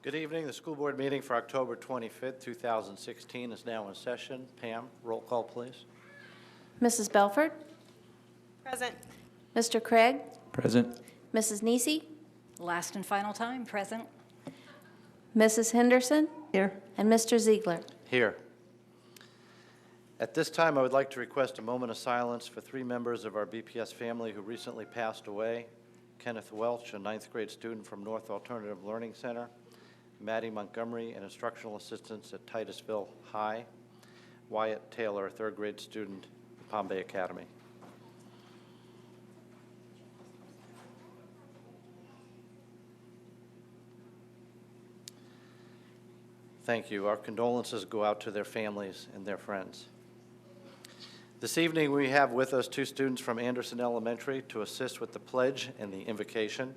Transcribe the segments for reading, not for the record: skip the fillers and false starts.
Good evening. The school board meeting for October 25th, 2016 is now in session. Pam, roll call, please. Mrs. Belford? Present. Mr. Craig? Present. Mrs. Nisi? Last and final time, present. Mrs. Henderson? Here. And Mr. Ziegler? Here. At this time, I would like to request a moment of silence for three members of our BPS family who recently passed away. Kenneth Welch, a ninth grade student from North Alternative Learning Center. Maddie Montgomery, an instructional assistant at Titusville High. Wyatt Taylor, a third grade student at Palm Bay Academy. Thank you. Our condolences go out to their families and their friends. This evening, we have with us two students from Anderson Elementary to assist with the pledge and the invocation.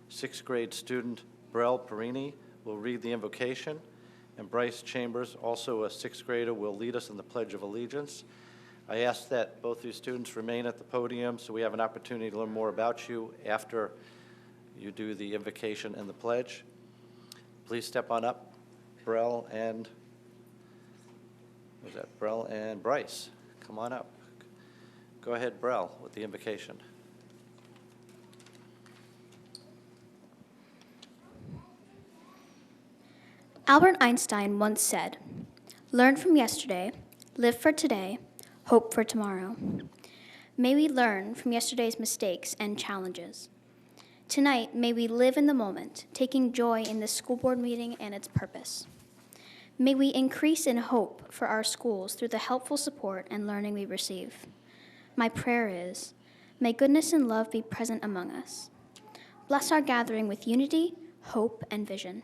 Sixth grade student Brell Perini will read the invocation, and Bryce Chambers, also a sixth grader, will lead us in the Pledge of Allegiance. I ask that both these students remain at the podium so we have an opportunity to learn more about you after you do the invocation and the pledge. Please step on up, Brell and, Brell and Bryce. Come on up. Go ahead, Brell, with the invocation. Albert Einstein once said, "Learn from yesterday, live for today, hope for tomorrow." May we learn from yesterday's mistakes and challenges. Tonight, may we live in the moment, taking joy in this school board meeting and its purpose. May we increase in hope for our schools through the helpful support and learning we receive. My prayer is, may goodness and love be present among us. Bless our gathering with unity, hope, and vision.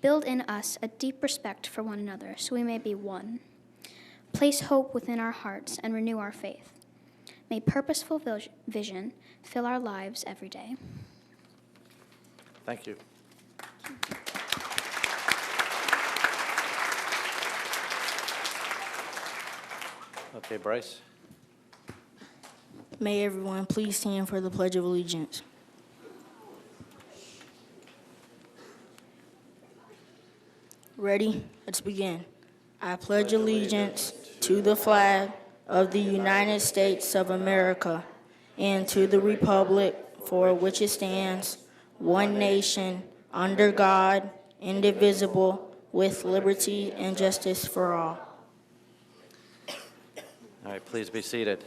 Build in us a deep respect for one another so we may be one. Place hope within our hearts and renew our faith. May purposeful vision fill our lives every day. Thank you. Okay, Bryce. May everyone please stand for the Pledge of Allegiance. Ready? Let's begin. I pledge allegiance to the flag of the United States of America and to the republic for which it stands, one nation, under God, indivisible, with liberty and justice for all. All right, please be seated.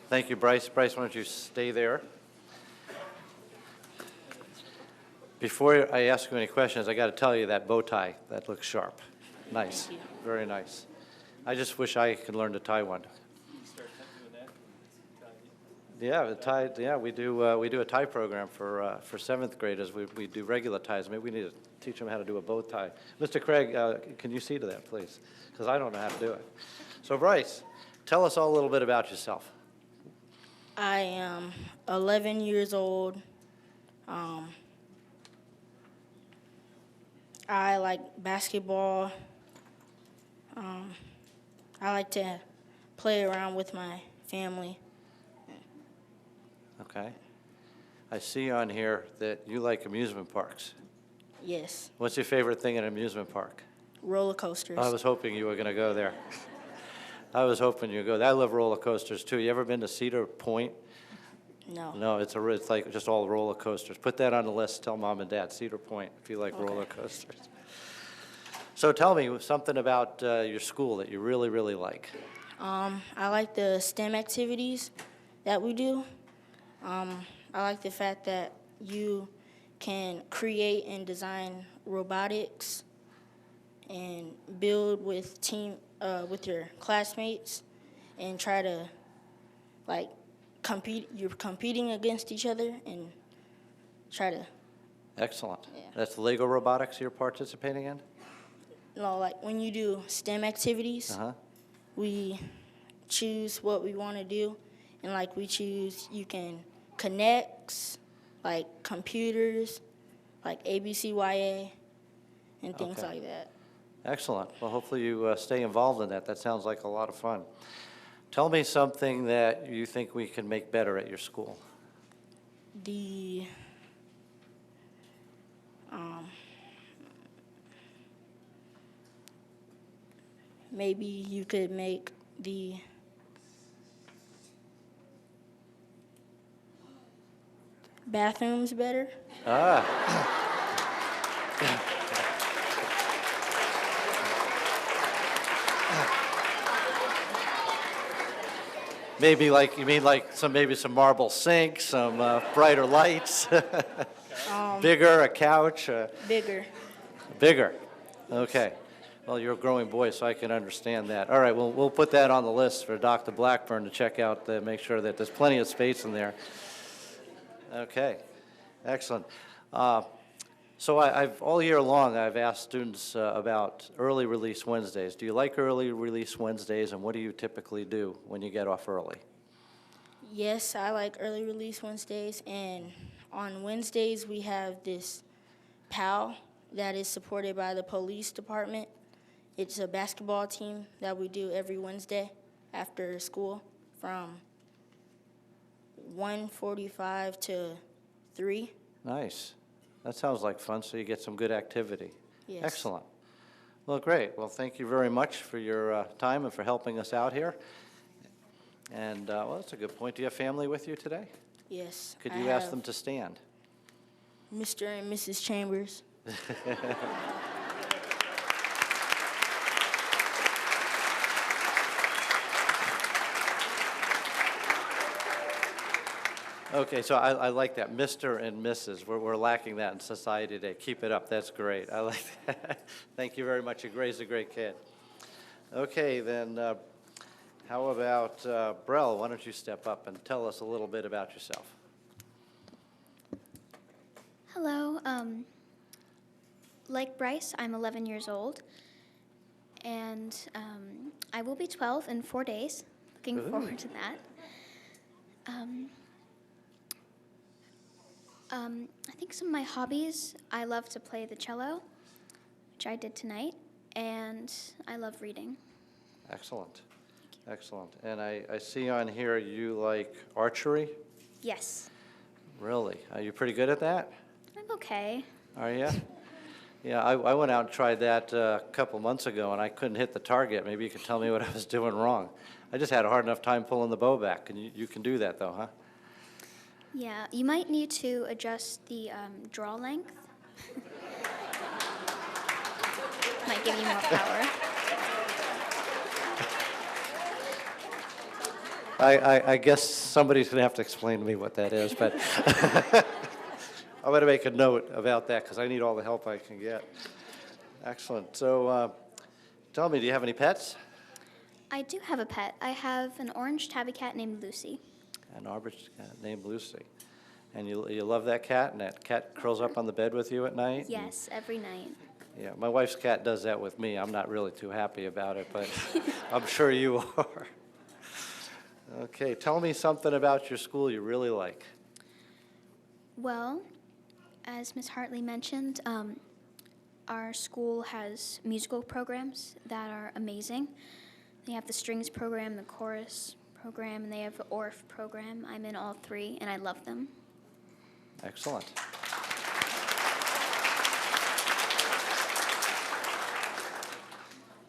Thank you, Bryce. Bryce, why don't you stay there? Before I ask you any questions, I got to tell you that bow tie, that looks sharp. Nice, very nice. I just wish I could learn to tie one. Yeah, the tie. Yeah, we do a tie program for seventh graders. We do regular ties. Maybe we need to teach them how to do a bow tie. Mr. Craig, can you see to that, please? Because I don't know how to do it. So, Bryce, tell us all a little bit about yourself. I am 11 years old. I like basketball. I like to play around with my family. Okay. I see on here that you like amusement parks. Yes, What's your favorite thing in an amusement park? roller coasters. I was hoping you were going to go there. I was hoping you'd go there. I love roller coasters, too. You ever been to Cedar Point? No. No, it's like just all roller coasters. Put that on the list. Tell Mom and Dad, Cedar Point, if you like Okay. roller coasters. So tell me something about your school that you really, really like. I like the STEM activities that we do. I like the fact that you can create and design robotics and build with with your classmates and try to compete. You're competing against each other and try to. Excellent. Yeah. That's Lego robotics you're participating in? When you do STEM activities, Uh-huh. we choose what we want to do, and you can connect computers, like ABCYA, and things Okay. like that. Excellent. Well, hopefully you stay involved in that. That sounds like a lot of fun. Tell me something that you think we can make better at your school. The maybe you could make the bathrooms better. Maybe like, you mean like maybe some marble sinks, some brighter lights, bigger, a couch, Bigger. bigger. Okay. Well, you're a growing boy, so I can understand that. All right, well, we'll put that on the list for Dr. Blackburn to check out, make sure that there's plenty of space in there. Okay, excellent. So I've, all year long, I've asked students about early release Wednesdays. Do you like early release Wednesdays, and what do you typically do when you get off early? Yes, I like early release Wednesdays, and on Wednesdays we have this PAL that is supported by the police department. It's a basketball team that we do every Wednesday after school from 1:45 to 3. Nice. That sounds like fun, so you get some good activity. Yes. Excellent. Well, great. Well, thank you very much for your time and for helping us out here. And, well, that's a good point. Do you have family with you today? Yes. Could I you ask have them to stand? Mr. and Mrs. Chambers. Okay, so I like that, Mr. and Mrs. We're lacking that in society today. Keep it up, that's great. I like that. Thank you very much. You raised a great kid. Okay, then how about Brell, why don't you step up and tell us a little bit about yourself? Hello. Like Bryce, I'm 11 years old, and I will be 12 in 4 days. Looking forward to that. I think some of my hobbies, I love to play the cello, which I did tonight, and I love reading. Excellent, excellent. And I see on here you like archery? Yes, Really? Are you pretty good at that? I'm okay. Are you? Yeah, I went out and tried that a couple months ago, and I couldn't hit the target. Maybe you could tell me what I was doing wrong. I just had a hard enough time pulling the bow back, and you can do that, though, huh? Yeah, you might need to adjust the draw length. Might give you more power. I guess somebody's going to have to explain to me what that is, but I'm going to make a note about that because I need all the help I can get. Excellent. So tell me, do you have any pets? I do have a pet. I have an orange tabby cat named Lucy. An arbor cat named Lucy. And you love that cat, and that cat curls up on the bed with you at night? Yes, every night. Yeah, my wife's cat does that with me. I'm not really too happy about it, but I'm sure you are. Okay, tell me something about your school you really like. Well, as Ms. Hartley mentioned, our school has musical programs that are amazing. They have the strings program, the chorus program, and they have the ORF program. I'm in all three, and I love them. Excellent.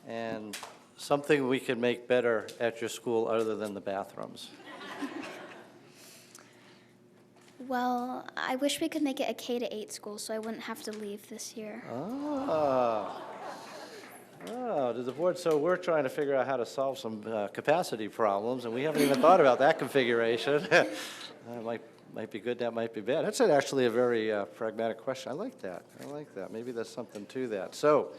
And something we can make better at your school other than the bathrooms? Well, I wish we could make it a K-8 school so I wouldn't have to leave this year. Oh, does the board, so we're trying to figure out how to solve some capacity problems, and we haven't even thought about that configuration. That might be good, that might be bad. That's actually a very pragmatic question. I like that. Maybe there's something to that. So,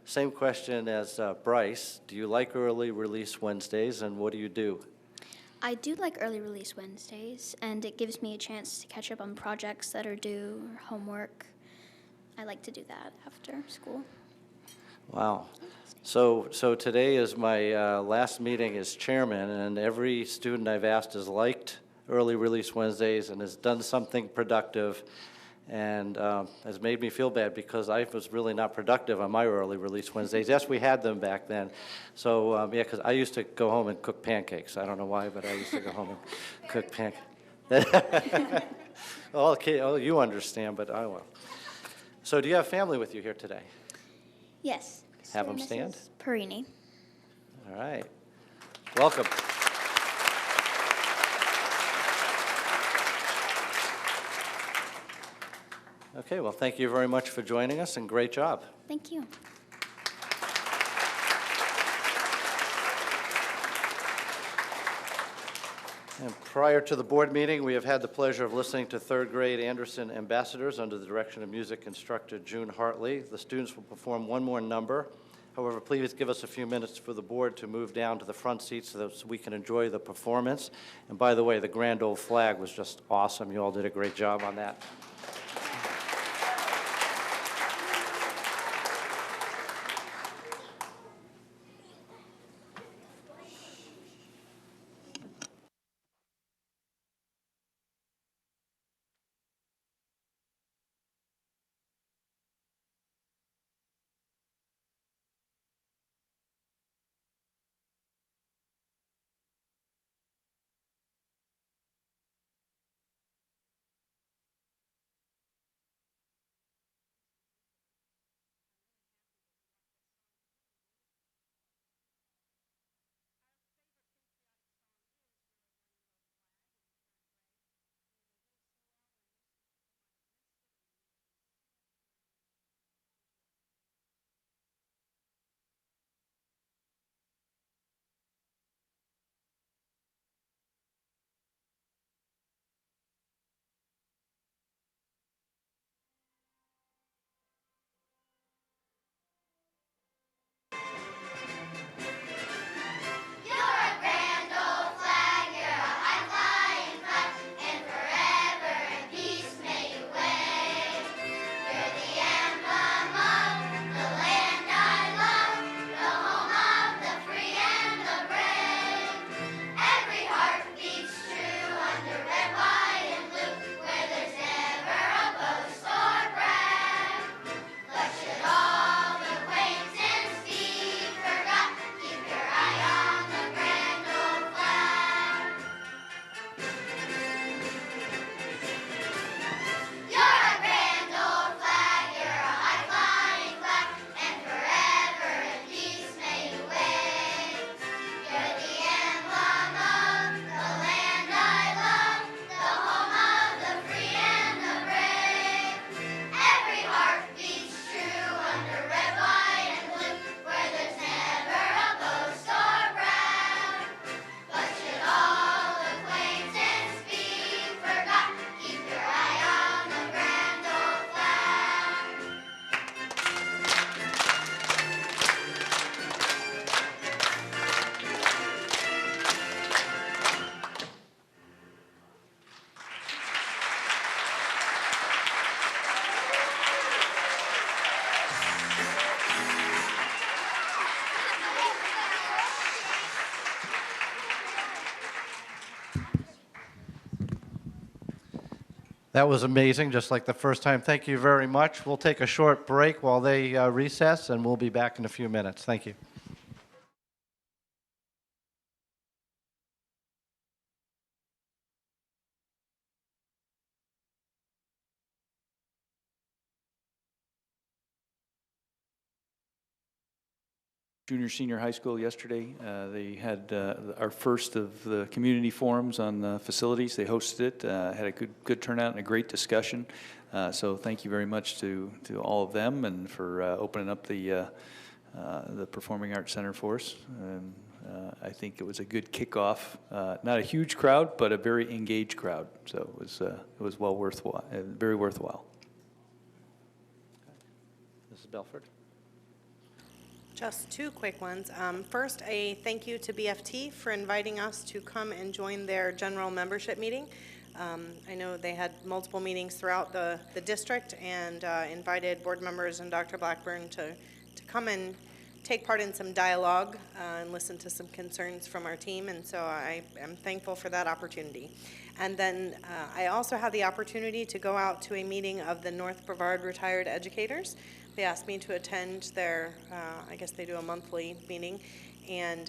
same question as Bryce. Do you like early release Wednesdays, and what do you do? I do like early release Wednesdays, and it gives me a chance to catch up on projects that are due or homework. I like to do that after school. Wow. So today is my last meeting as chairman, and every student I've asked has liked early release Wednesdays and has done something productive, and has made me feel bad because I was really not productive on my early release Wednesdays. Yes, we had them back then. So, yeah, because I used to go home and cook pancakes. I don't know why, but I used to go home and cook pancakes. Okay, oh, you understand, but I will. So do you have family with you here today? Yes. Have Mr. them stand. Mrs. Perini. All right. Welcome. Okay, well, thank you very much for joining us, and great job. Thank you. And prior to the board meeting, we have had the pleasure of listening to third grade Anderson ambassadors under the direction of music instructor June Hartley. The students will perform one more number. However, please give us a few minutes for the board to move down to the front seats so that we can enjoy the performance. And by the way, the grand old flag was just awesome. You all did a great job on that. That was amazing, just like the first time. Thank you very much. We'll take a short break while they recess, and we'll be back in a few minutes. Thank you. Junior Senior High School yesterday. They had our first of the community forums on the facilities. They hosted it, had a good turnout and a great discussion. So thank you very much to all of them and for opening up the Performing Arts Center for us. And I think it was a good kickoff. Not a huge crowd, but a very engaged crowd. So it was well worthwhile, very worthwhile. Mrs. Belford. Just two quick ones. First, a thank you to BFT for inviting us to come and join their general membership meeting. I know they had multiple meetings throughout the district and invited board members and Dr. Blackburn to come and take part in some dialogue and listen to some concerns from our team, and so I am thankful for that opportunity. And then I also had the opportunity to go out to a meeting of the North Brevard Retired Educators. They asked me to attend their, I guess they do a monthly meeting, and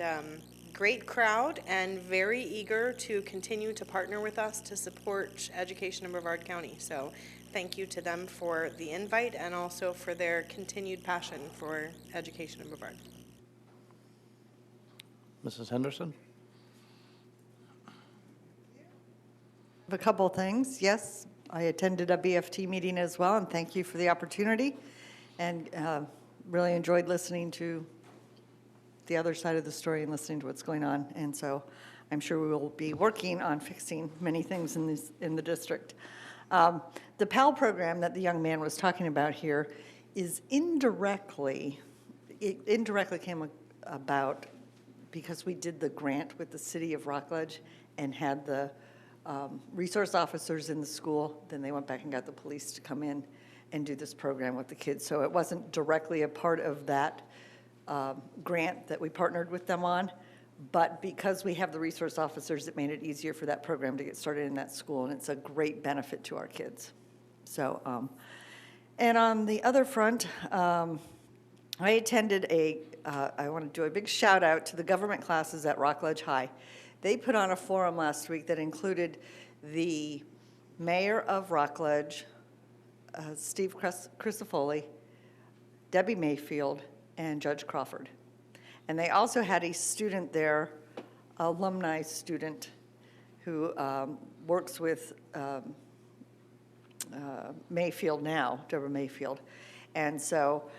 great crowd and very eager to continue to partner with us to support education in Brevard County. So thank you to them for the invite and also for their continued passion for education in Brevard. Mrs. Henderson? A couple things. Yes, I attended a BFT meeting as well, and thank you for the opportunity. And really enjoyed listening to the other side of the story and listening to what's going on. And so I'm sure we will be working on fixing many things in the district. The PAL program that the young man was talking about here is indirectly came about because we did the grant with the city of Rockledge and had the resource officers in the school. Then they went back and got the police to come in and do this program with the kids. So it wasn't directly a part of that grant that we partnered with them on, but because we have the resource officers, it made it easier for that program to get started in that school, and it's a great benefit to our kids. So, and on the other front, I attended I want to do a big shout out to the government classes at Rockledge High. They put on a forum last week that included the mayor of Rockledge, Steve Crisafulli, Debbie Mayfield, and Judge Crawford. And they also had a student there, alumni student, who works with Mayfield now, Deborah Mayfield. And so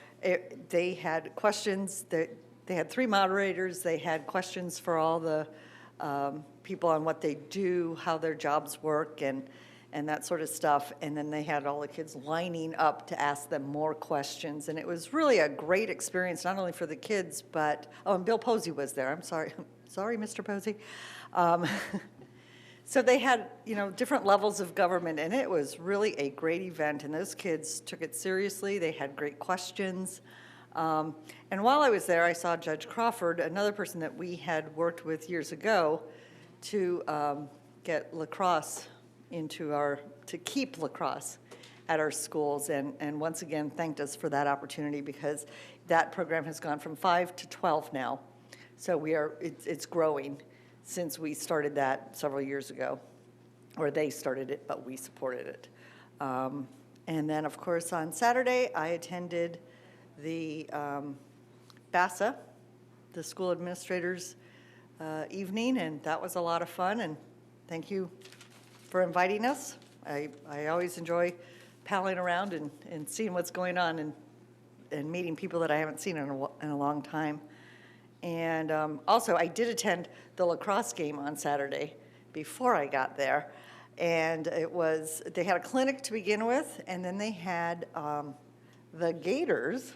they had questions. They had 3 moderators. They had questions for all the people on what they do, how their jobs work, and that sort of stuff. And then they had all the kids lining up to ask them more questions. And it was really a great experience, not only for the kids, but, oh, and Bill Posey was there. I'm sorry. Sorry, Mr. Posey. So they had, different levels of government, and it was really a great event. And those kids took it seriously. They had great questions. And while I was there, I saw Judge Crawford, another person that we had worked with years ago, to get lacrosse to keep lacrosse at our schools, and once again thanked us for that opportunity, because that program has gone from 5 to 12 now. So it's growing since we started that several years ago, or they started it, but we supported it. And then, of course, on Saturday, I attended the BASA, the school administrators evening, and that was a lot of fun, and thank you for inviting us. I always enjoy palling around and seeing what's going on and meeting people that I haven't seen in a long time. And also, I did attend the lacrosse game on Saturday before I got there. And they had a clinic to begin with, and then they had the Gators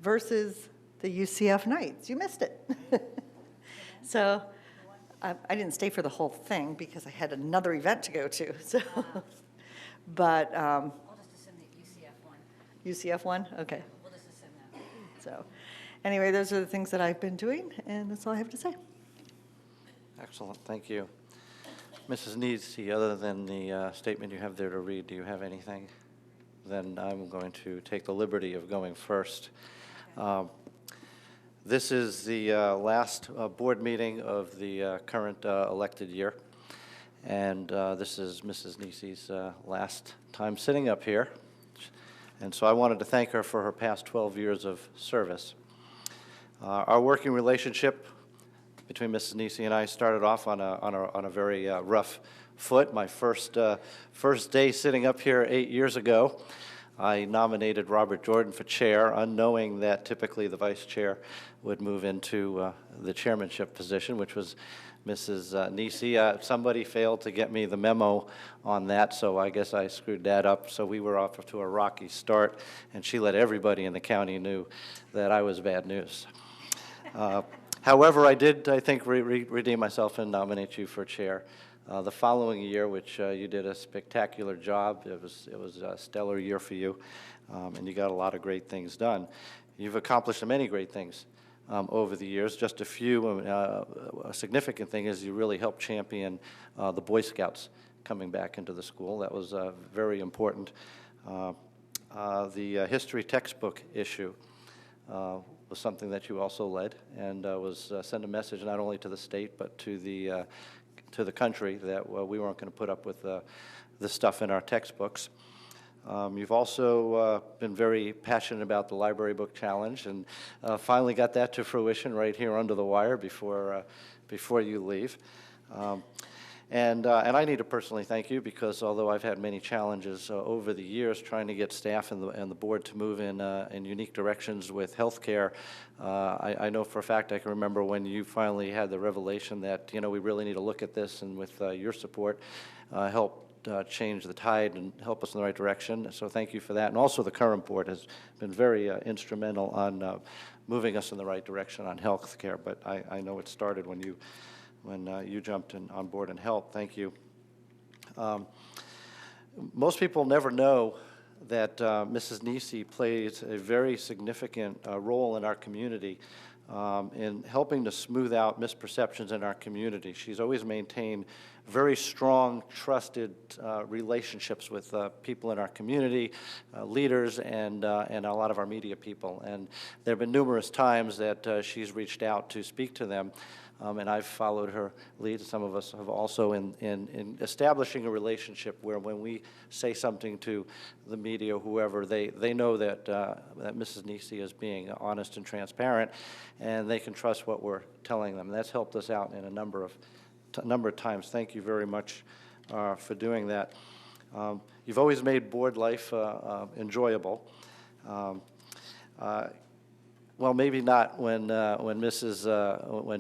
versus the UCF Knights. You missed it. So I didn't stay for the whole thing because I had another event to go to. So, but I'll just assume that UCF won. UCF won? Okay. We'll just assume that. So anyway, those are the things that I've been doing, and that's all I have to say. Excellent, thank you. Mrs. Neese, other than the statement you have there to read, do you have anything? Then I'm going to take the liberty of going first. This is the last board meeting of the current elected year, and this is Mrs. Neese's last time sitting up here. And so I wanted to thank her for her past 12 years of service. Our working relationship between Mrs. Neese and I started off on a very rough foot. My first day sitting up here 8 years ago, I nominated Robert Jordan for chair, unknowing that typically the vice chair would move into the chairmanship position, which was Mrs. Neese. Somebody failed to get me the memo on that, so I guess I screwed that up. So we were off to a rocky start, and she let everybody in the county knew that I was bad news. However, I did, I think, redeem myself and nominate you for chair. The following year, which you did a spectacular job, it was a stellar year for you, and you got a lot of great things done. You've accomplished many great things over the years. Just a few, a significant thing is you really helped champion the Boy Scouts coming back into the school. That was very important. The history textbook issue was something that you also led, and was send a message not only to the state but to the country that we weren't going to put up with the stuff in our textbooks. You've also been very passionate about the Library Book Challenge, and finally got that to fruition right here under the wire before you leave. And I need to personally thank you, because although I've had many challenges over the years trying to get staff and the board to move in unique directions with healthcare, I know for a fact I can remember when you finally had the revelation that, you know, we really need to look at this, and with your support, helped change the tide and help us in the right direction. So thank you for that. And also the current board has been very instrumental on moving us in the right direction on healthcare. But I know it started when you jumped on board and helped. Thank you. Most people never know that Mrs. Nisi plays a very significant role in our community in helping to smooth out misperceptions in our community. She's always maintained very strong, trusted relationships with people in our community, leaders, and a lot of our media people. And there have been numerous times that she's reached out to speak to them. And I've followed her lead. Some of us have also in establishing a relationship where when we say something to the media, whoever, they know that Mrs. Nisi is being honest and transparent, and they can trust what we're telling them. And that's helped us out in a number of times. Thank you very much for doing that. You've always made board life enjoyable. Well, maybe not when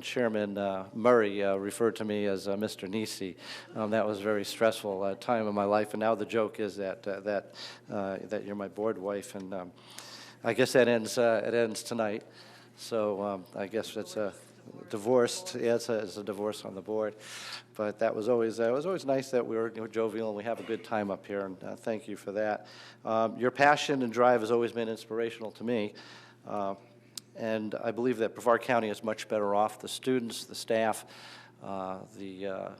Chairman Murray referred to me as Mr. Nisi. That was a very stressful time in my life, and now the joke is that you're my board wife, and I guess that ends tonight. So I guess it's a divorced. Yeah, it's a divorce on the board, but it was always nice that we were jovial and we have a good time up here, and thank you for that. Your passion and drive has always been inspirational to me. And I believe that Brevard County is much better off. The students, the staff, the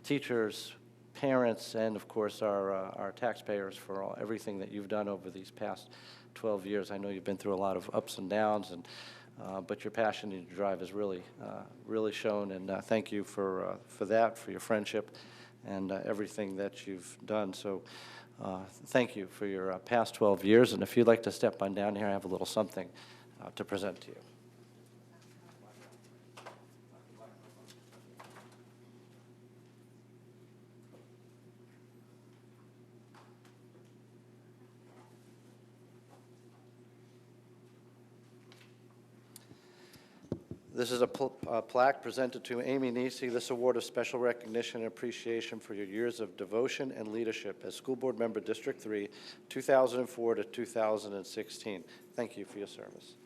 teachers, parents, and of course our taxpayers for everything that you've done over these past 12 years. I know you've been through a lot of ups and downs, and but your passion and your drive has really shown. And thank you for that, for your friendship, and everything that you've done. So thank you for your past 12 years. And if you'd like to step on down here, I have a little something to present to you. This is a plaque presented to Amy Nisi. This award of special recognition and appreciation for your years of devotion and leadership as School Board Member District 3, 2004 to 2016. Thank you for your service.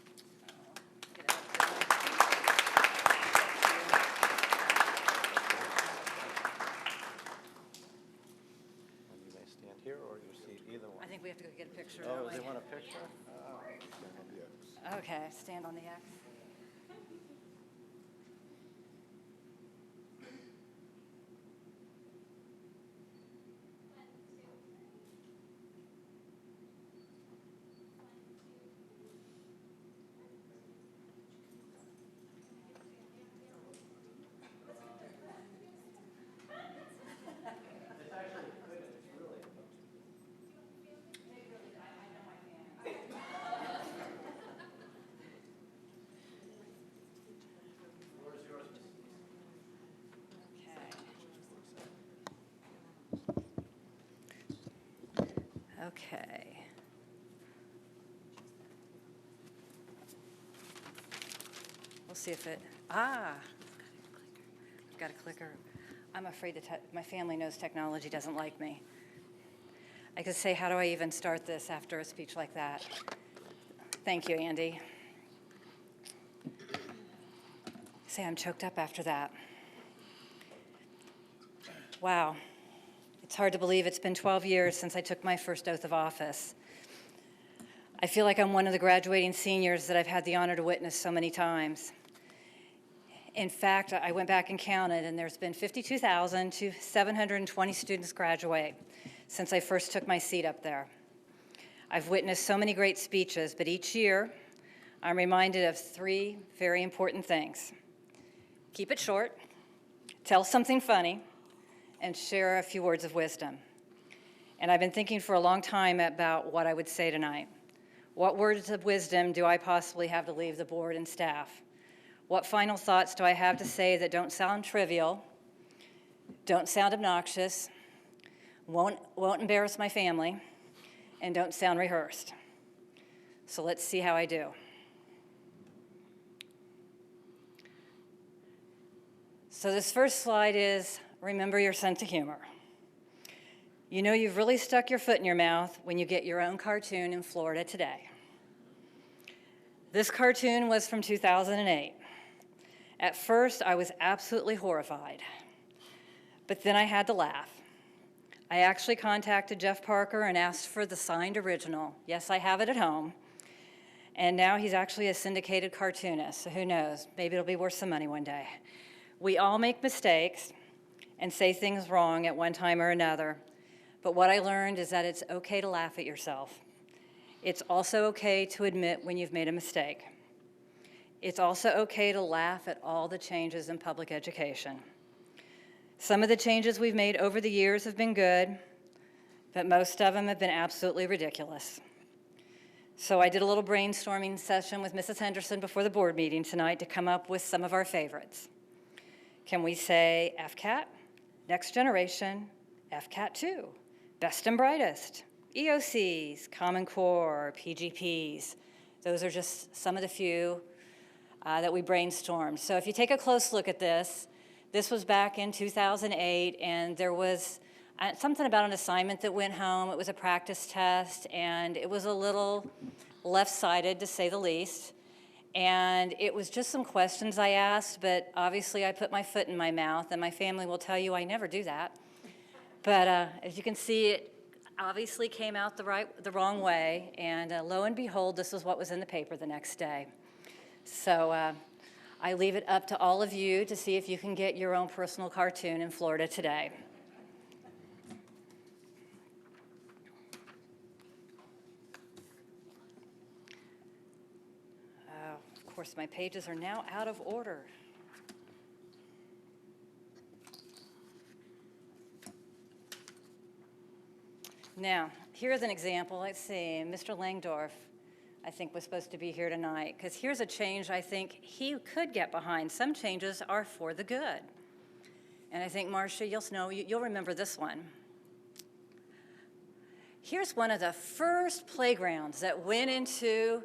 You may stand here, or you see either one. I think we have to go get a picture. Oh, don't they we? want a picture? Okay, stand on the X. Okay. We'll see if it, I've got a clicker. I'm afraid that my family knows technology doesn't like me. I could say, how do I even start this after a speech like that? Thank you, Andy. Say I'm choked up after that. Wow. It's hard to believe it's been 12 years since I took my first oath of office. I feel like I'm one of the graduating seniors that I've had the honor to witness so many times. In fact, I went back and counted, and there's been 52,720 students graduate since I first took my seat up there. I've witnessed so many great speeches, but each year I'm reminded of three very important things. Keep it short, tell something funny, and share a few words of wisdom. And I've been thinking for a long time about what I would say tonight. What words of wisdom do I possibly have to leave the board and staff? What final thoughts do I have to say that don't sound trivial, don't sound obnoxious, won't embarrass my family, and don't sound rehearsed? So let's see how I do. So this first slide is remember your sense of humor. You know you've really stuck your foot in your mouth when you get your own cartoon in Florida today. This cartoon was from 2008. At first, I was absolutely horrified, but then I had to laugh. I actually contacted Jeff Parker and asked for the signed original. Yes, I have it at home. And now he's actually a syndicated cartoonist, so who knows? Maybe it'll be worth some money one day. We all make mistakes and say things wrong at one time or another. But what I learned is that it's okay to laugh at yourself. It's also okay to admit when you've made a mistake. It's also okay to laugh at all the changes in public education. Some of the changes we've made over the years have been good, but most of them have been absolutely ridiculous. So I did a little brainstorming session with Mrs. Henderson before the board meeting tonight to come up with some of our favorites. Can we say FCAT, Next Generation, FCAT 2, Best and Brightest, EOCs, Common Core, PGPs? Those are just some of the few that we brainstormed. So if you take a close look at this, this was back in 2008, and there was something about an assignment that went home. It was a practice test, and it was a little left-sided, to say the least. And it was just some questions I asked, but obviously I put my foot in my mouth, and my family will tell you I never do that. But as you can see, it obviously came out the wrong way, and lo and behold, this was what was in the paper the next day. So I leave it up to all of you to see if you can get your own personal cartoon in Florida today. Of course, my pages are now out of order. Now, here's an example. Let's see, Mr. Langdorf, I think, was supposed to be here tonight, because here's a change I think he could get behind. Some changes are for the good. And I think, Marcia, you'll remember this one. Here's one of the first playgrounds that went into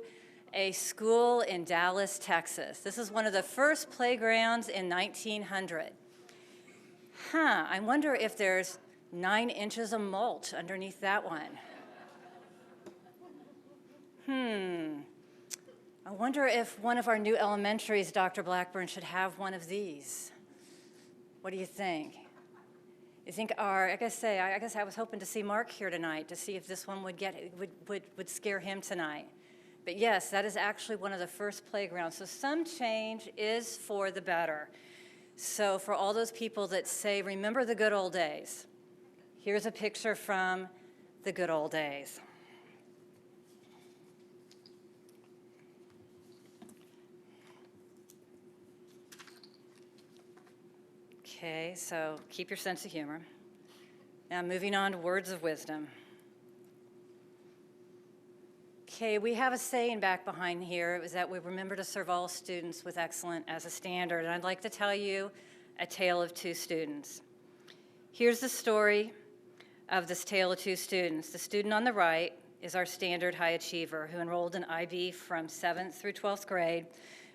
a school in Dallas, Texas. This is one of the first playgrounds in 1900. I wonder if there's 9 inches of mulch underneath that one. I wonder if one of our new elementaries, Dr. Blackburn, should have one of these. What do you think? You think I guess I was hoping to see Mark here tonight to see if this one would scare him tonight. But yes, that is actually one of the first playgrounds. So some change is for the better. So for all those people that say, remember the good old days, here's a picture from the good old days. Okay, so keep your sense of humor. Now moving on to words of wisdom. Okay, we have a saying back behind here. It was that we remember to serve all students with excellence as a standard. And I'd like to tell you a tale of 2 students. Here's the story of this tale of 2 students. The student on the right is our standard high achiever who enrolled in IB from 7th through 12th grade,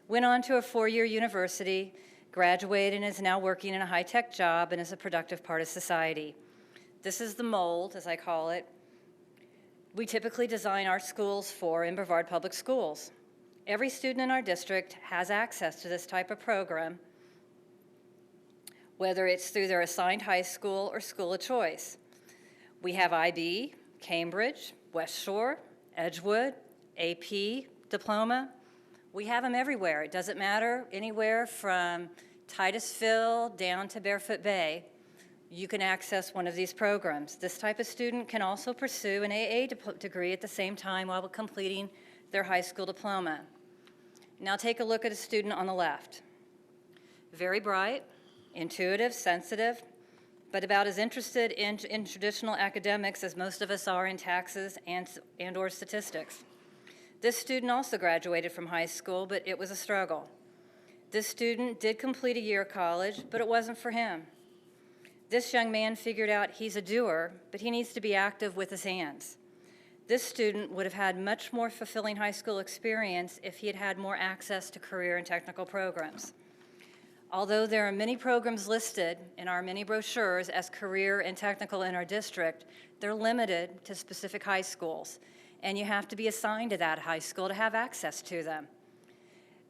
went on to a 4-year university, graduated, and is now working in a high-tech job and is a productive part of society. This is the mold, as I call it, we typically design our schools for in Brevard Public Schools. Every student in our district has access to this type of program, whether it's through their assigned high school or school of choice. We have IB, Cambridge, West Shore, Edgewood, AP, diploma. We have them everywhere. It doesn't matter, anywhere from Titusville down to Barefoot Bay, you can access one of these programs. This type of student can also pursue an AA degree at the same time while completing their high school diploma. Now take a look at a student on the left. Very bright, intuitive, sensitive, but about as interested in traditional academics as most of us are in taxes and/or statistics. This student also graduated from high school, but it was a struggle. This student did complete a year of college, but it wasn't for him. This young man figured out he's a doer, but he needs to be active with his hands. This student would have had much more fulfilling high school experience if he had had more access to career and technical programs. Although there are many programs listed in our many brochures as career and technical in our district, they're limited to specific high schools, and you have to be assigned to that high school to have access to them.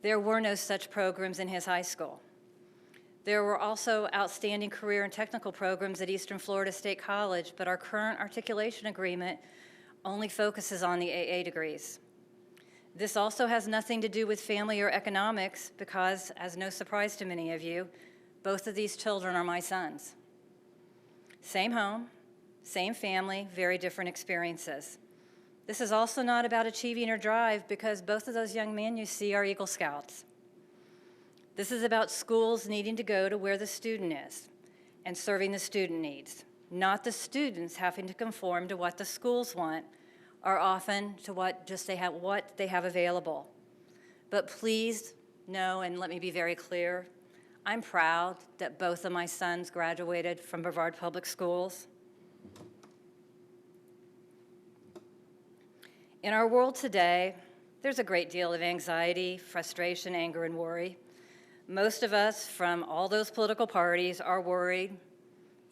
There were no such programs in his high school. There were also outstanding career and technical programs at Eastern Florida State College, but our current articulation agreement only focuses on the AA degrees. This also has nothing to do with family or economics because, as no surprise to many of you, both of these children are my sons. Same home, same family, very different experiences. This is also not about achieving or drive because both of those young men you see are Eagle Scouts. This is about schools needing to go to where the student is and serving the student needs, not the students having to conform to what the schools want or often to what they have available. But please know, and let me be very clear, I'm proud that both of my sons graduated from Brevard Public Schools. In our world today, there's a great deal of anxiety, frustration, anger, and worry. Most of us from all those political parties are worried,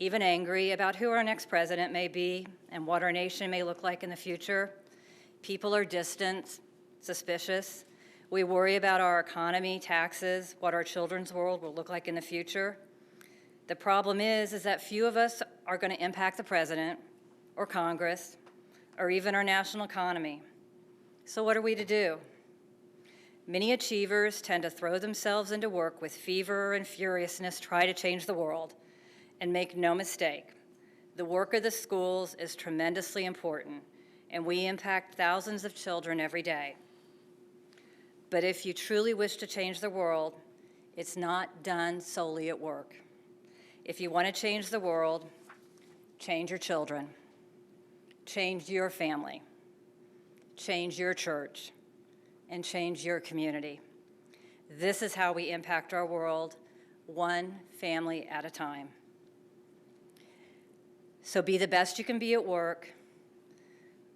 even angry, about who our next president may be and what our nation may look like in the future. People are distant, suspicious. We worry about our economy, taxes, what our children's world will look like in the future. The problem is that few of us are going to impact the president or Congress or even our national economy. So what are we to do? Many achievers tend to throw themselves into work with fever and furiousness, try to change the world. And make no mistake, the work of the schools is tremendously important, and we impact thousands of children every day. But if you truly wish to change the world, it's not done solely at work. If you want to change the world, change your children, change your family, change your church, and change your community. This is how we impact our world, one family at a time. So be the best you can be at work,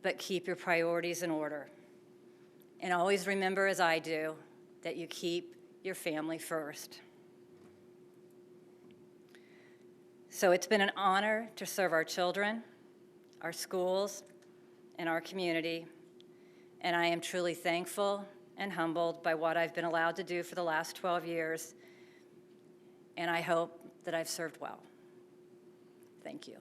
but keep your priorities in order. And always remember, as I do, that you keep your family first. So it's been an honor to serve our children, our schools, and our community. And I am truly thankful and humbled by what I've been allowed to do for the last 12 years. And I hope that I've served well. Thank you.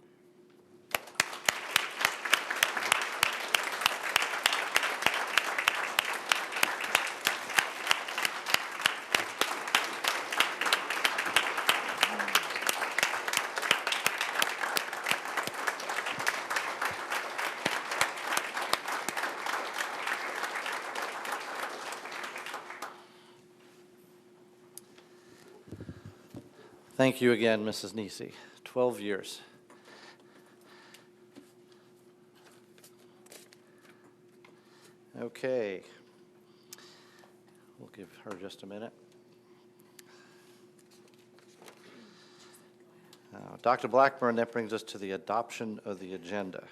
Thank you again, Mrs. Nisi. 12 years. Okay. We'll give her just a minute. Dr. Blackburn, that brings us to the adoption of the agenda.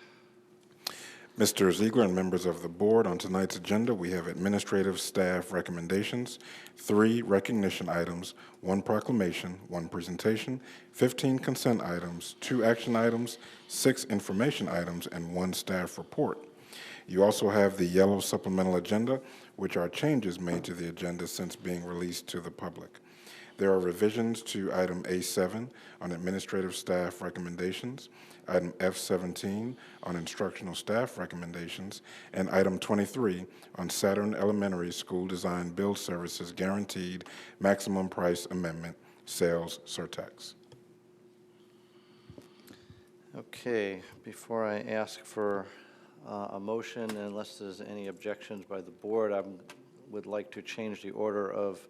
Mr. Ziegler and members of the board, on tonight's agenda, we have administrative staff recommendations, 3 recognition items, 1 proclamation, 1 presentation, 15 consent items, 2 action items, 6 information items, and 1 staff report. You also have the yellow supplemental agenda, which are changes made to the agenda since being released to the public. There are revisions to item A7 on administrative staff recommendations, item F17 on instructional staff recommendations, and item 23 on Saturn Elementary School Design Build Services Guaranteed Maximum Price Amendment, Sales Surtax. Okay, before I ask for a motion, unless there's any objections by the board, I would like to change the order of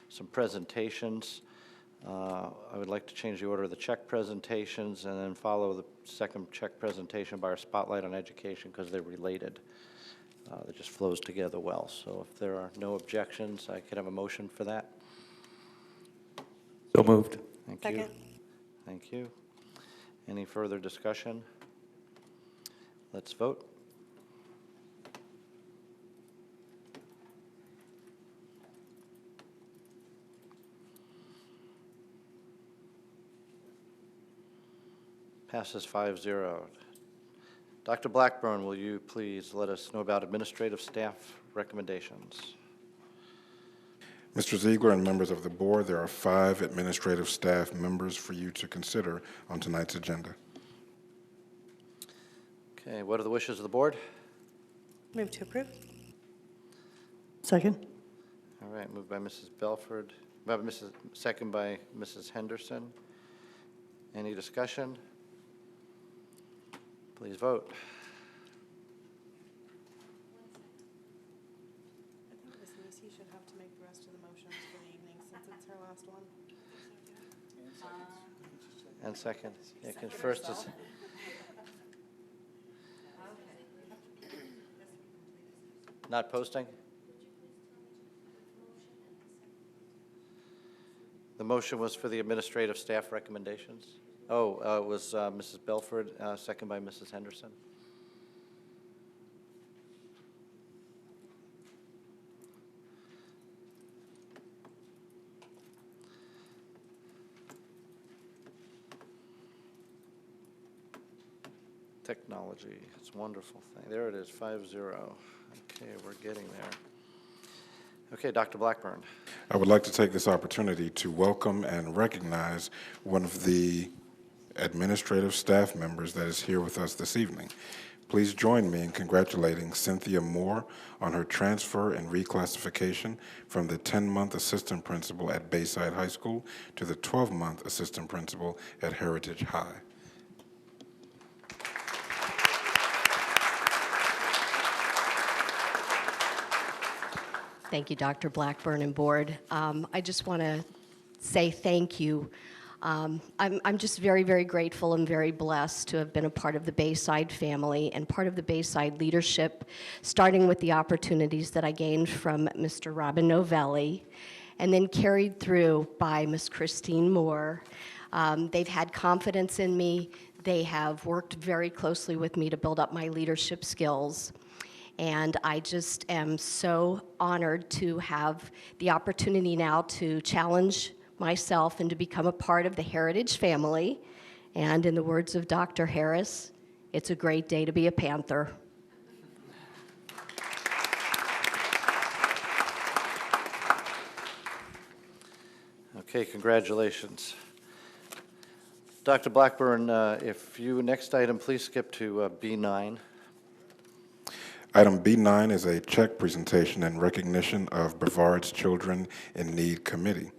some presentations. I would like to change the order of the check presentations and then follow the second check presentation by our spotlight on education because they're related. It just flows together well. So if there are no objections, I could have a motion for that. So moved. Thank you. Second. Thank you. Any further discussion? Let's vote. Passes 5-0. Dr. Blackburn, will you please let us know about administrative staff recommendations? Mr. Ziegler and members of the board, there are 5 administrative staff members for you to consider on tonight's agenda. Okay, what are the wishes of the board? Move to approve. Second. All right, moved by Mrs. Belford, second by Mrs. Henderson. Any discussion? Please vote. I think Ms. Nisi should have to make the rest of the motions for the evening since it's her last one. And second. Yeah, 'cause first is. Not posting? The motion was for the administrative staff recommendations? Oh, it was Mrs. Belford, second by Mrs. Henderson. Technology, it's a wonderful thing. There it is, 5-0. Okay, we're getting there. Okay, Dr. Blackburn. I would like to take this opportunity to welcome and recognize one of the administrative staff members that is here with us this evening. Please join me in congratulating Cynthia Moore on her transfer and reclassification from the 10-month assistant principal at Bayside High School to the 12-month assistant principal at Heritage High. Thank you, Dr. Blackburn and board. I just want to say thank you. I'm just very, very grateful and very blessed to have been a part of the Bayside family and part of the Bayside leadership, starting with the opportunities that I gained from Mr. Robin Novelli, and then carried through by Ms. Christine Moore. They've had confidence in me. They have worked very closely with me to build up my leadership skills. And I just am so honored to have the opportunity now to challenge myself and to become a part of the Heritage family. And in the words of Dr. Harris, it's a great day to be a Panther. Okay, congratulations. Dr. Blackburn, if you, next item, please skip to B9. Item B9 is a check presentation in recognition of Brevard's Children in Need Committee.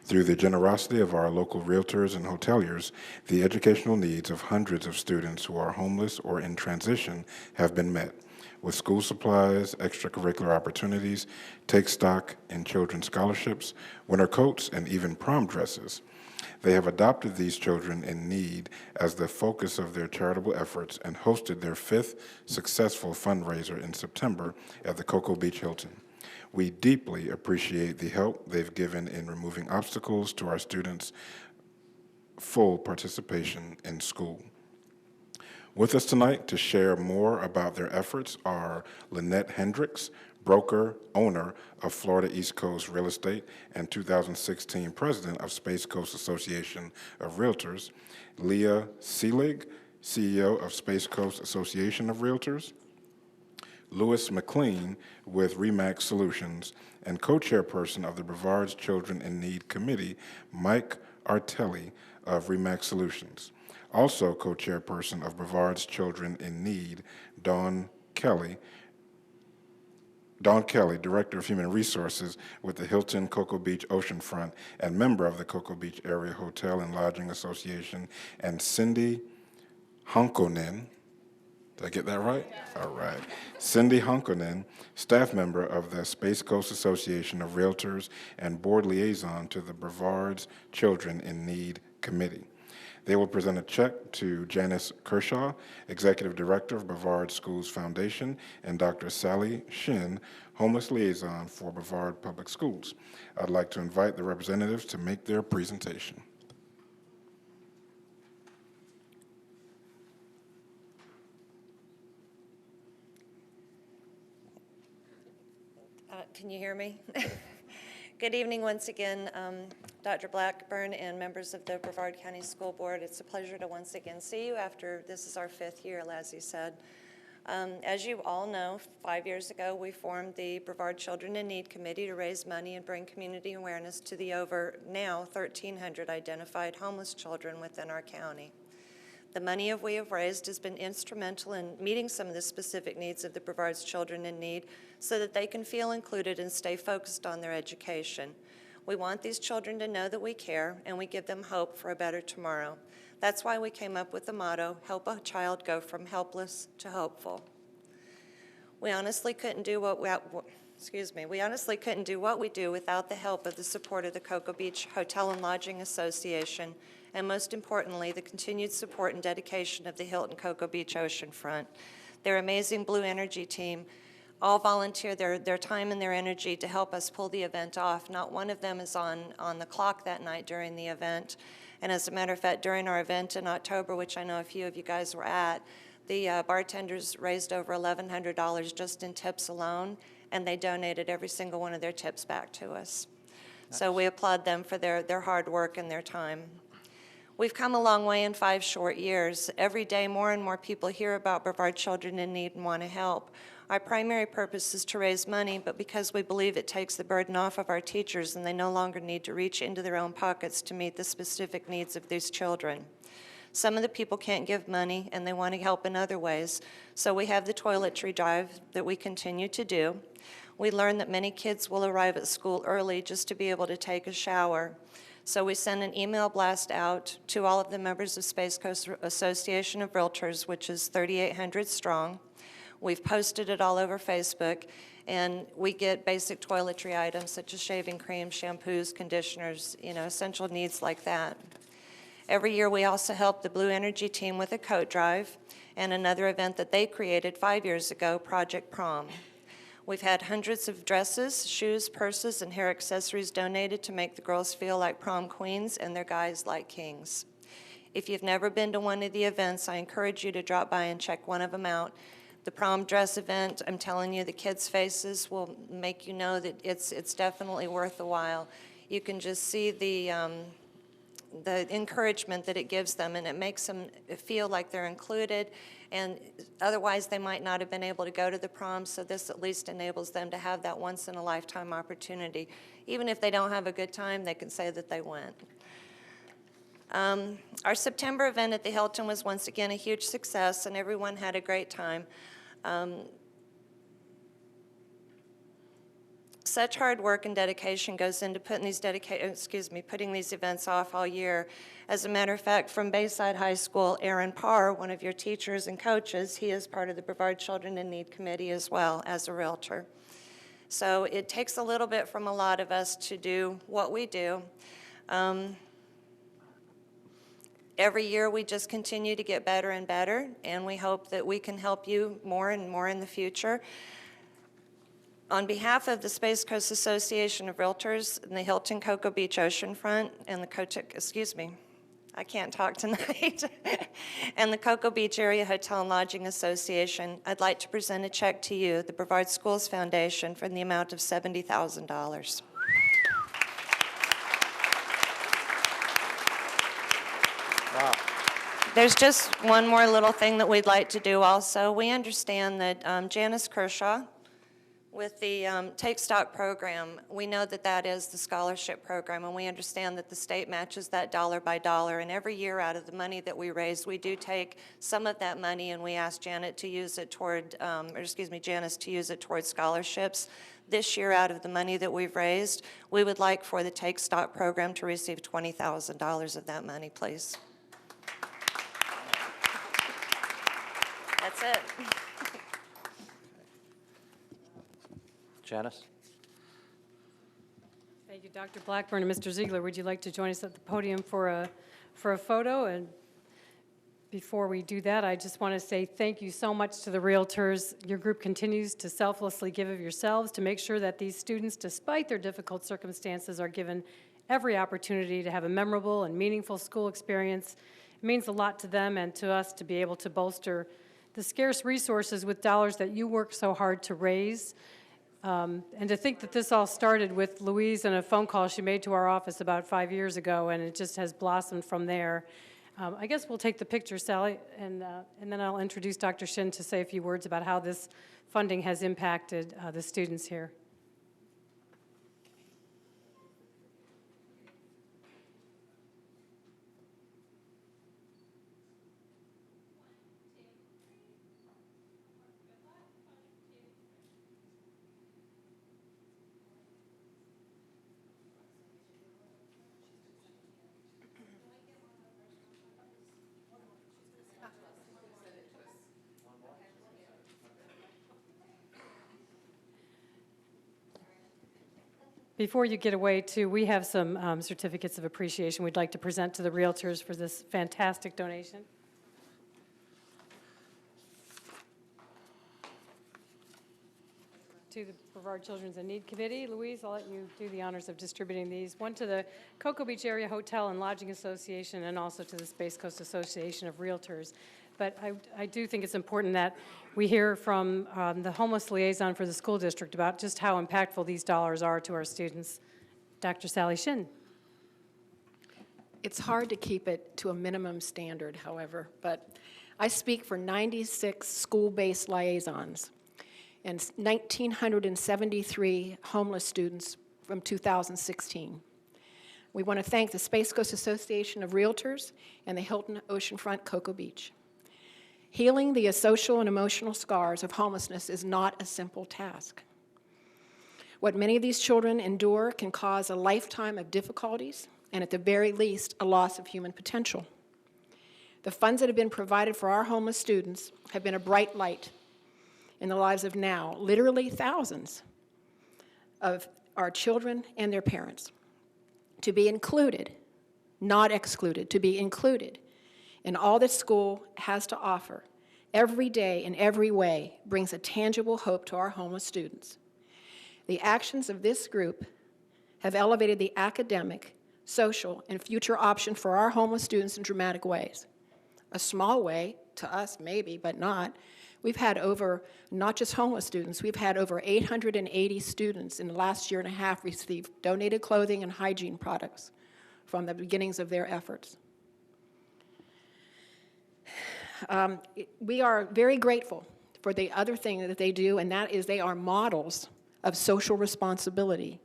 Through the generosity of our local realtors and hoteliers, the educational needs of hundreds of students who are homeless or in transition have been met, with school supplies, extracurricular opportunities, take stock in children's scholarships, winter coats, and even prom dresses. They have adopted these children in need as the focus of their charitable efforts and hosted their 5th successful fundraiser in September at the Cocoa Beach Hilton. We deeply appreciate the help they've given in removing obstacles to our students' full participation in school. With us tonight to share more about their efforts are Lynette Hendricks, broker, owner of Florida East Coast Real Estate and 2016 president of Space Coast Association of Realtors, Leah Seelig, CEO of Space Coast Association of Realtors, Louis McLean with RE/MAX Solutions, and co-chairperson of the Brevard's Children in Need Committee, Mike Artelli of RE/MAX Solutions. Also co-chairperson of Brevard's Children in Need, Dawn Kelly, Director of Human Resources with the Hilton Cocoa Beach Oceanfront and member of the Cocoa Beach Area Hotel and Lodging Association, and Cindy Honkonen, Did I get that right? All right. Cindy Hunkernan, staff member of the Space Coast Association of Realtors and board liaison to the Brevard's Children in Need Committee. They will present a check to Janice Kershaw, Executive Director of Brevard Schools Foundation, and Dr. Sally Shin, Homeless Liaison for Brevard Public Schools. I'd like to invite the representatives to make their presentation. Can you hear me? Good evening once again, Dr. Blackburn and members of the Brevard County School Board. It's a pleasure to once again see you after this is our 5th year, as he said. As you all know, 5 years ago we formed the Brevard Children in Need Committee to raise money and bring community awareness to the over now 1,300 identified homeless children within our county. The money we have raised has been instrumental in meeting some of the specific needs of the Brevard's children in need so that they can feel included and stay focused on their education. We want these children to know that we care and we give them hope for a better tomorrow. That's why we came up with the motto, help a child go from helpless to hopeful. We honestly couldn't do what we do without the help of the support of the Cocoa Beach Hotel and Lodging Association, and most importantly, the continued support and dedication of the Hilton Cocoa Beach Oceanfront. Their amazing Blue Energy team all volunteer their time and their energy to help us pull the event off. Not one of them is on the clock that night during the event. And as a matter of fact, during our event in October, which I know a few of you guys were at, the bartenders raised over $1,100 just in tips alone, and they donated every single one of their tips back to us. Nice. So we applaud them for their hard work and their time. We've come a long way in 5 short years. Every day, more and more people hear about Brevard Children in Need and want to help. Our primary purpose is to raise money, but because we believe it takes the burden off of our teachers and they no longer need to reach into their own pockets to meet the specific needs of these children. Some of the people can't give money and they want to help in other ways, so we have the toiletry drive that we continue to do. We learn that many kids will arrive at school early just to be able to take a shower. So we send an email blast out to all of the members of Space Coast Association of Realtors, which is 3,800 strong. We've posted it all over Facebook, and we get basic toiletry items such as shaving cream, shampoos, conditioners, essential needs like that. Every year we also help the Blue Energy team with a coat drive and another event that they created 5 years ago, Project Prom. We've had hundreds of dresses, shoes, purses, and hair accessories donated to make the girls feel like prom queens and their guys like kings. If you've never been to one of the events, I encourage you to drop by and check one of them out. The prom dress event, I'm telling you, the kids' faces will make you know that it's definitely worth the while. You can just see the encouragement that it gives them, and it makes them feel like they're included, and otherwise they might not have been able to go to the prom, so this at least enables them to have that once-in-a-lifetime opportunity. Even if they don't have a good time, they can say that they went. Our September event at the Hilton was once again a huge success, and everyone had a great time. Such hard work and dedication goes into putting these events off all year. As a matter of fact, from Bayside High School, Aaron Parr, one of your teachers and coaches, he is part of the Brevard Children in Need Committee as well as a realtor. So it takes a little bit from a lot of us to do what we do. Every year we just continue to get better and better, and we hope that we can help you more and more in the future. On behalf of the Space Coast Association of Realtors and the Hilton Cocoa Beach Oceanfront and the I can't talk tonight, and the Cocoa Beach Area Hotel and Lodging Association, I'd like to present a check to you, the Brevard Schools Foundation, for the amount of $70,000. Wow. There's just one more little thing that we'd like to do also. We understand that Janice Kershaw, with the Take Stock program, we know that that is the scholarship program, and we understand that the state matches that dollar by dollar, and every year out of the money that we raise, we do take some of that money and we ask Janice to use it toward scholarships. This year, out of the money that we've raised, we would like for the Take Stock program to receive $20,000 of that money, please. That's it. Janice? Thank you, Dr. Blackburn and Mr. Ziegler. Would you like to join us at the podium for a photo? And before we do that, I just want to say thank you so much to the Realtors. Your group continues to selflessly give of yourselves to make sure that these students, despite their difficult circumstances, are given every opportunity to have a memorable and meaningful school experience. It means a lot to them and to us to be able to bolster the scarce resources with dollars that you work so hard to raise. And to think that this all started with Louise and a phone call she made to our office about 5 years ago, and it just has blossomed from there. I guess we'll take the picture, Sally, and then I'll introduce Dr. Shin to say a few words about how this funding has impacted the students here. Before you get away, too, we have some certificates of appreciation we'd like to present to the Realtors for this fantastic donation. To the Brevard Children's in Need Committee. Louise, I'll let you do the honors of distributing these. One to the Cocoa Beach Area Hotel and Lodging Association, and also to the Space Coast Association of Realtors. But I do think it's important that we hear from the homeless liaison for the school district about just how impactful these dollars are to our students. Dr. Sally Shin. It's hard to keep it to a minimum standard, however, but I speak for 96 school-based liaisons and 1,973 homeless students from 2016. We want to thank the Space Coast Association of Realtors and the Hilton Oceanfront Cocoa Beach. Healing the social and emotional scars of homelessness is not a simple task. What many of these children endure can cause a lifetime of difficulties and, at the very least, a loss of human potential. The funds that have been provided for our homeless students have been a bright light in the lives of now, literally thousands of our children and their parents. To be included, not excluded, to be included in all that school has to offer every day in every way brings a tangible hope to our homeless students. The actions of this group have elevated the academic, social, and future option for our homeless students in dramatic ways. A small way, to us maybe, but not. We've had over, not just homeless students, we've had over 880 students in the last year and a half receive donated clothing and hygiene products from the beginnings of their efforts. We are very grateful for the other thing that they do, and that is they are models of social responsibility.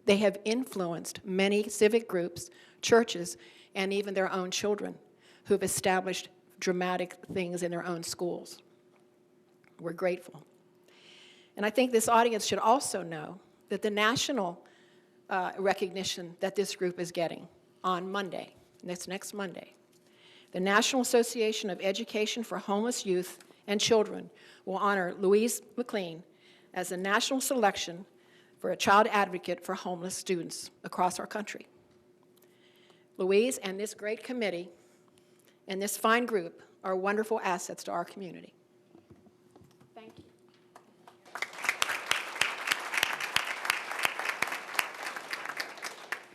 They have influenced many civic groups, churches, and even their own children who have established dramatic things in their own schools. We're grateful. And I think this audience should also know that the national recognition that this group is getting on Monday, next Monday, the National Association of Education for Homeless Youth and Children will honor Louise McLean as a national selection for a child advocate for homeless students across our country. Louise and this great committee and this fine group are wonderful assets to our community. Thank you.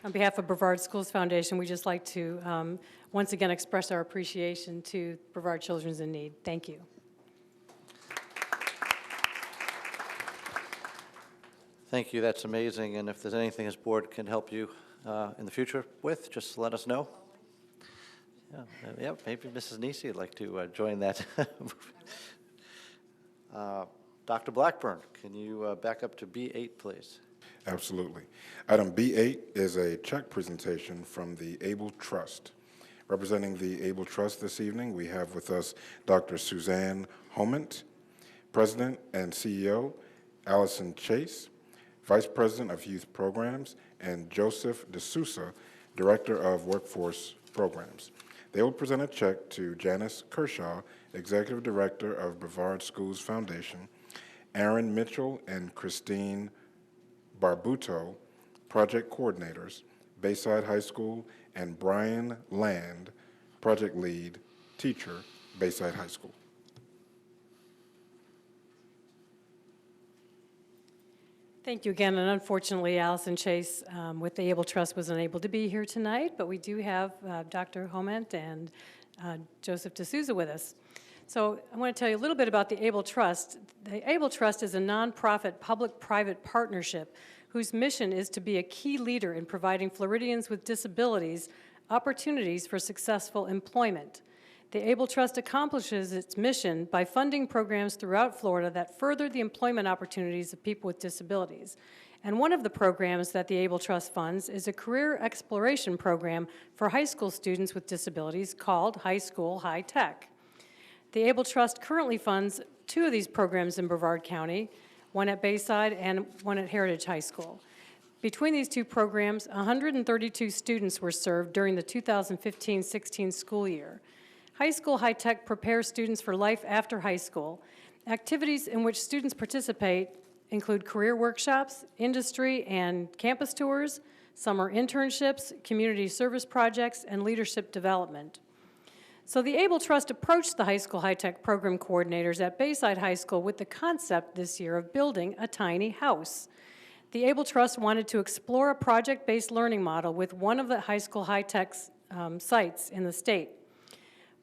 On behalf of Brevard Schools Foundation, we'd just like to once again express our appreciation to Brevard Children's in Need. Thank you. Thank you, that's amazing, and if there's anything this board can help you in the future with, just let us know. Yeah, maybe Mrs. Nisi would like to join that. Dr. Blackburn, can you back up to B8, please? Absolutely. Item B8 is a check presentation from the Able Trust. Representing the Able Trust this evening, we have with us Dr. Suzanne Homant, President and CEO, Allison Chase, Vice President of Youth Programs, and Joseph D'Souza, Director of Workforce Programs. They will present a check to Janice Kershaw, Executive Director of Brevard Schools Foundation, Aaron Mitchell and Christine Barbuto, Project Coordinators, Bayside High School, and Brian Land, Project Lead, Teacher, Bayside High School. Thank you again, and unfortunately, Allison Chase with the Able Trust was unable to be here tonight, but we do have Dr. Homent and Joseph D'Souza with us. So I want to tell you a little bit about the Able Trust. The Able Trust is a nonprofit public-private partnership whose mission is to be a key leader in providing Floridians with disabilities opportunities for successful employment. The Able Trust accomplishes its mission by funding programs throughout Florida that further the employment opportunities of people with disabilities. And one of the programs that the Able Trust funds is a career exploration program for high school students with disabilities called High School High Tech. The Able Trust currently funds 2 of these programs in Brevard County, one at Bayside and one at Heritage High School. Between these 2 programs, 132 students were served during the 2015-16 school year. High School High Tech prepares students for life after high school. Activities in which students participate include career workshops, industry and campus tours, summer internships, community service projects, and leadership development. So the Able Trust approached the High School High Tech program coordinators at Bayside High School with the concept this year of building a tiny house. The Able Trust wanted to explore a project-based learning model with one of the High School High Tech's sites in the state.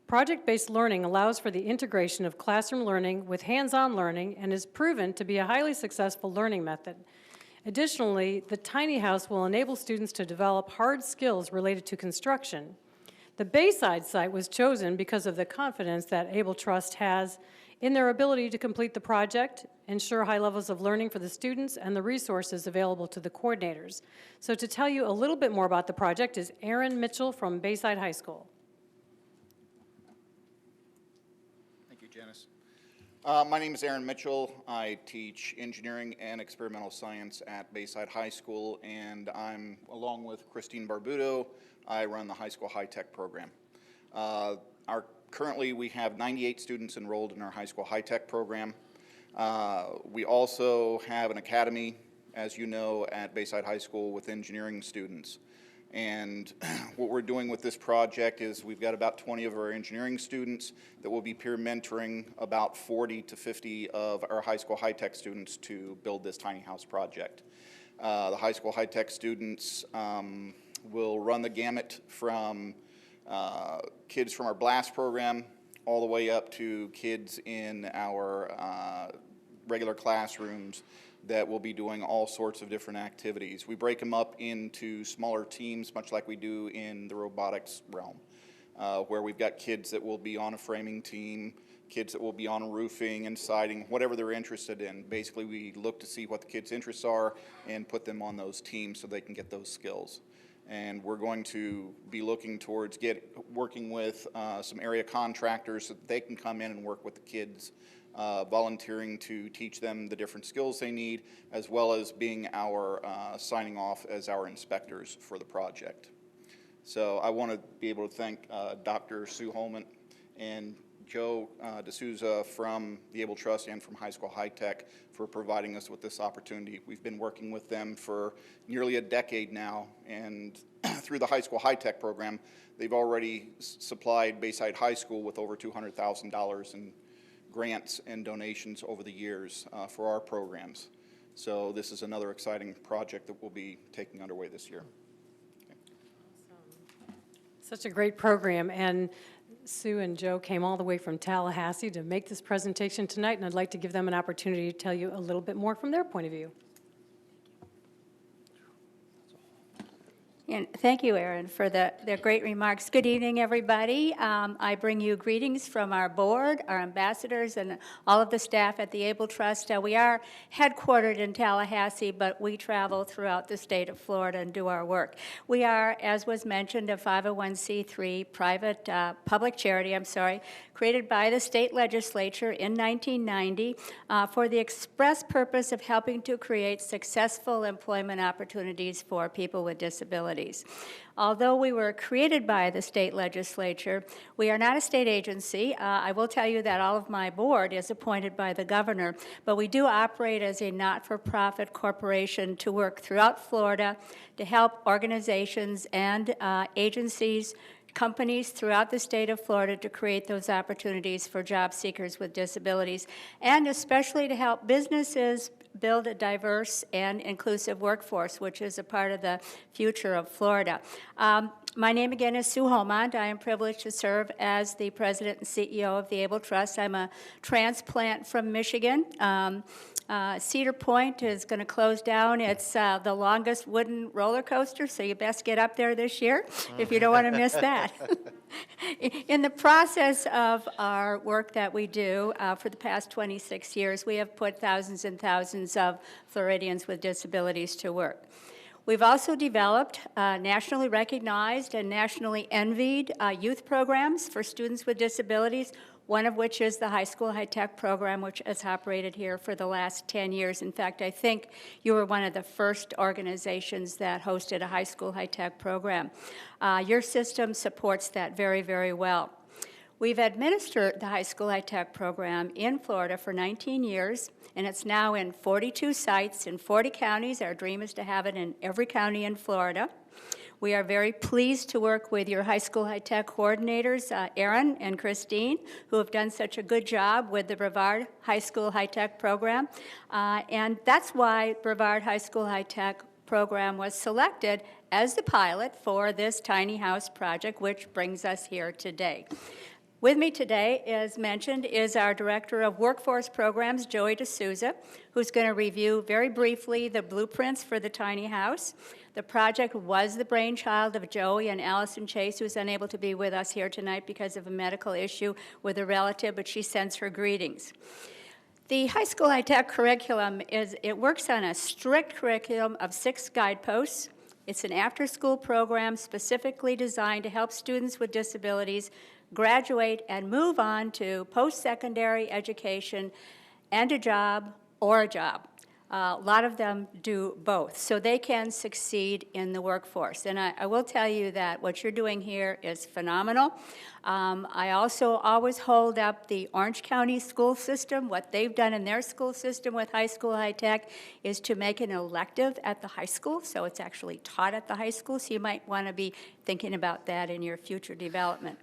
Project-based learning allows for the integration of classroom learning with hands-on learning and is proven to be a highly successful learning method. Additionally, the tiny house will enable students to develop hard skills related to construction. The Bayside site was chosen because of the confidence that Able Trust has in their ability to complete the project, ensure high levels of learning for the students, and the resources available to the coordinators. So to tell you a little bit more about the project is Aaron Mitchell from Bayside High School. Janice. My name is Aaron Mitchell. I teach engineering and experimental science at Bayside High School, and I'm, along with Christine Barbuto, I run the High School High Tech program. Currently, we have 98 students enrolled in our High School High Tech program. We also have an academy, as you know, at Bayside High School with engineering students. And what we're doing with this project is we've got about 20 of our engineering students that will be peer mentoring about 40 to 50 of our High School High Tech students to build this tiny house project. The High School High Tech students will run the gamut from kids from our BLAST program all the way up to kids in our regular classrooms that will be doing all sorts of different activities. We break them up into smaller teams, much like we do in the robotics realm, where we've got kids that will be on a framing team, kids that will be on roofing and siding, whatever they're interested in. Basically, we look to see what the kids' interests are and put them on those teams so they can get those skills. And we're going to be looking towards working with some area contractors so that they can come in and work with the kids, volunteering to teach them the different skills they need, as well as being our signing off as our inspectors for the project. So I want to be able to thank Dr. Sue Holman and Joe D'Souza from the Able Trust and from High School High Tech for providing us with this opportunity. We've been working with them for nearly a decade now, and through the High School High Tech program, they've already supplied Bayside High School with over $200,000 in grants and donations over the years for our programs. So this is another exciting project that we'll be taking underway this year. Okay. Such a great program, and Sue and Joe came all the way from Tallahassee to make this presentation tonight, and I'd like to give them an opportunity to tell you a little bit more from their point of view. And thank you, Erin, for their great remarks. Good evening, everybody. I bring you greetings from our board, our ambassadors, and all of the staff at the Able Trust. We are headquartered in Tallahassee, but we travel throughout the state of Florida and do our work. We are, as was mentioned, a 501c3 private public charity, created by the state legislature in 1990 for the express purpose of helping to create successful employment opportunities for people with disabilities. disabilities. Although we were created by the state legislature, we are not a state agency. I will tell you that all of my board is appointed by the governor, but we do operate as a not-for-profit corporation to work throughout Florida to help organizations and agencies, companies throughout the state of Florida to create those opportunities for job seekers with disabilities, and especially to help businesses build a diverse and inclusive workforce, which is a part of the future of Florida. My name again is Sue Holmond. I am privileged to serve as the president and CEO of the Able Trust. I'm a transplant from Michigan. Cedar Point is going to close down. It's the longest wooden roller coaster, so you best get up there this year if you don't want to miss that. In the process of our work that we do for the past 26 years, we have put thousands and thousands of Floridians with disabilities to work. We've also developed nationally recognized and nationally envied youth programs for students with disabilities, one of which is the High School High Tech program, which has operated here for the last 10 years. In fact, I think you were one of the first organizations that hosted a High School High Tech program. Your system supports that very, very well. We've administered the High School High Tech program in Florida for 19 years, and it's now in 42 sites in 40 counties. Our dream is to have it in every county in Florida. We are very pleased to work with your High School High Tech coordinators, Aaron and Christine, who have done such a good job with the Brevard High School High Tech program. And that's why Brevard High School High Tech program was selected as the pilot for this tiny house project, which brings us here today. With me today, as mentioned, is our Director of Workforce Programs, Joey D'Souza, who's going to review very briefly the blueprints for the tiny house. The project was the brainchild of Joey and Allison Chase, who's unable to be with us here tonight because of a medical issue with a relative, but she sends her greetings. The High School High Tech curriculum works on a strict curriculum of 6 guideposts. It's an after-school program specifically designed to help students with disabilities graduate and move on to post-secondary education and a job or a job. A lot of them do both, so they can succeed in the workforce. And I will tell you that what you're doing here is phenomenal. I also always hold up the Orange County school system. What they've done in their school system with High School High Tech is to make an elective at the high school, so it's actually taught at the high school, so you might want to be thinking about that in your future development.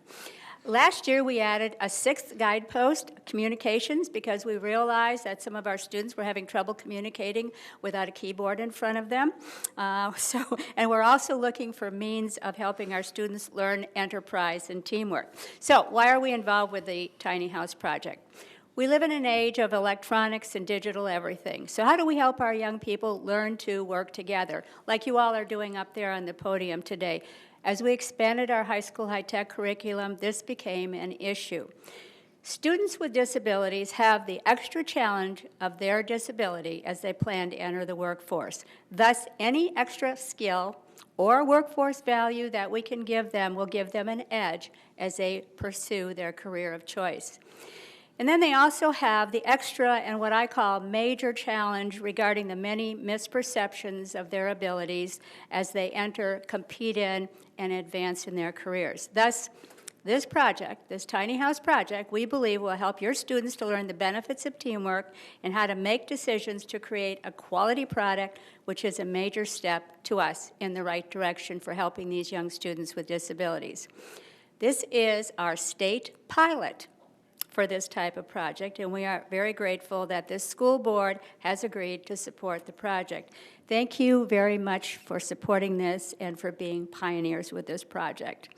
Last year, we added a 6th guidepost, communications, because we realized that some of our students were having trouble communicating without a keyboard in front of them. And we're also looking for means of helping our students learn enterprise and teamwork. So why are we involved with the Tiny House Project? We live in an age of electronics and digital everything. So how do we help our young people learn to work together, like you all are doing up there on the podium today? As we expanded our High School High Tech curriculum, this became an issue. Students with disabilities have the extra challenge of their disability as they plan to enter the workforce. Thus, any extra skill or workforce value that we can give them will give them an edge as they pursue their career of choice. And then they also have the extra and what I call major challenge regarding the many misperceptions of their abilities as they enter, compete in, and advance in their careers. Thus, this project, this Tiny House Project, we believe will help your students to learn the benefits of teamwork and how to make decisions to create a quality product, which is a major step to us in the right direction for helping these young students with disabilities. This is our state pilot for this type of project, and we are very grateful that this school board has agreed to support the project. Thank you very much for supporting this and for being pioneers with this project.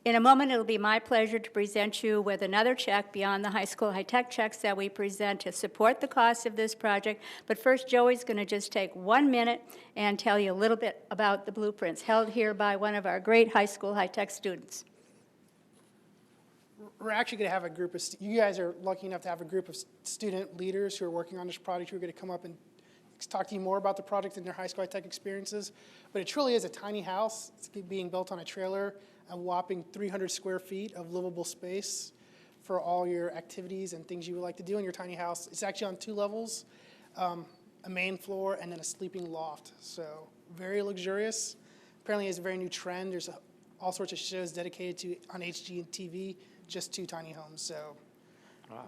In a moment, it'll be my pleasure to present you with another check beyond the High School High Tech checks that we present to support the cost of this project. But first, Joey's going to just take 1 minute and tell you a little bit about the blueprints held here by one of our great High School High Tech students. We're actually going to have a group of, you guys are lucky enough to have a group of student leaders who are working on this project who are going to come up and talk to you more about the project and their high school high tech experiences. But it truly is a tiny house. It's being built on a trailer, a whopping 300 square feet of livable space for all your activities and things you would like to do in your tiny house. It's actually on 2 levels, a main floor and then a sleeping loft. So very luxurious. apparently is a very new trend. There's all sorts of shows dedicated to on HGTV just to tiny homes. So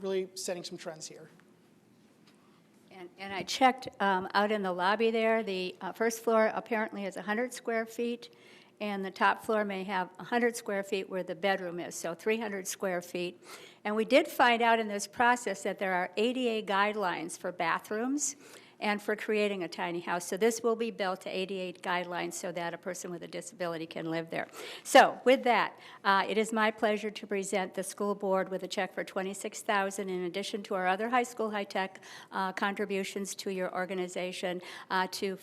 really setting some trends here. And I checked out in the lobby there. The first floor apparently is 100 square feet, and the top floor may have 100 square feet where the bedroom is, so 300 square feet. And we did find out in this process that there are ADA guidelines for bathrooms and for creating a tiny house. So this will be built to ADA guidelines so that a person with a disability can live there. So with that, it is my pleasure to present the school board with a check for $26,000 in addition to our other high school high-tech contributions to your organization to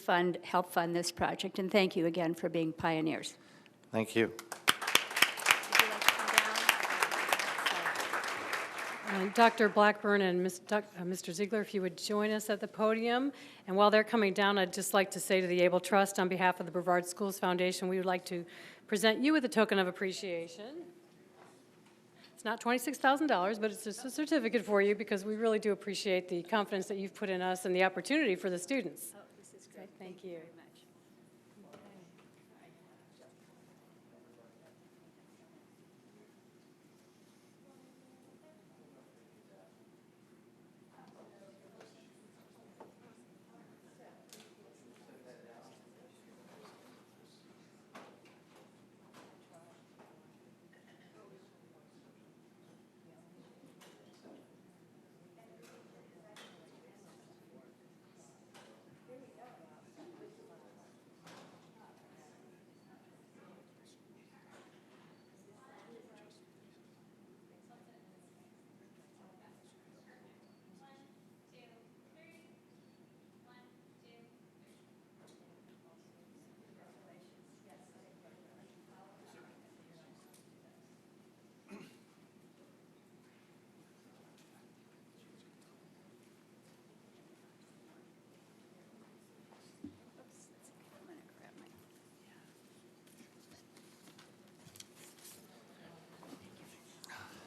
help fund this project. And thank you again for being pioneers. Thank you. Dr. Blackburn and Mr. Ziegler, if you would join us at the podium. And while they're coming down, I'd just like to say to the Able Trust, on behalf of the Brevard Schools Foundation, we would like to present you with a token of appreciation. It's not $26,000, but it's just a certificate for you because we really do appreciate the confidence that you've put in us and the opportunity for the students. Oh, this is great. Thank you very much.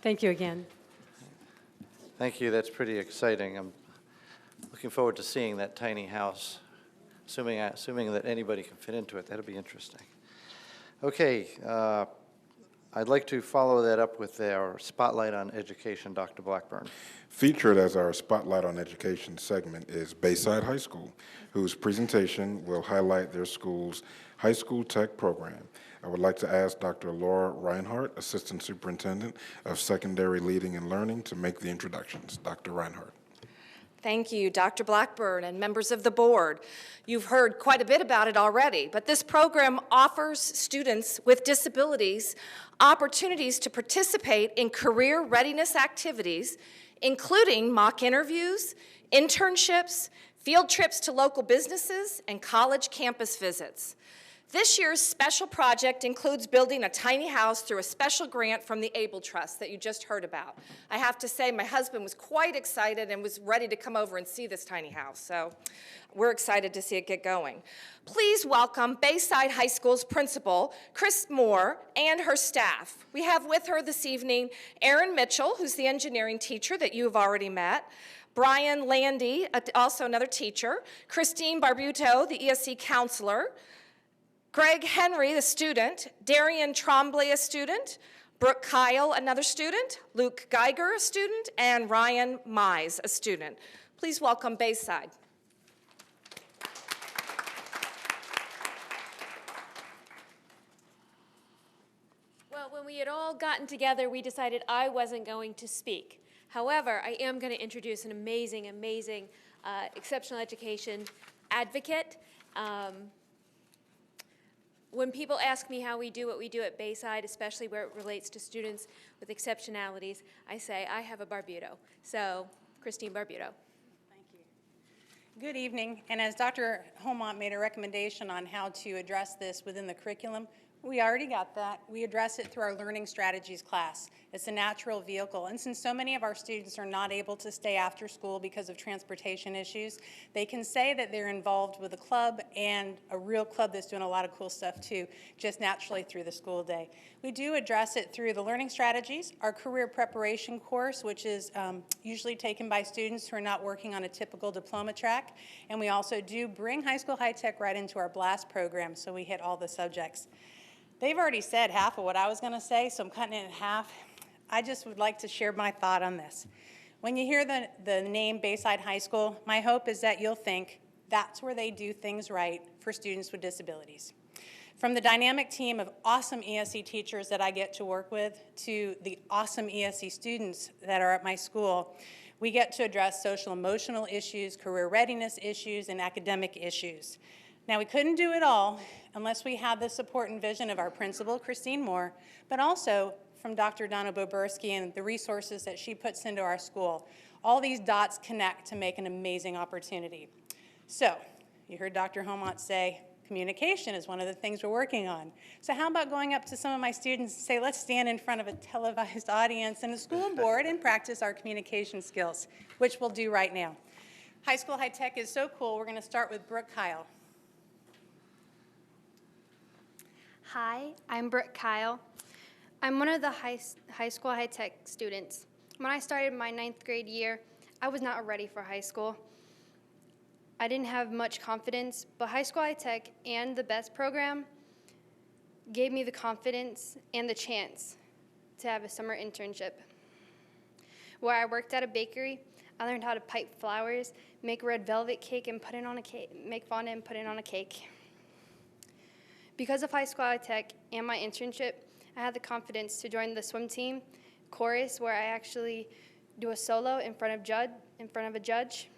Thank you again. Thank you. That's pretty exciting. I'm looking forward to seeing that tiny house, assuming that anybody can fit into it. That'll be interesting. Okay, I'd like to follow that up with our Spotlight on Education, Dr. Blackburn. Featured as our Spotlight on Education segment is Bayside High School, whose presentation will highlight their school's high school tech program. I would like to ask Dr. Laura Reinhardt, Assistant Superintendent of Secondary Leading and Learning, to make the introductions. Dr. Reinhardt. Thank you, Dr. Blackburn and members of the board. You've heard quite a bit about it already, but this program offers students with disabilities opportunities to participate in career readiness activities, including mock interviews, internships, field trips to local businesses, and college campus visits. This year's special project includes building a tiny house through a special grant from the Able Trust that you just heard about. I have to say, my husband was quite excited and was ready to come over and see this tiny house, so we're excited to see it get going. Please welcome Bayside High School's principal, Chris Moore, and her staff. We have with her this evening Erin Mitchell, who's the engineering teacher that you have already met, Brian Landy, also another teacher, Christine Barbuto, the ESC counselor, Greg Henry, the student, Darian Trombley, a student, Brooke Kyle, another student, Luke Geiger, a student, and Ryan Mize, a student. Please welcome Bayside. Well, when we had all gotten together, we decided I wasn't going to speak. However, I am going to introduce an amazing exceptional education advocate. When people ask me how we do what we do at Bayside, especially where it relates to students with exceptionalities, I say I have a Barbuto. So, Christine Barbuto. Good evening, and as Dr. Holmont made a recommendation on how to address this within the curriculum, We already got that. We address it through our Learning Strategies class. It's a natural vehicle. And since so many of our students are not able to stay after school because of transportation issues, they can say that they're involved with a club, and a real club that's doing a lot of cool stuff too, just naturally through the school day. We do address it through the Learning Strategies, our career preparation course, which is usually taken by students who are not working on a typical diploma track. And we also do bring high school high tech right into our BLAST program, so we hit all the subjects. They've already said half of what I was going to say, so I'm cutting it in half. I just would like to share my thought on this. When you hear the name Bayside High School, my hope is that you'll think that's where they do things right for students with disabilities. From the dynamic team of awesome ESE teachers that I get to work with to the awesome ESE students that are at my school, we get to address social emotional issues, career readiness issues, and academic issues. Now, we couldn't do it all unless we had the support and vision of our principal, Christine Moore, but also from Dr. Donna Boberski and the resources that she puts into our school. All these dots connect to make an amazing opportunity. So, you heard Dr. Homont say, communication is one of the things we're working on. So how about going up to some of my students and say, let's stand in front of a televised audience and a school board and practice our communication skills, which we'll do right now. High School High Tech is so cool. We're going to start with Brooke Kyle. Hi, I'm Brooke Kyle. I'm one of the high school high tech students. When I started my 9th grade year, I was not ready for high school. I didn't have much confidence, but High School High Tech and the BEST program gave me the confidence and the chance to have a summer internship. Where I worked at a bakery, I learned how to pipe flowers, make red velvet cake, and put it on a cake, make fondant and put it on a cake. Because of High School High Tech and my internship, I had the confidence to join the swim team, chorus, where I actually do a solo in front of a judge.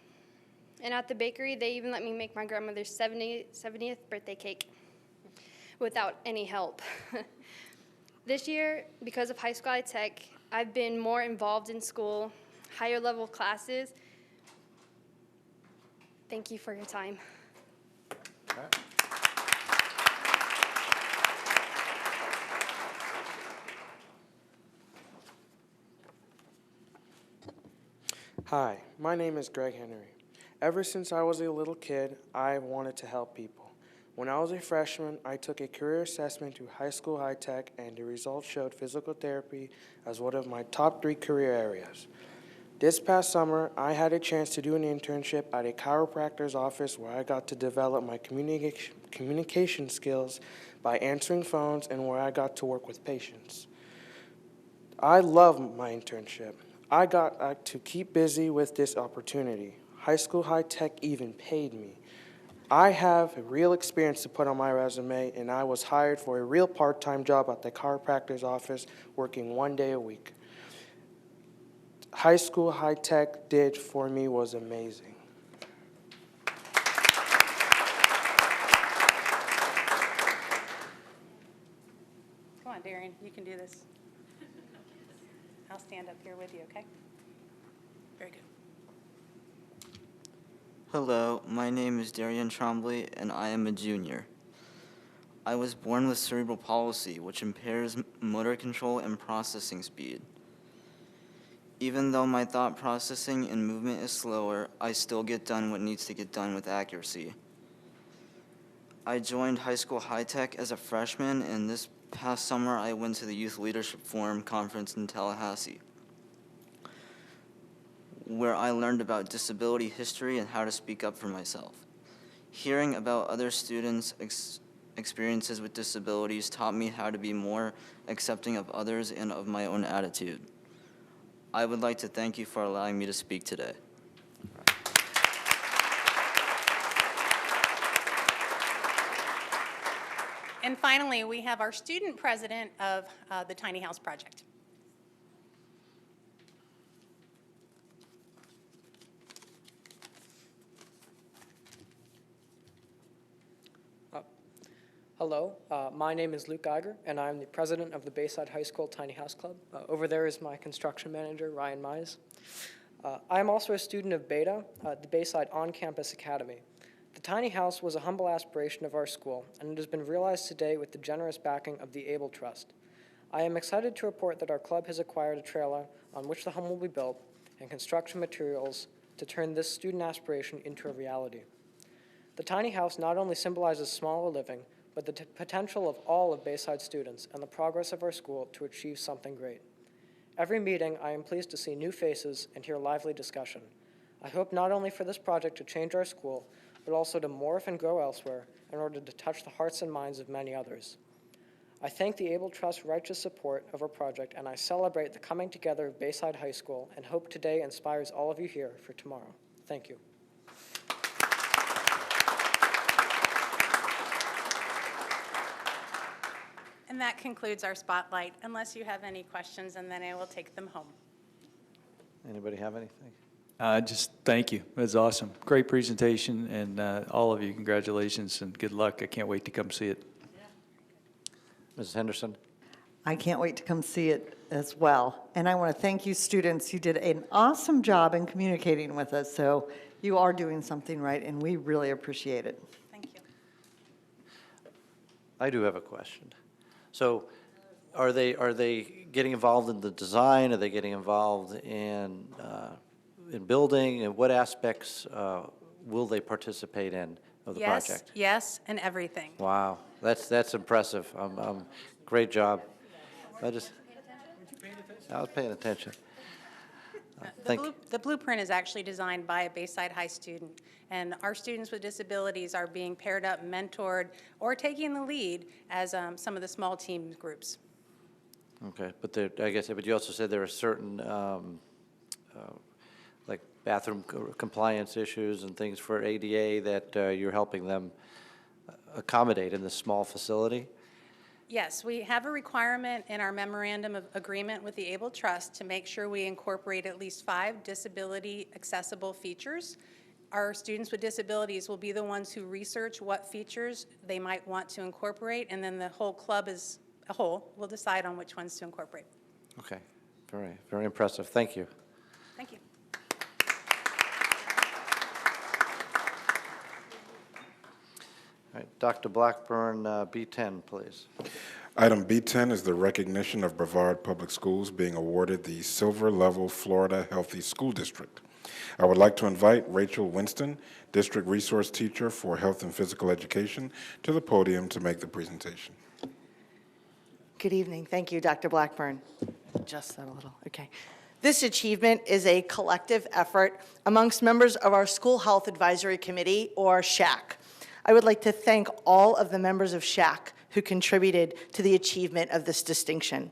And at the bakery, they even let me make my grandmother's 70th birthday cake without any help. This year, because of High School High Tech, I've been more involved in school, higher level classes. Thank you for your time. All right. Hi, my name is Greg Henry. Ever since I was a little kid, I wanted to help people. When I was a freshman, I took a career assessment to High School High Tech, and the results showed physical therapy as one of my top 3 career areas. This past summer, I had a chance to do an internship at a chiropractor's office where I got to develop my communication skills by answering phones and where I got to work with patients. I love my internship. I got to keep busy with this opportunity. High School High Tech even paid me. I have a real experience to put on my resume, and I was hired for a real part-time job at the chiropractor's office, working 1 day a week. High School High Tech did for me was amazing. Come on, Darian, you can do this. I'll stand up here with you, okay? Very good. Hello, my name is Darian Trombley, and I am a junior. I was born with cerebral palsy, which impairs motor control and processing speed. Even though my thought processing and movement is slower, I still get done what needs to get done with accuracy. I joined High School High Tech as a freshman, and this past summer I went to the Youth Leadership Forum conference in Tallahassee, where I learned about disability history and how to speak up for myself. Hearing about other students' experiences with disabilities taught me how to be more accepting of others and of my own attitude. I would like to thank you for allowing me to speak today. And finally, we have our student president of the Tiny House Project. Hello, my name is Luke Geiger, and I'm the president of the Bayside High School Tiny House Club. Over there is my construction manager, Ryan Mize. I'm also a student of Beta, the Bayside On-Campus Academy. The tiny house was a humble aspiration of our school, and it has been realized today with the generous backing of the Able Trust. I am excited to report that our club has acquired a trailer on which the home will be built and construction materials to turn this student aspiration into a reality. The tiny house not only symbolizes smaller living, but the potential of all of Bayside students and the progress of our school to achieve something great. Every meeting, I am pleased to see new faces and hear lively discussion. I hope not only for this project to change our school, but also to morph and grow elsewhere in order to touch the hearts and minds of many others. I thank the Able Trust's righteous support of our project, and I celebrate the coming together of Bayside High School and hope today inspires all of you here for tomorrow. Thank you. And that concludes our spotlight, unless you have any questions, and then I will take them home. Anybody have anything? Just thank you. It was awesome. Great presentation, and all of you, congratulations and good luck. I can't wait to come see it. Mrs. Henderson? I can't wait to come see it as well. And I want to thank you, students. You did an awesome job in communicating with us, so you are doing something right, and we really appreciate it. Thank you. I do have a question. So are they getting involved in the design? Are they getting involved in building? And what aspects will they participate in of the project? Yes, and everything. Wow, that's impressive. Great job. I was paying attention. The blueprint is actually designed by a Bayside High student, and our students with disabilities are being paired up, mentored, or taking the lead as some of the small team groups. Okay, but but you also said there are certain like bathroom compliance issues and things for ADA that you're helping them accommodate in this small facility? Yes, we have a requirement in our memorandum of agreement with the Able Trust to make sure we incorporate at least 5 disability accessible features. Our students with disabilities will be the ones who research what features they might want to incorporate, and then the whole club as a whole will decide on which ones to incorporate. Okay, very, very impressive. Thank you. Thank you. All right, Dr. Blackburn, B10, please. Item B10 is the recognition of Brevard Public Schools being awarded the Silver Level Florida Healthy School District. I would like to invite Rachel Winston, District Resource Teacher for Health and Physical Education, to the podium to make the presentation. Good evening. Thank you, Dr. Blackburn. Just that a little, okay. This achievement is a collective effort amongst members of our School Health Advisory Committee, or SHAC. I would like to thank all of the members of SHAC who contributed to the achievement of this distinction.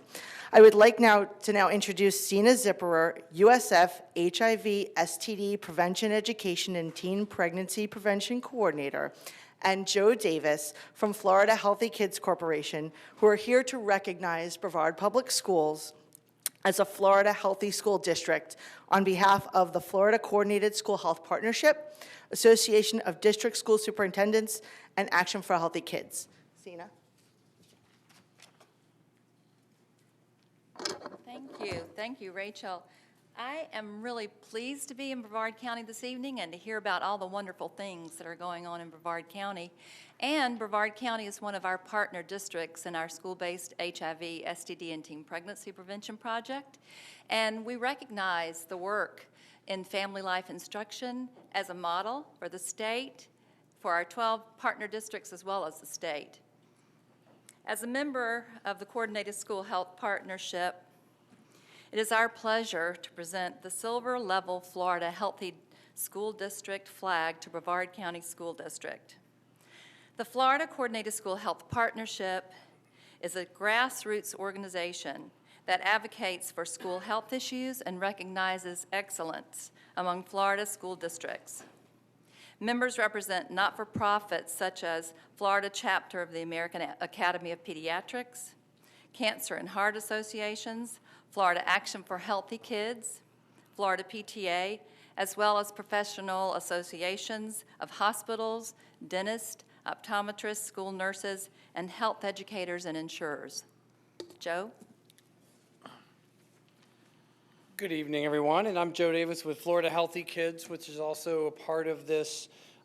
I would like to introduce Sina Zipperer, USF HIV STD Prevention Education and Teen Pregnancy Prevention Coordinator, and Joe Davis from Florida Healthy Kids Corporation, who are here to recognize Brevard Public Schools as a Florida Healthy School District on behalf of the Florida Coordinated School Health Partnership, Association of District School Superintendents, and Action for Healthy Kids. Sina. Thank you, Rachel. I am really pleased to be in Brevard County this evening and to hear about all the wonderful things that are going on in Brevard County. And Brevard County is one of our partner districts in our school-based HIV, STD, and teen pregnancy prevention project. And we recognize the work in family life instruction as a model for the state, for our 12 partner districts, as well as the state. As a member of the Coordinated School Health Partnership, it is our pleasure to present the Silver Level Florida Healthy School District flag to Brevard County School District. The Florida Coordinated School Health Partnership is a grassroots organization that advocates for school health issues and recognizes excellence among Florida school districts. Members represent not-for-profits such as Florida Chapter of the American Academy of Pediatrics, Cancer and Heart Associations, Florida Action for Healthy Kids, Florida PTA, as well as professional associations of hospitals, dentists, optometrists, school nurses, and health educators and insurers. Joe? Good evening, everyone, and I'm Joe Davis with Florida Healthy Kids, which is also a part of this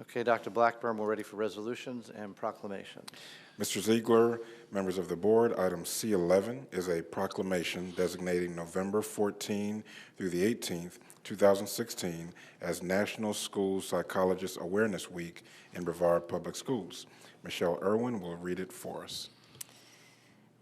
Okay, Dr. Blackburn, we're ready for resolutions and proclamations. Mr. Ziegler, members of the board, item C11 is a proclamation designating November 14 through the 18th, 2016 as National School Psychologist Awareness Week in Brevard Public Schools. Michelle Irwin will read it for us.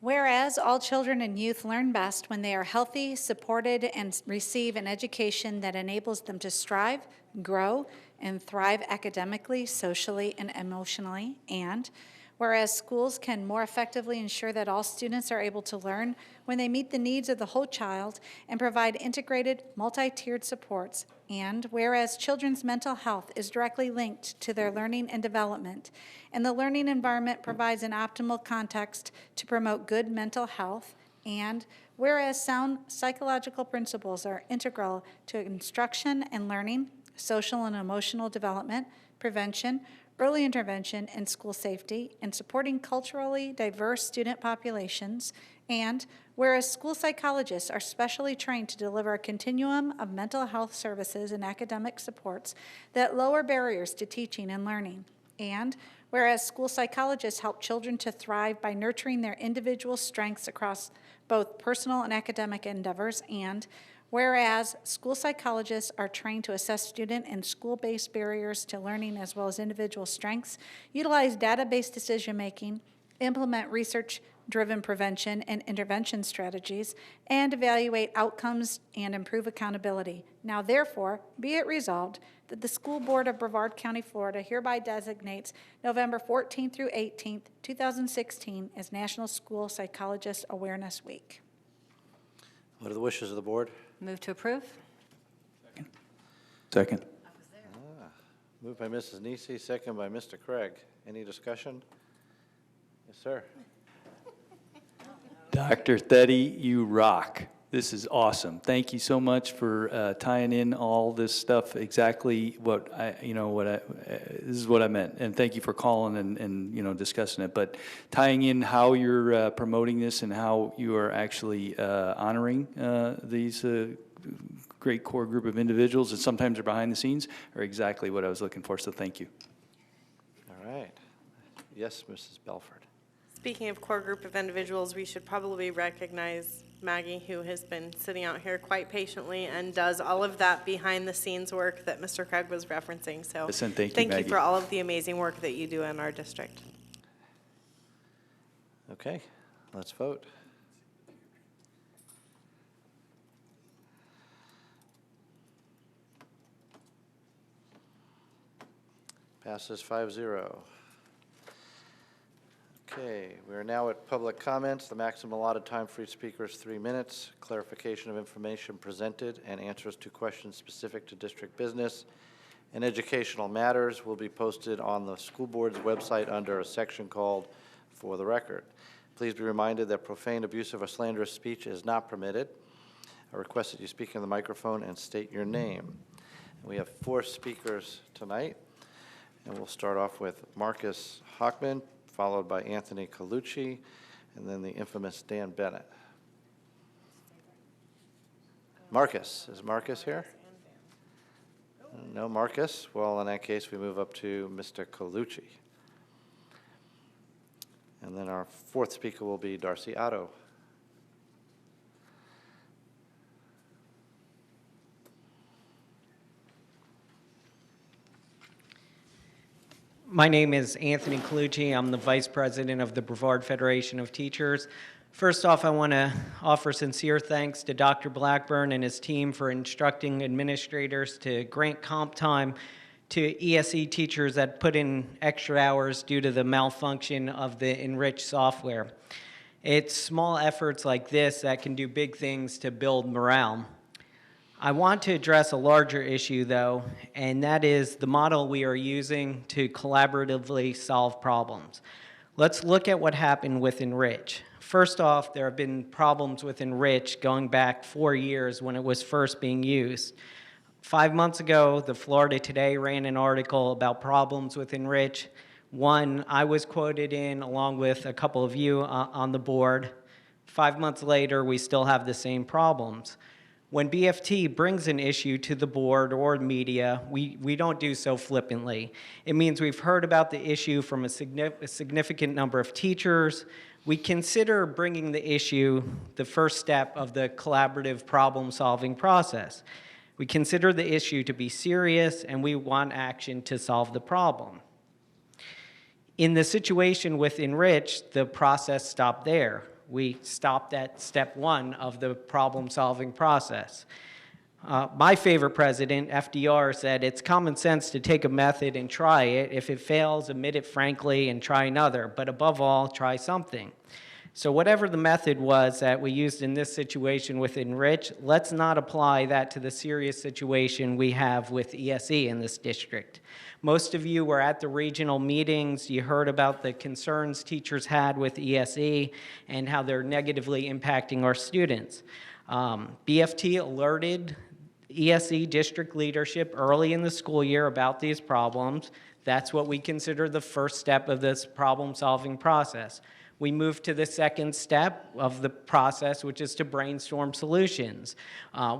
Whereas all children and youth learn best when they are healthy, supported, and receive an education that enables them to strive, grow, and thrive academically, socially, and emotionally. And whereas schools can more effectively ensure that all students are able to learn when they meet the needs of the whole child and provide integrated, multi-tiered supports. And whereas children's mental health is directly linked to their learning and development, and the learning environment provides an optimal context to promote good mental health. And whereas sound psychological principles are integral to instruction and learning, social and emotional development, prevention, early intervention, and school safety, and supporting culturally diverse student populations. And whereas school psychologists are specially trained to deliver a continuum of mental health services and academic supports that lower barriers to teaching and learning. And whereas school psychologists help children to thrive by nurturing their individual strengths across both personal and academic endeavors. And whereas school psychologists are trained to assess student and school-based barriers to learning as well as individual strengths, utilize data-based decision-making, implement research-driven prevention and intervention strategies, and evaluate outcomes and improve accountability. Now, therefore, be it resolved that the School Board of Brevard County, Florida hereby designates November 14th through 18th, 2016 as National School Psychologist Awareness Week. What are the wishes of the board? Move to approve? Second. Moved by Mrs. Nisi, second by Mr. Craig. Any discussion? Yes, sir. Dr. Theddy, you rock. This is awesome. Thank you so much for tying in all this stuff. Exactly what this is what I meant. And thank you for calling and discussing it. But tying in how you're promoting this and how you are actually honoring these great core group of individuals that sometimes are behind the scenes are exactly what I was looking for. So thank you. All right. Yes, Mrs. Belford. Speaking of core group of individuals, we should probably recognize Maggie, who has been sitting out here quite patiently and does all of that behind-the-scenes work that Mr. Craig was referencing. So Listen, thank you, you Maggie. for all of the amazing work that you do in our district. Okay, let's vote. Passes 5-0. Okay, we are now at public comments. The maximum allotted time for each speaker is 3 minutes. Clarification of information presented and answers to questions specific to district business and educational matters will be posted on the school board's website under a section called For the Record. Please be reminded that profane, abusive, or slanderous speech is not permitted. I request that you speak in the microphone and state your name. We have 4 speakers tonight, and we'll start off with Marcus Hockman, followed by Anthony Colucci, and then the infamous Dan Bennett. Marcus, is Marcus here? No Marcus? Well, in that case, we move up to Mr. Colucci. And then our 4th speaker will be Darcy Otto. My name is Anthony Colucci. I'm the Vice President of the Brevard Federation of Teachers. First off, I want to offer sincere thanks to Dr. Blackburn and his team for instructing administrators to grant comp time to ESE teachers that put in extra hours due to the malfunction of the Enrich software. It's small efforts like this that can do big things to build morale. I want to address a larger issue, though, and that is the model we are using to collaboratively solve problems. Let's look at what happened with Enrich. First off, there have been problems with Enrich going back 4 years when it was first being used. 5 months ago, the Florida Today ran an article about problems with Enrich. One I was quoted in, along with a couple of you on the board. 5 months later, we still have the same problems. When BFT brings an issue to the board or media, we don't do so flippantly. It means we've heard about the issue from a significant number of teachers. We consider bringing the issue the first step of the collaborative problem-solving process. We consider the issue to be serious, and we want action to solve the problem. In the situation with Enrich, the process stopped there. We stopped at step one of the problem-solving process. My favorite president, FDR, said, "It's common sense to take a method and try it. If it fails, admit it frankly and try another. But above all, try something." So whatever the method was that we used in this situation with Enrich, let's not apply that to the serious situation we have with ESE in this district. Most of you were at the regional meetings. You heard about the concerns teachers had with ESE and how they're negatively impacting our students. BFT alerted ESE district leadership early in the school year about these problems. That's what we consider the first step of this problem-solving process. We move to the second step of the process, which is to brainstorm solutions.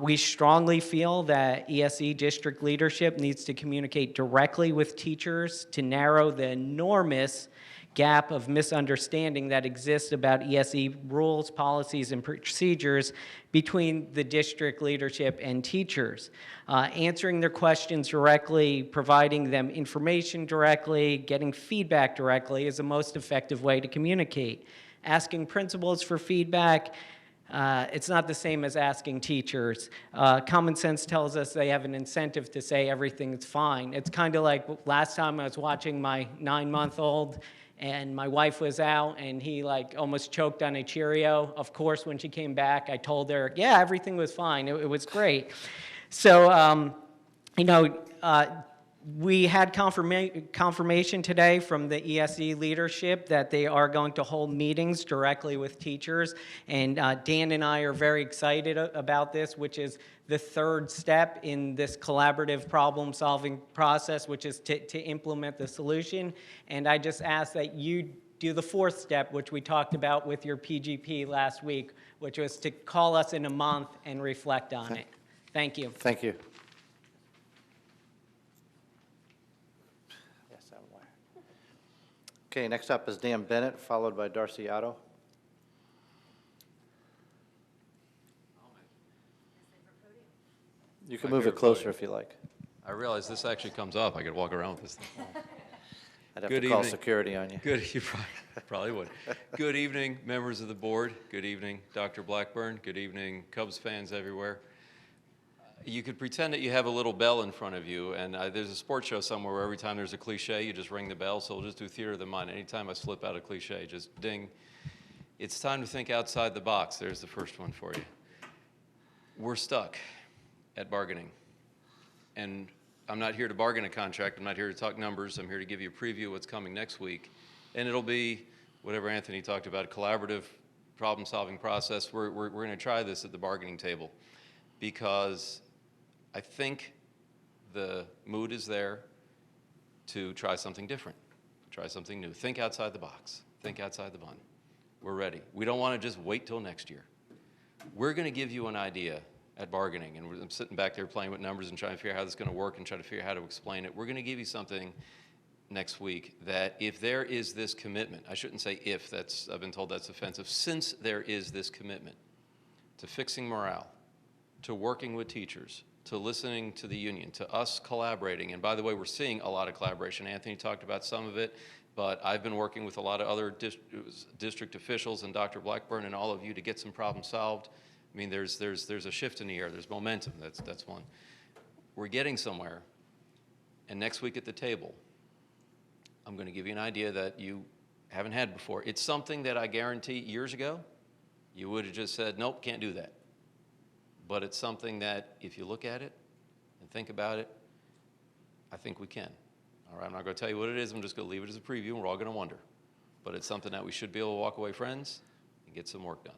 We strongly feel that ESE district leadership needs to communicate directly with teachers to narrow the enormous gap of misunderstanding that exists about ESE rules, policies, and procedures between the district leadership and teachers. Answering their questions directly, providing them information directly, getting feedback directly is the most effective way to communicate. Asking principals for feedback, it's not the same as asking teachers. Common sense tells us they have an incentive to say everything's fine. It's kind of like last time I was watching my 9-month-old and my wife was out and he like almost choked on a Cheerio. Of course, when she came back, I told her, yeah, everything was fine. It was great. So, we had confirmation today from the ESE leadership that they are going to hold meetings directly with teachers. And Dan and I are very excited about this, which is the third step in this collaborative problem-solving process, which is to implement the solution. And I just ask that you do the fourth step, which we talked about with your PGP last week, which was to call us in a month and reflect on it. Thank you. Thank you. Okay, next up is Dan Bennett, followed by Darcy Otto. You can move it closer if you like. I realize this actually comes up. I could walk around with this thing. I'd have to call security on you. Good, you probably would. Good evening, members of the board. Good evening, Dr. Blackburn. Good evening, Cubs fans everywhere. You could pretend that you have a little bell in front of you, and there's a sports show somewhere where every time there's a cliche, you just ring the bell, so we'll just do theater of the mind. Anytime I slip out a cliche, just ding. It's time to think outside the box. There's the first one for you. We're stuck at bargaining, and I'm not here to bargain a contract. I'm not here to talk numbers. I'm here to give you a preview of what's coming next week, and it'll be whatever Anthony talked about, a collaborative problem-solving process. We're going to try this at the bargaining table because I think the mood is there to try something different, try something new. Think outside the box. Think outside the bun. We're ready. We don't want to just wait till next year. We're going to give you an idea at bargaining, and I'm sitting back there playing with numbers and trying to figure out how this is going to work and trying to figure out how to explain it. We're going to give you something next week that if there is this commitment, I shouldn't say if, I've been told that's offensive, since there is this commitment to fixing morale, to working with teachers, to listening to the union, to us collaborating. And by the way, we're seeing a lot of collaboration. Anthony talked about some of it, but I've been working with a lot of other district officials and Dr. Blackburn and all of you to get some problems solved. I mean, there's a shift in the air. There's momentum. That's one. We're getting somewhere. And next week at the table, I'm going to give you an idea that you haven't had before. It's something that I guarantee years ago, you would have just said, nope, can't do that. But it's something that if you look at it and think about it, I think we can. All right, I'm not going to tell you what it is. I'm just going to leave it as a preview, and we're all going to wonder. But it's something that we should be able to walk away friends and get some work done.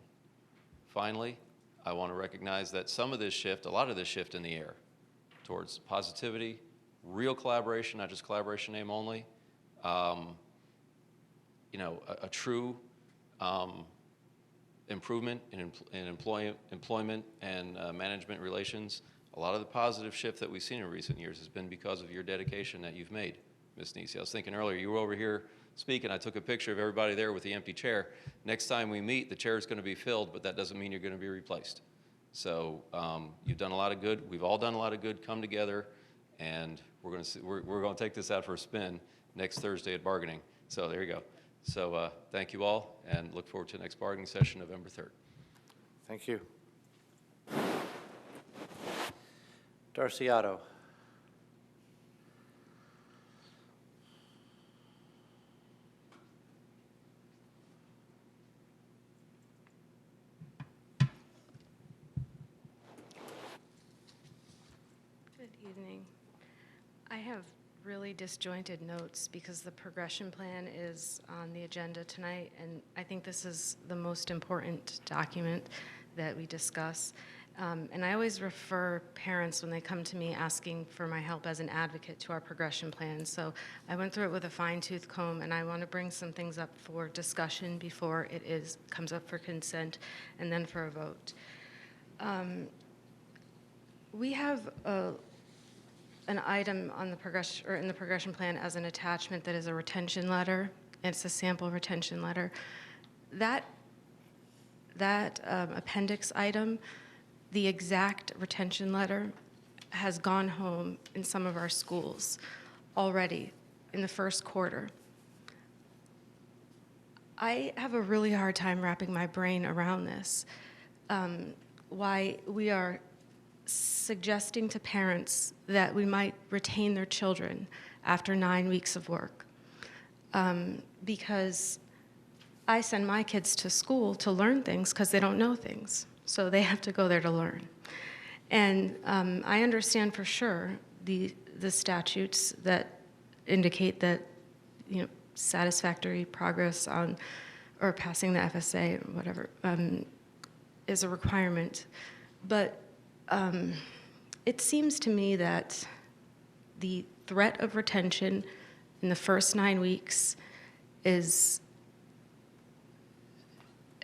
Finally, I want to recognize that some of this shift, a lot of this shift in the air towards positivity, real collaboration, not just collaboration name only, a true improvement in employment and management relations. A lot of the positive shift that we've seen in recent years has been because of your dedication that you've made, Ms. Nisi. I was thinking earlier, you were over here speaking. I took a picture of everybody there with the empty chair. Next time we meet, the chair is going to be filled, but that doesn't mean you're going to be replaced. So you've done a lot of good. We've all done a lot of good. Come together, and we're going to take this out for a spin next Thursday at bargaining. So there you go. So thank you all, and look forward to the next bargaining session November 3rd. Thank you. Darcy Otto. Good evening. I have really disjointed notes because the progression plan is on the agenda tonight, and I think this is the most important document that we discuss. And I always refer parents when they come to me asking for my help as an advocate to our progression plan. So I went through it with a fine-tooth comb, and I want to bring some things up for discussion before it comes up for consent and then for a vote. We have an item on the progression, or in the progression plan as an attachment that is a retention letter. It's a sample retention letter. That appendix item, the exact retention letter, has gone home in some of our schools already in the first quarter. I have a really hard time wrapping my brain around this, why we are suggesting to parents that we might retain their children after 9 weeks of work. Because I send my kids to school to learn things because they don't know things. So they have to go there to learn. And I understand for sure the statutes that indicate that, satisfactory progress on, or passing the FSA, or whatever, is a requirement. But it seems to me that the threat of retention in the first 9 weeks is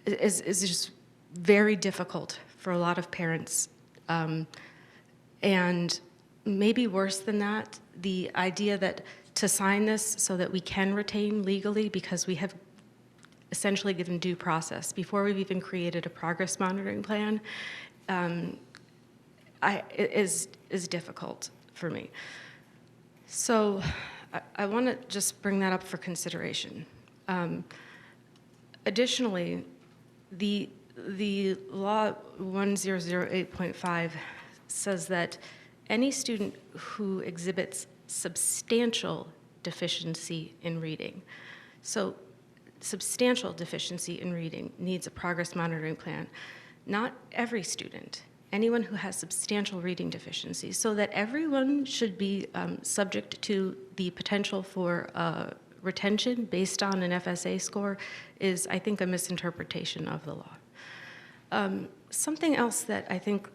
just very difficult for a lot of parents. And maybe worse than that, the idea that to sign this so that we can retain legally, because we have essentially given due process before we've even created a progress monitoring plan, is difficult for me. So I want to just bring that up for consideration. Additionally, the law 1008.5 says that any student who exhibits substantial deficiency in reading, so substantial deficiency in reading, needs a progress monitoring plan. Not every student, anyone who has substantial reading deficiency, so that everyone should be subject to the potential for retention based on an FSA score is, I think, a misinterpretation of the law. Something else that I think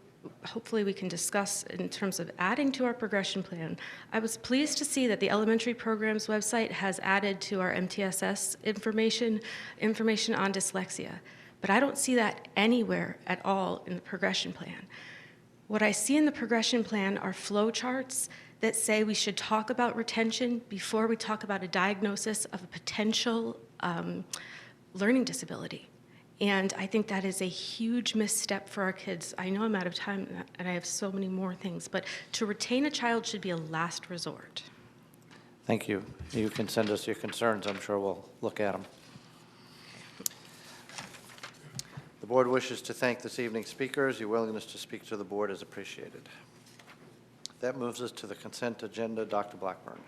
hopefully we can discuss in terms of adding to our progression plan, I was pleased to see that the elementary programs website has added to our MTSS information on dyslexia, but I don't see that anywhere at all in the progression plan. What I see in the progression plan are flow charts that say we should talk about retention before we talk about a diagnosis of a potential learning disability. And I think that is a huge misstep for our kids. I know I'm out of time and I have so many more things, but to retain a child should be a last resort. Thank you. You can send us your concerns. I'm sure we'll look at them. The board wishes to thank this evening's speakers. Your willingness to speak to the board is appreciated. That moves us to the consent agenda. Dr. Blackburn.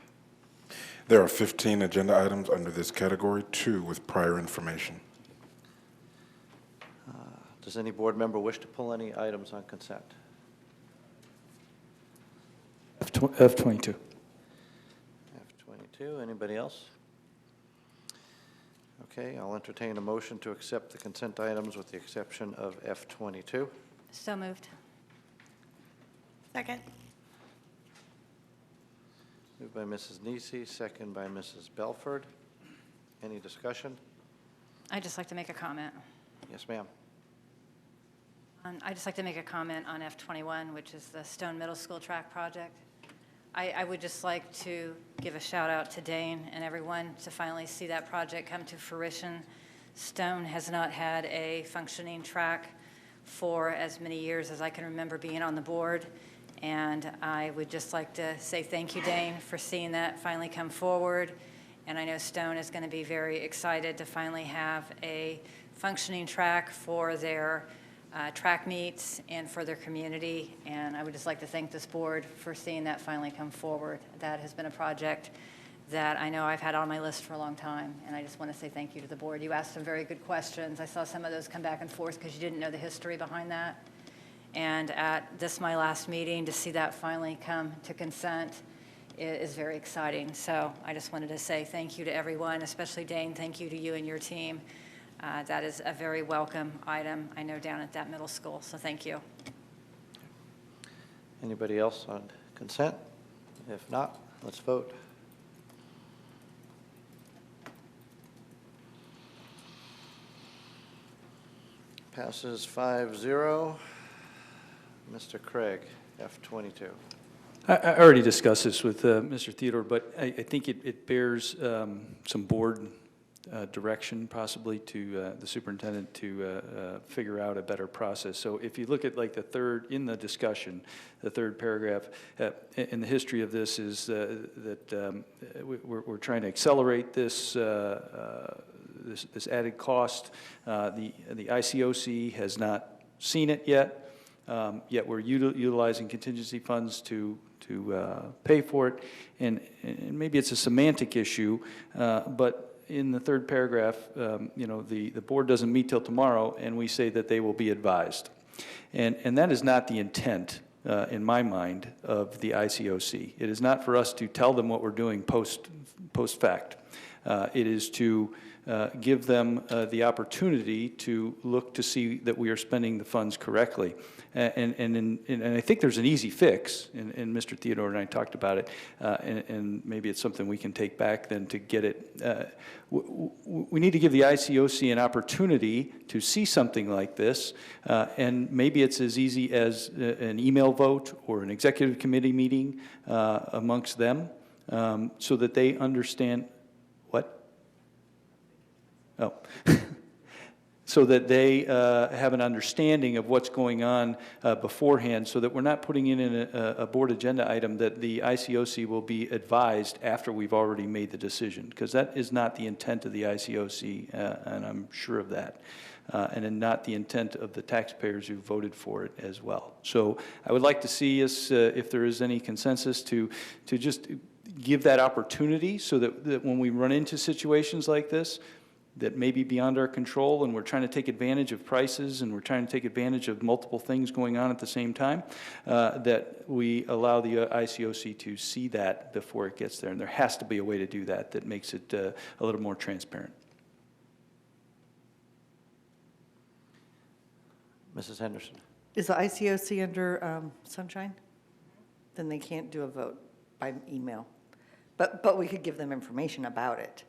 There are 15 agenda items under this category, 2 with prior information. Does any board member wish to pull any items on consent? F22. F22. Anybody else? Okay, I'll entertain a motion to accept the consent items with the exception of F22. So moved. Second. Moved by Mrs. Nisi, second by Mrs. Belford. Any discussion? I'd just like to make a comment. Yes, ma'am. I'd just like to make a comment on F21, which is the Stone Middle School track project. I would just like to give a shout out to Dane and everyone to finally see that project come to fruition. Stone has not had a functioning track for as many years as I can remember being on the board. And I would just like to say thank you, Dane, for seeing that finally come forward. And I know Stone is going to be very excited to finally have a functioning track for their track meets and for their community. And I would just like to thank this board for seeing that finally come forward. That has been a project that I know I've had on my list for a long time, and I just want to say thank you to the board. You asked some very good questions. I saw some of those come back and forth because you didn't know the history behind that. And at this, my last meeting, to see that finally come to consent is very exciting. So I just wanted to say thank you to everyone, especially Dane. Thank you to you and your team. That is a very welcome item, I know, down at that middle school. So thank you. Anybody else on consent? If not, let's vote. Passes 5-0. Mr. Craig, F22. I already discussed this with Mr. Theodore, but I think it bears some board direction possibly to the superintendent to figure out a better process. So if you look at like the third, in the discussion, the third paragraph, in the history of this is that we're trying to accelerate this this added cost. The ICOC has not seen it yet, yet we're utilizing contingency funds to pay for it, and maybe it's a semantic issue, but in the third paragraph, you know, the board doesn't meet till tomorrow, and we say that they will be advised. And that is not the intent, in my mind, of the ICOC. It is not for us to tell them what we're doing post fact. It is to give them the opportunity to look to see that we are spending the funds correctly. And I think there's an easy fix, and Mr. Theodore and I talked about it, and maybe it's something we can take back then to get it. We need to give the ICOC an opportunity to see something like this, and maybe it's as easy as an email vote or an executive committee meeting amongst them, so that they understand. What? Oh. So that they have an understanding of what's going on beforehand, so that we're not putting in a board agenda item that the ICOC will be advised after we've already made the decision, because that is not the intent of the ICOC, and I'm sure of that, and not the intent of the taxpayers who voted for it as well. So I would like to see us, if there is any consensus, to just give that opportunity, so that when we run into situations like this, that may be beyond our control, and we're trying to take advantage of prices, and we're trying to take advantage of multiple things going on at the same time, that we allow the ICOC to see that before it gets there. And there has to be a way to do that that makes it a little more transparent. Mrs. Henderson. Is the ICOC under sunshine? Then they can't do a vote by email. But we could give them information about it,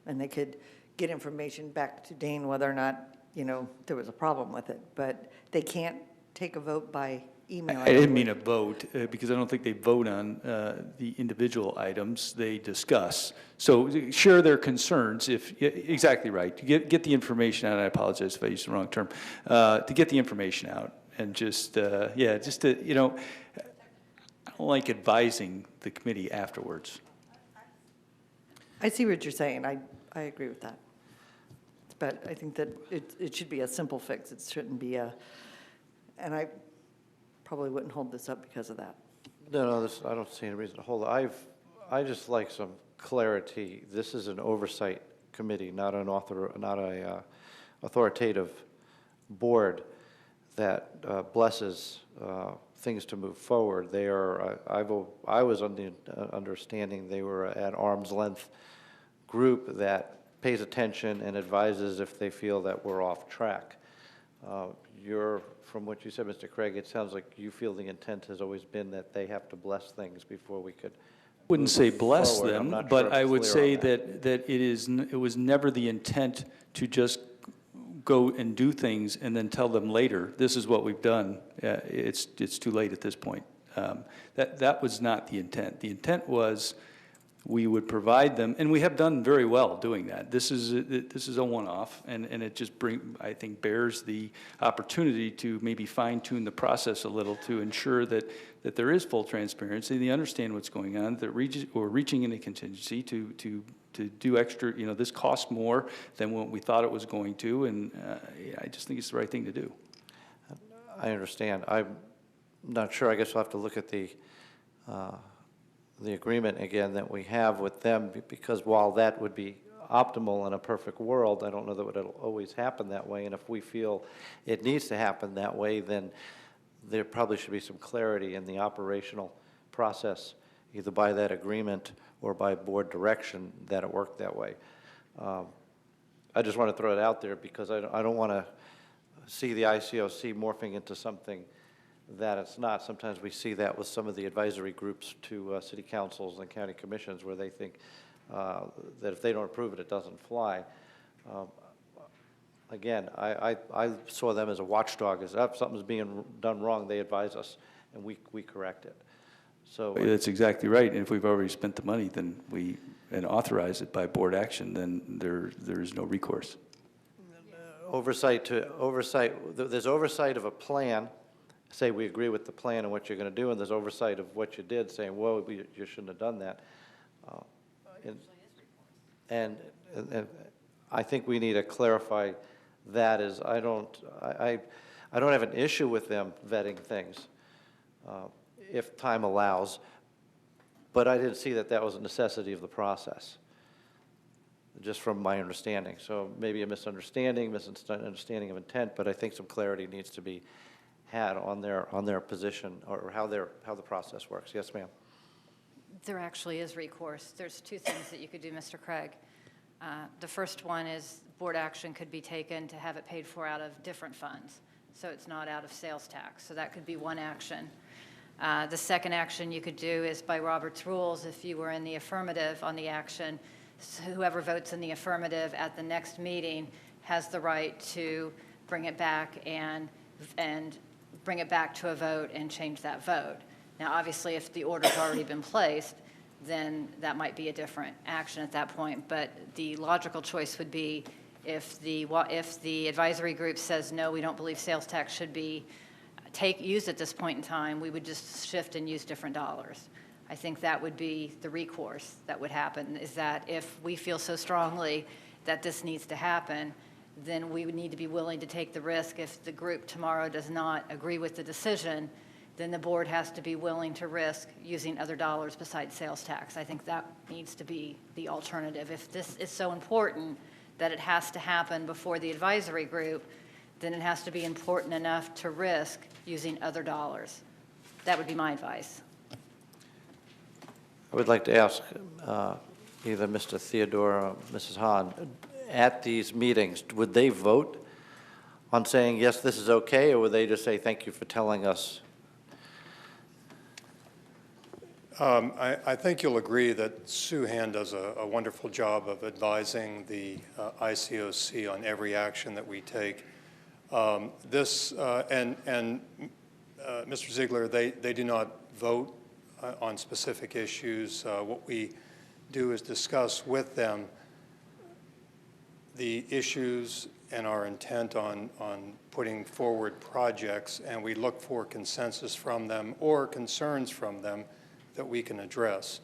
and they could get information back to Dane whether or not, you know, there was a problem with it. But they can't take a vote by email. I didn't mean a vote, because I don't think they vote on the individual items. They discuss. So share their concerns. If exactly right, to get the information out. I apologize if I used the wrong term. To get the information out, and just just to, you know, I don't like advising the committee afterwards. I see what you're saying. I agree with that. But I think that it should be a simple fix. It shouldn't be and I probably wouldn't hold this up because of that. No, I don't see any reason to hold it. I just like some clarity. This is an oversight committee, not an authoritative board that blesses things to move forward. They are. I was on the understanding they were an arm's length group that pays attention and advises if they feel that we're off track. From what you said, Mr. Craig, it sounds like you feel the intent has always been that they have to bless things before we could. Wouldn't say bless forward. them, Not but sure I I'm would clear say on that it was never the intent to just go and do things and then tell them later, this is what we've done, it's too late at this point. That was not the intent. The intent was we would provide them, and we have done very well doing that. This is a one-off, and it just I think bears the opportunity to maybe fine-tune the process a little to ensure that there is full transparency, they understand what's going on, that we're reaching in a contingency to do extra, this costs more than what we thought it was going to, and I just think it's the right thing to do. I understand. I'm not sure. I guess we'll have to look at the agreement again that we have with them, because while that would be optimal in a perfect world, I don't know that it'll always happen that way. And if we feel it needs to happen that way, then there probably should be some clarity in the operational process, either by that agreement or by board direction, that it worked that way. I just want to throw it out there because I don't want to see the ICOC morphing into something that it's not. Sometimes we see that with some of the advisory groups to city councils and county commissions, where they think that if they don't approve it, it doesn't fly. Again, I saw them as a watchdog. As if something's being done wrong, they advise us, and we correct it. So That's exactly right. And if we've already spent the money, then and authorize it by board action, then there is no recourse. There's oversight of a plan. Say we agree with the plan and what you're going to do, and there's oversight of what you did, saying, whoa, you shouldn't have done that. And I think we need to clarify that. Is I don't have an issue with them vetting things if time allows, but I didn't see that was a necessity of the process, just from my understanding. So maybe a misunderstanding of intent, but I think some clarity needs to be had on their position or how the process works. Yes, ma'am. There actually is recourse. There's two things that you could do, Mr. Craig. The first one is board action could be taken to have it paid for out of different funds, so it's not out of sales tax. So that could be one action. The second action you could do is by Robert's rules, if you were in the affirmative on the action, so whoever votes in the affirmative at the next meeting has the right to bring it back and bring it back to a vote and change that vote. Now, obviously, if the order's already been placed, then that might be a different action at that point. But the logical choice would be if the advisory group says, no, we don't believe sales tax should be used at this point in time, we would just shift and use different dollars. I think that would be the recourse that would happen, is that if we feel so strongly that this needs to happen, then we would need to be willing to take the risk. If the group tomorrow does not agree with the decision, then the board has to be willing to risk using other dollars besides sales tax. I think that needs to be the alternative. If this is so important that it has to happen before the advisory group, then it has to be important enough to risk using other dollars. That would be my advice. I would like to ask either Mr. Theodore or Mrs. Hahn, at these meetings, would they vote on saying, yes, this is okay, or would they just say, thank you for telling us? I think you'll agree that Sue Han does a wonderful job of advising the ICOC on every action that we take. Mr. Ziegler, they do not vote on specific issues. What we do is discuss with them the issues and our intent on putting forward projects, and we look for consensus from them or concerns from them that we can address.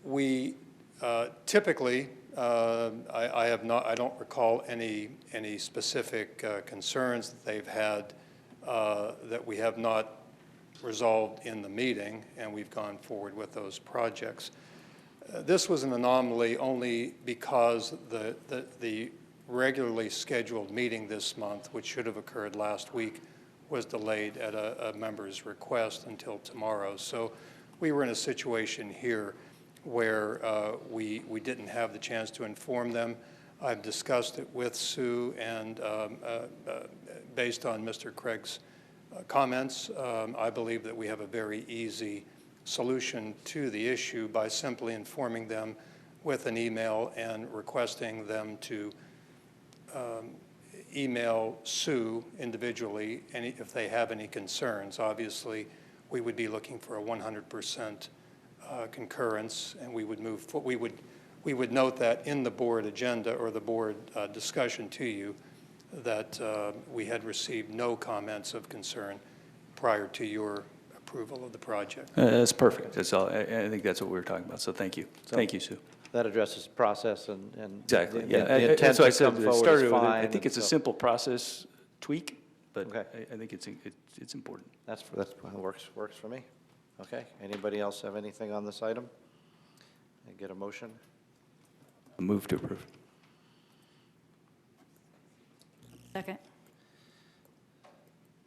We typically, I don't recall any specific concerns that they've had that we have not resolved in the meeting, and we've gone forward with those projects. This was an anomaly only because the regularly scheduled meeting this month, which should have occurred last week, was delayed at a member's request until tomorrow. So we were in a situation here where we didn't have the chance to inform them. I've discussed it with Sue, and based on Mr. Craig's comments, I believe that we have a very easy solution to the issue by simply informing them with an email and requesting them to email Sue individually if they have any concerns. Obviously, we would be looking for a 100% concurrence, and we would we would note that in the board agenda or the board discussion to you that we had received no comments of concern prior to your approval of the project. That's perfect. That's all. I think that's what we were talking about. So thank you. Thank you, Sue. That addresses the process and. Exactly. the- Yeah. the intent That's why I to said come it forward is started with. I fine, think it's a and so- simple process tweak, but Okay. I think it's important. That's works for me. Okay. Anybody else have anything on this item? Get a motion? Move to approve. Second.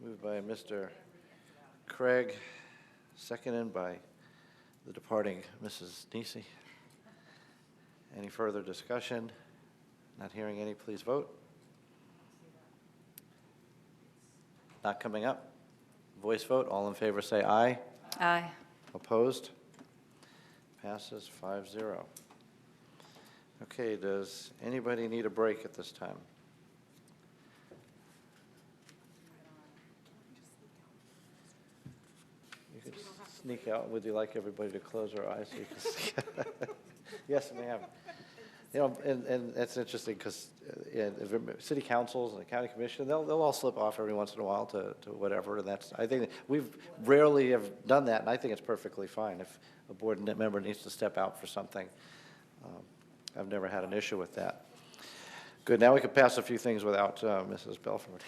Moved by Mr. Craig, seconded by the departing Mrs. Nisi. Any further discussion? Not hearing any, please vote. Not coming up. Voice vote. All in favor say aye. Aye. Opposed? Passes 5-0. Okay, does anybody need a break at this time? You could sneak out. Would you like everybody to close their eyes so you can see? Yes, ma'am. You know, and it's interesting because city councils and the county commission, they'll all slip off every once in a while to whatever, and that's, I think, we've rarely have done that, and I think it's perfectly fine if a board member needs to step out for something. I've never had an issue with that. Good, now we can pass a few things without Mrs. Belford.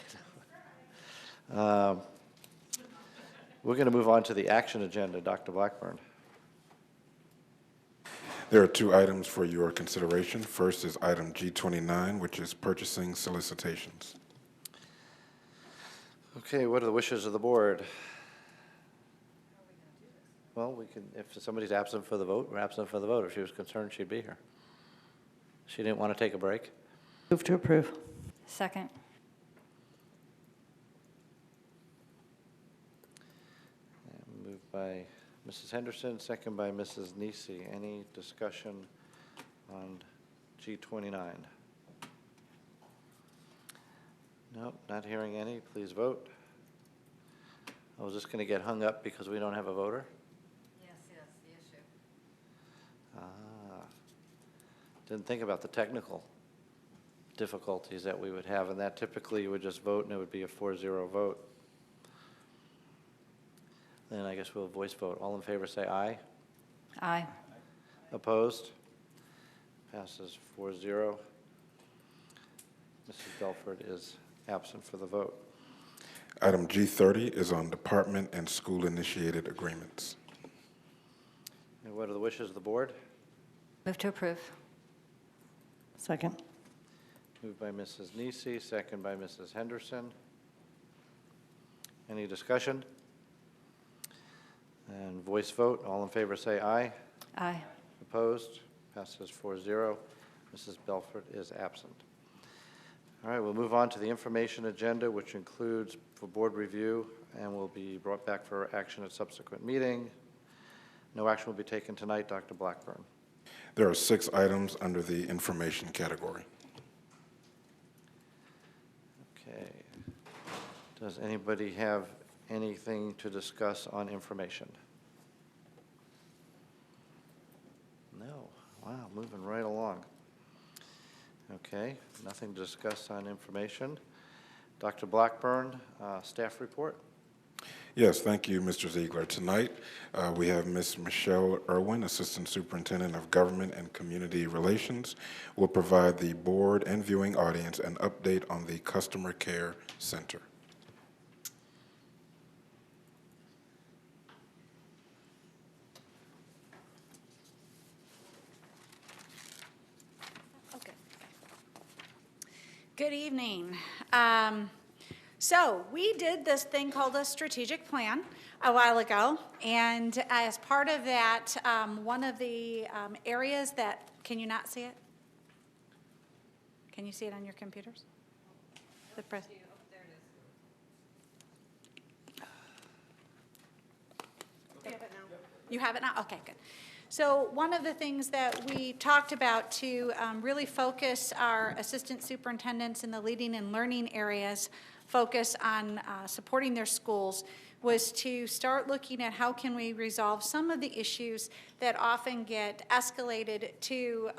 We're going to move on to the action agenda, Dr. Blackburn. There are two items for your consideration. First is item G29, which is purchasing solicitations. Okay, what are the wishes of the board? Well, we can, if somebody's absent for the vote, we're absent for the vote. If she was concerned, she'd be here. She didn't want to take a break? Move to approve. Second. Moved by Mrs. Henderson, second by Mrs. Nisi. Any discussion on G29? Nope, not hearing any. Please vote. I was just going to get hung up because we don't have a voter? Yes, that's the issue. Didn't think about the technical difficulties that we would have, and that typically you would just vote and it would be a 4-0 vote. Then I guess we'll voice vote. All in favor say aye. Aye. Opposed? Passes 4-0. Mrs. Belford is absent for the vote. Item G30 is on department and school-initiated agreements. And what are the wishes of the board? Move to approve. Second. Moved by Mrs. Nisi, second by Mrs. Henderson. Any discussion? And voice vote. All in favor say aye. Aye. Opposed? Passes 4-0. Mrs. Belford is absent. All right, we'll move on to the information agenda, which includes for board review and will be brought back for action at subsequent meeting. No action will be taken tonight. Dr. Blackburn. There are 6 items under the information category. Okay. Does anybody have anything to discuss on information? No. Wow, moving right along. Okay, nothing to discuss on information. Dr. Blackburn, staff report. Yes, thank you, Mr. Ziegler. Tonight, we have Ms. Michelle Irwin, Assistant Superintendent of Government and Community Relations, will provide the board and viewing audience an update on the Customer Care Center. Good evening. So we did this thing called a strategic plan a while ago, and as part of that, one of the areas that, can you not see it? Can you see it on your computers? The press. You have it now? Okay, good. So one of the things that we talked about to really focus our assistant superintendents in the leading and learning areas, focus on supporting their schools, was to start looking at how can we resolve some of the issues that often get escalated to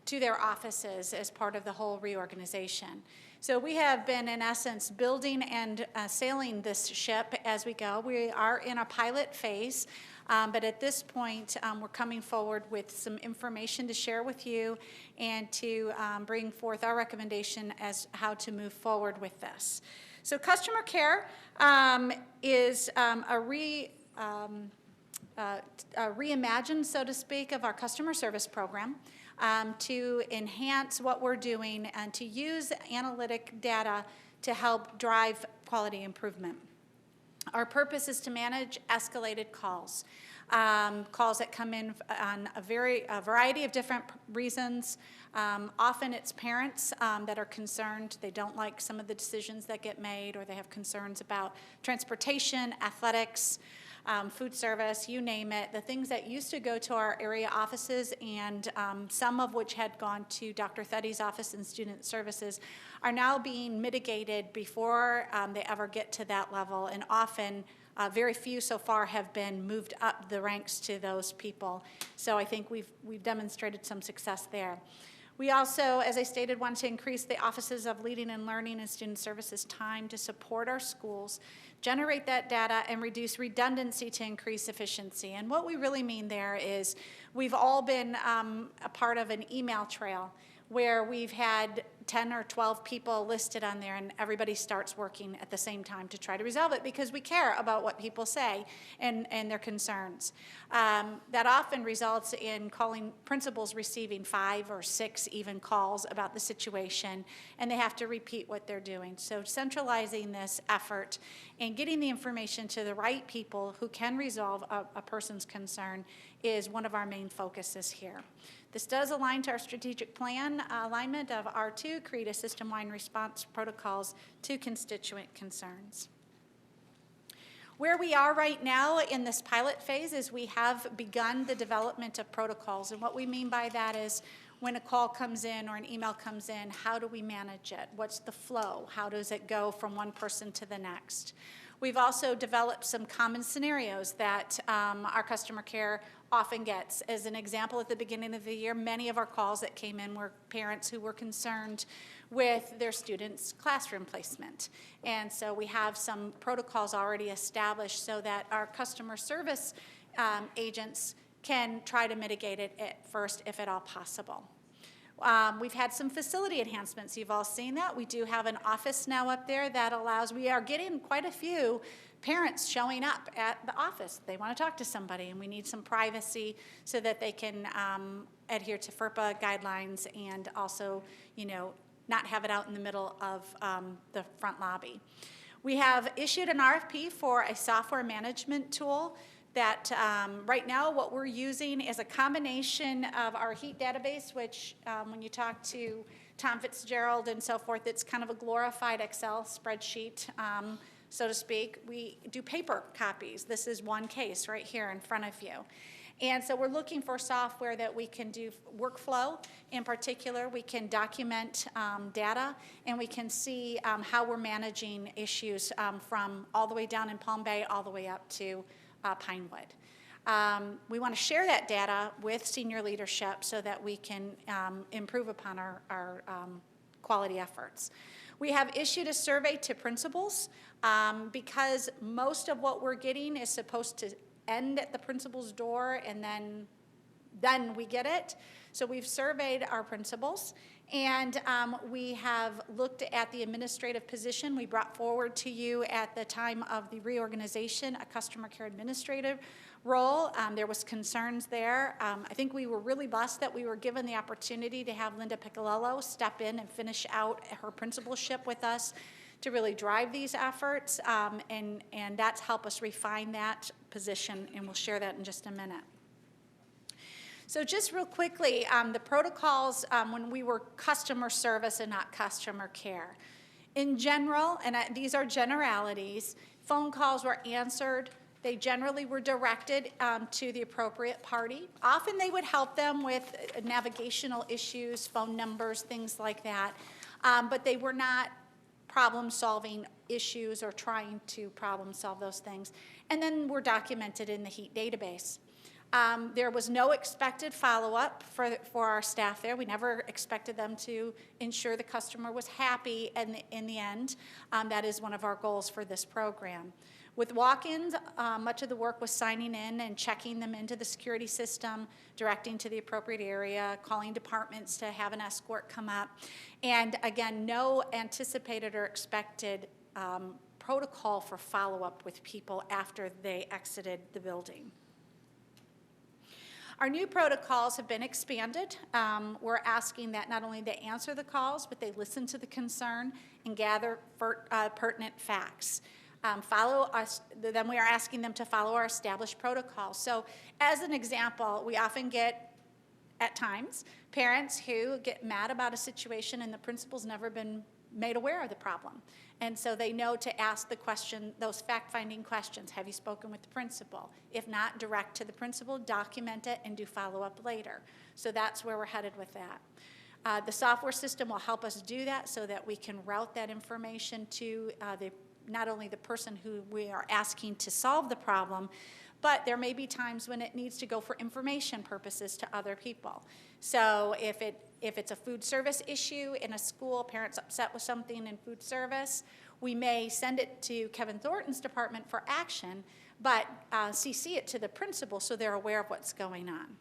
their offices as part of the whole reorganization. So we have been, in essence, building and sailing this ship as we go. We are in a pilot phase, but at this point, we're coming forward with some information to share with you and to bring forth our recommendation as how to move forward with this. So customer care is a reimagined, so to speak, of our customer service program. To enhance what we're doing and to use analytic data to help drive quality improvement. Our purpose is to manage escalated calls, calls that come in on a variety of different reasons. Often it's parents that are concerned. They don't like some of the decisions that get made, or they have concerns about transportation, athletics, food service, you name it, the things that used to go to our area offices and some of which had gone to Dr. Theddy's office in student services are now being mitigated before they ever get to that level, and often very few so far have been moved up the ranks to those people. So I think we've demonstrated some success there. We also, as I stated, want to increase the offices of leading and learning and student services time to support our schools, generate that data, and reduce redundancy to increase efficiency. And what we really mean there is we've all been a part of an email trail where we've had 10 or 12 people listed on there, and everybody starts working at the same time to try to resolve it because we care about what people say and their concerns. That often results in principals receiving 5 or 6 even calls about the situation, and they have to repeat what they're doing. So centralizing this effort and getting the information to the right people who can resolve a person's concern is one of our main focuses here. This does align to our strategic plan alignment of R2, create a system-wide response protocols to constituent concerns. Where we are right now in this pilot phase is we have begun the development of protocols. And what we mean by that is when a call comes in or an email comes in, how do we manage it? What's the flow? How does it go from one person to the next? We've also developed some common scenarios that our customer care often gets. As an example, at the beginning of the year, many of our calls that came in were parents who were concerned with their students' classroom placement. And so we have some protocols already established so that our customer service agents can try to mitigate it at first, if at all possible. We've had some facility enhancements. You've all seen that. We do have an office now up there that allows, we are getting quite a few parents showing up at the office. They want to talk to somebody, and we need some privacy so that they can adhere to FERPA guidelines and also, not have it out in the middle of the front lobby. We have issued an RFP for a software management tool that right now what we're using is a combination of our HEAT database, which when you talk to Tom Fitzgerald and so forth, it's kind of a glorified Excel spreadsheet, so to speak. We do paper copies. This is one case right here in front of you. And so we're looking for software that we can do workflow. In particular, we can document data, and we can see how we're managing issues from all the way down in Palm Bay all the way up to Pinewood. We want to share that data with senior leadership so that we can improve upon our quality efforts. We have issued a survey to principals because most of what we're getting is supposed to end at the principal's door, and then we get it. So we've surveyed our principals, and we have looked at the administrative position. We brought forward to you at the time of the reorganization a customer care administrative role. There was concerns there. I think we were really blessed that we were given the opportunity to have Linda Piccolello step in and finish out her principalship with us to really drive these efforts, and that's helped us refine that position, and we'll share that in just a minute. So just real quickly, the protocols when we were customer service and not customer care. In general, and these are generalities, phone calls were answered, They generally were directed to the appropriate party. Often they would help them with navigational issues, phone numbers, things like that, but they were not problem-solving issues or trying to problem-solve those things. And then were documented in the HEAT database. There was no expected follow-up for our staff there. We never expected them to ensure the customer was happy in the end. That is one of our goals for this program. With walk-ins, much of the work was signing in and checking them into the security system, directing to the appropriate area, calling departments to have an escort come up. And again, no anticipated or expected protocol for follow-up with people after they exited the building. Our new protocols have been expanded. We're asking that not only they answer the calls, but they listen to the concern and gather pertinent facts. Then we are asking them to follow our established protocols. So as an example, we often get, at times, parents who get mad about a situation and the principal's never been made aware of the problem. And so they know to ask the question, those fact-finding questions. Have you spoken with the principal? If not, direct to the principal, document it, and do follow-up later. So that's where we're headed with that. The software system will help us do that so that we can route that information to not only the person who we are asking to solve the problem, but there may be times when it needs to go for information purposes to other people. So if it's a food service issue in a school, parents upset with something in food service, we may send it to Kevin Thornton's department for action, but CC it to the principal so they're aware of what's going on.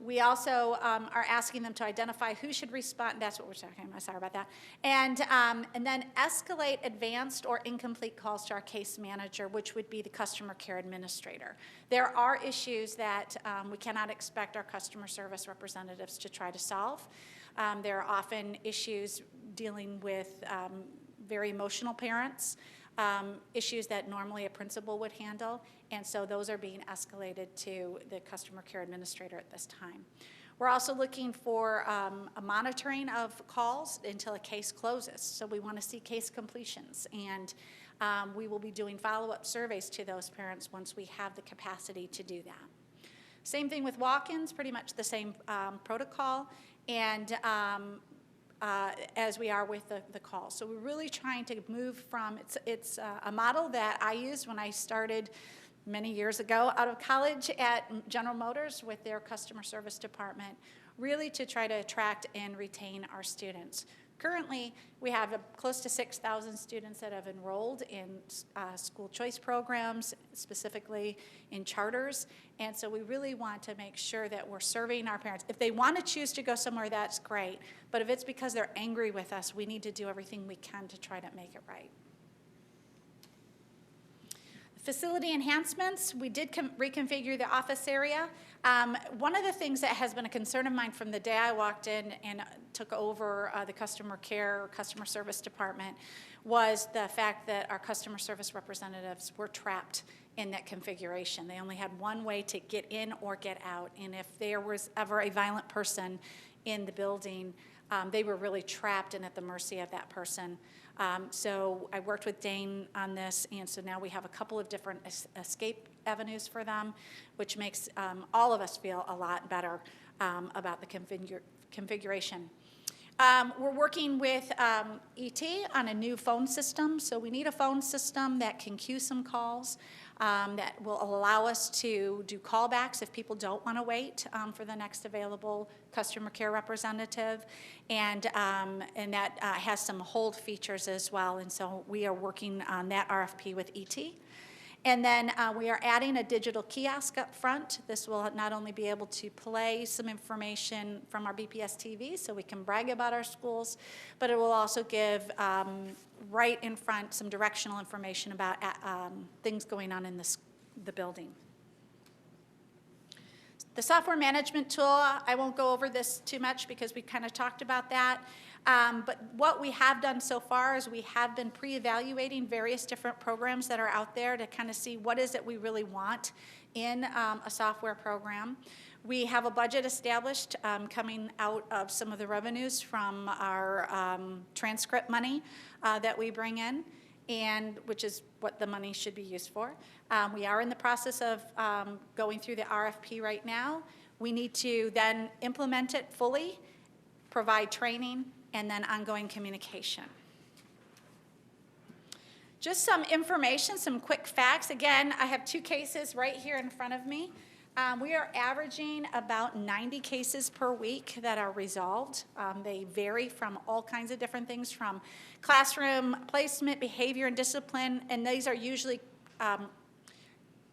We also are asking them to identify who should respond. That's what we're talking about. Sorry about that. And then escalate advanced or incomplete calls to our case manager, which would be the customer care administrator. There are issues that we cannot expect our customer service representatives to try to solve. There are often issues dealing with very emotional parents, issues that normally a principal would handle, and so those are being escalated to the customer care administrator at this time. We're also looking for a monitoring of calls until a case closes, so we want to see case completions, and we will be doing follow-up surveys to those parents once we have the capacity to do that. Same thing with walk-ins, pretty much the same protocol, and as we are with the calls. So we're really trying to move from, it's a model that I used when I started many years ago out of college at General Motors with their customer service department, really to try to attract and retain our students. Currently, we have close to 6,000 students that have enrolled in school choice programs, specifically in charters, and so we really want to make sure that we're serving our parents. If they want to choose to go somewhere, that's great, but if it's because they're angry with us, we need to do everything we can to try to make it right. Facility enhancements, we did reconfigure the office area. One of the things that has been a concern of mine from the day I walked in and took over the customer care or customer service department was the fact that our customer service representatives were trapped in that configuration. They only had one way to get in or get out, and if there was ever a violent person in the building, they were really trapped and at the mercy of that person. So I worked with Dane on this, and so now we have a couple of different escape avenues for them, which makes all of us feel a lot better about the configuration. We're working with ET on a new phone system, so we need a phone system that can queue some calls, that will allow us to do callbacks if people don't want to wait for the next available customer care representative, and that has some hold features as well, and so we are working on that RFP with ET. And then we are adding a digital kiosk up front. This will not only be able to play some information from our BPS TV so we can brag about our schools, but it will also give right in front some directional information about things going on in the building. The software management tool, I won't go over this too much because we kind of talked about that. But what we have done so far is we have been pre-evaluating various different programs that are out there to kind of see what is it we really want in a software program. We have a budget established coming out of some of the revenues from our transcript money that we bring in. and which is what the money should be used for. We are in the process of going through the RFP right now. We need to then implement it fully, provide training, and then ongoing communication. Just some information, some quick facts. Again, I have 2 cases right here in front of me. We are averaging about 90 cases per week that are resolved. They vary from all kinds of different things, from classroom placement, behavior, and discipline, and these are usually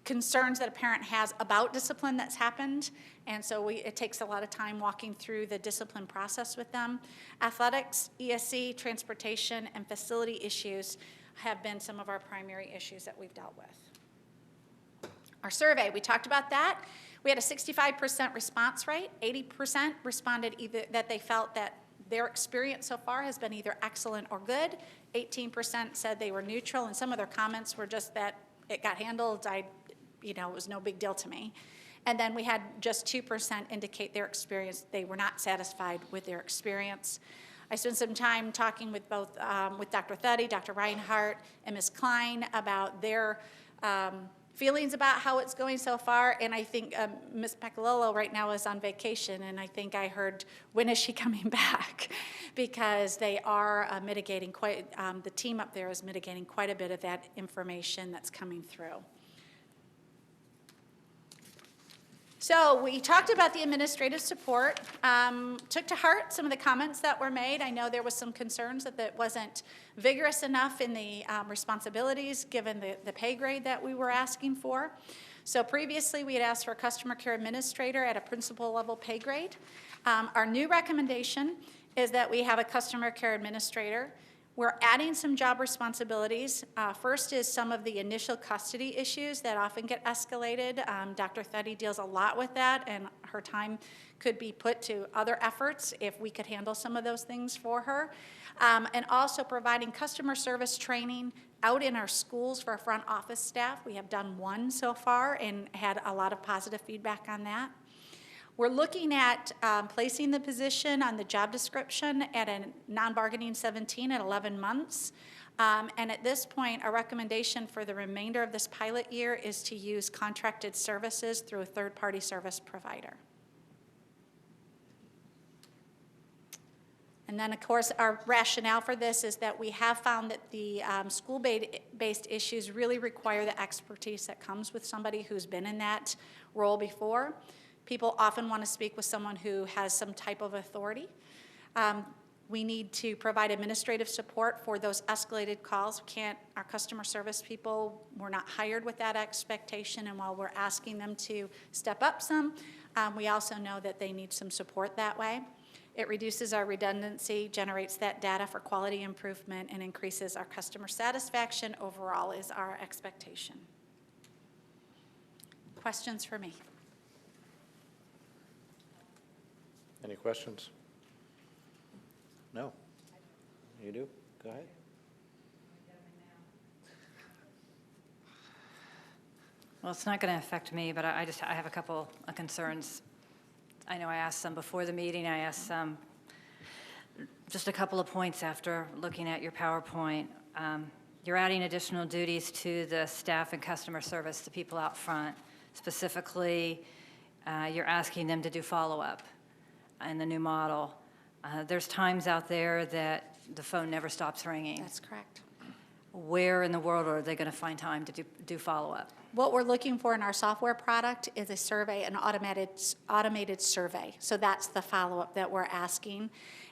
concerns that a parent has about discipline that's happened, and so it takes a lot of time walking through the discipline process with them. Athletics, ESC, transportation, and facility issues have been some of our primary issues that we've dealt with. Our survey, we talked about that. We had a 65% response rate. 80% responded either that they felt that their experience so far has been either excellent or good. 18% said they were neutral, and some of their comments were just that it got handled, it was no big deal to me. And then we had just 2% indicate their experience, they were not satisfied with their experience. I spent some time talking with both, with Dr. Thuddy, Dr. Reinhardt, and Ms. Klein about their feelings about how it's going so far, and I think Ms. Pecolillo right now is on vacation, and I think I heard, when is she coming back? Because they are mitigating quite, the team up there is mitigating quite a bit of that information that's coming through. So we talked about the administrative support, took to heart some of the comments that were made. I know there was some concerns that that wasn't vigorous enough in the responsibilities given the pay grade that we were asking for. So previously we had asked for a customer care administrator at a principal level pay grade. Our new recommendation is that we have a customer care administrator. We're adding some job responsibilities. First is some of the initial custody issues that often get escalated. Dr. Thuddy deals a lot with that, and her time could be put to other efforts if we could handle some of those things for her. And also providing customer service training out in our schools for our front office staff. We have done 1 so far and had a lot of positive feedback on that. We're looking at placing the position on the job description at a non-bargaining 17 at 11 months. And at this point, our recommendation for the remainder of this pilot year is to use contracted services through a third-party service provider. And then, of course, our rationale for this is that we have found that the school-based issues really require the expertise that comes with somebody who's been in that role before. People often want to speak with someone who has some type of authority. We need to provide administrative support for those escalated calls. Our customer service people were not hired with that expectation, and while we're asking them to step up some, we also know that they need some support that way. It reduces our redundancy, generates that data for quality improvement, and increases our customer satisfaction overall is our expectation. Questions for me? Any questions? No? You do? Go ahead. Well, it's not going to affect me, but I have a couple of concerns. I know I asked some before the meeting. I asked some, just a couple of points after looking at your PowerPoint. You're adding additional duties to the staff and customer service, the people out front. Specifically, you're asking them to do follow-up in the new model. There's times out there that the phone never stops ringing. That's correct. Where in the world are they going to find time to do follow-up? What we're looking for in our software product is a survey, an automated survey. So that's the follow-up that we're asking.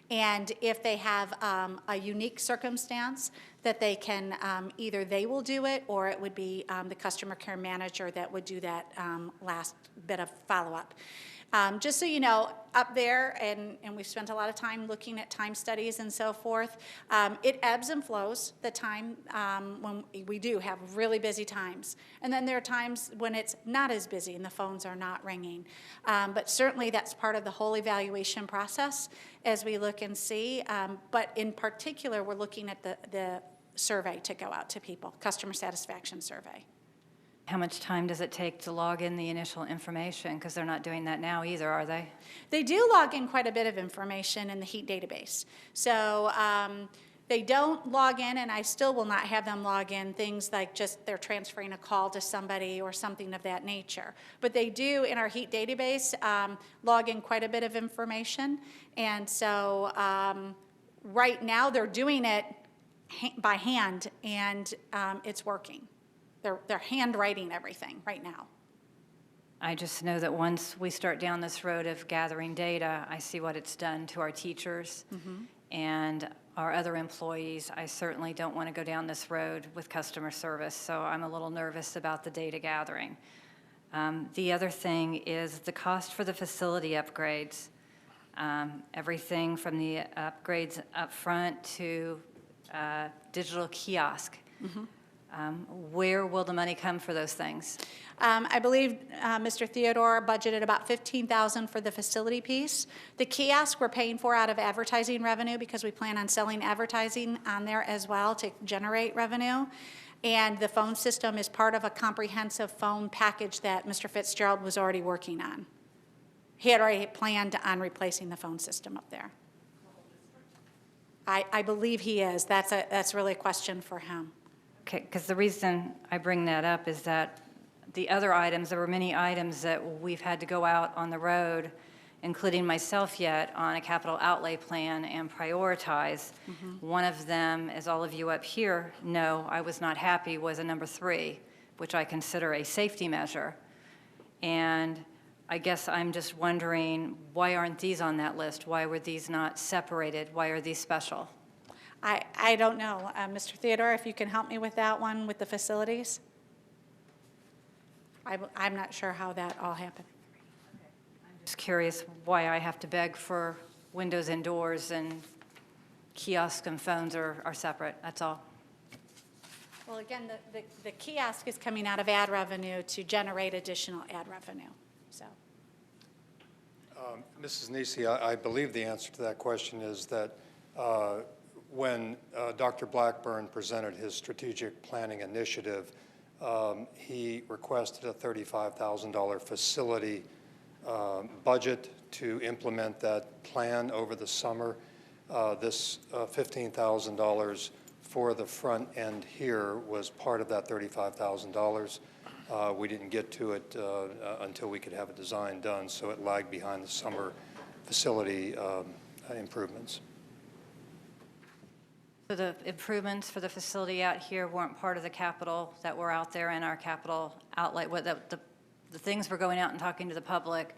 And if they have a unique circumstance that they can, either they will do it or it would be the customer care manager that would do that last bit of follow-up. Just so you know, up there, and we've spent a lot of time looking at time studies and so forth, it ebbs and flows, the time when we do have really busy times. And then there are times when it's not as busy and the phones are not ringing. But certainly that's part of the whole evaluation process as we look and see. But in particular, we're looking at the survey to go out to people, customer satisfaction survey. How much time does it take to log in the initial information? Because they're not doing that now either, are they? They do log in quite a bit of information in the HEAT database. So They don't log in, and I still will not have them log in, things like just they're transferring a call to somebody or something of that nature. But they do, in our HEAT database, log in quite a bit of information. And so right now, they're doing it by hand, and it's working. They're handwriting everything right now. I just know that once we start down this road of gathering data, I see what it's done to our teachers and our other employees. I certainly don't want to go down this road with customer service, so I'm a little nervous about the data gathering. The other thing is the cost for the facility upgrades. Everything from the upgrades up front to digital kiosk. Where will the money come for those things? I believe Mr. Theodore budgeted about $15,000 for the facility piece. The kiosk we're paying for out of advertising revenue because we plan on selling advertising on there as well to generate revenue. And the phone system is part of a comprehensive phone package that Mr. Fitzgerald was already working on. He had already planned on replacing the phone system up there. I believe he is. That's really a question for him. Okay, because the reason I bring that up is that the other items, there were many items that we've had to go out on the road, including myself yet, on a capital outlay plan and prioritize. One of them, as all of you up here know, I was not happy, was a number 3, which I consider a safety measure. And I guess I'm just wondering, why aren't these on that list? Why were these not separated? Why are these special? I don't know. Mr. Theodore, if you can help me with that one with the facilities? I'm not sure how that all happened. Just curious why I have to beg for windows and doors and kiosks and phones are separate, that's all. Well, again, the kiosk is coming out of ad revenue to generate additional ad revenue, so. Mrs. Nisi, I believe the answer to that question is that when Dr. Blackburn presented his strategic planning initiative, he requested a $35,000 facility budget to implement that plan over the summer. This $15,000 for the front end here was part of that $35,000. We didn't get to it until we could have a design done, so it lagged behind the summer facility improvements. So the improvements for the facility out here weren't part of the capital that were out there in our capital outlay. The things we're going out and talking to the public,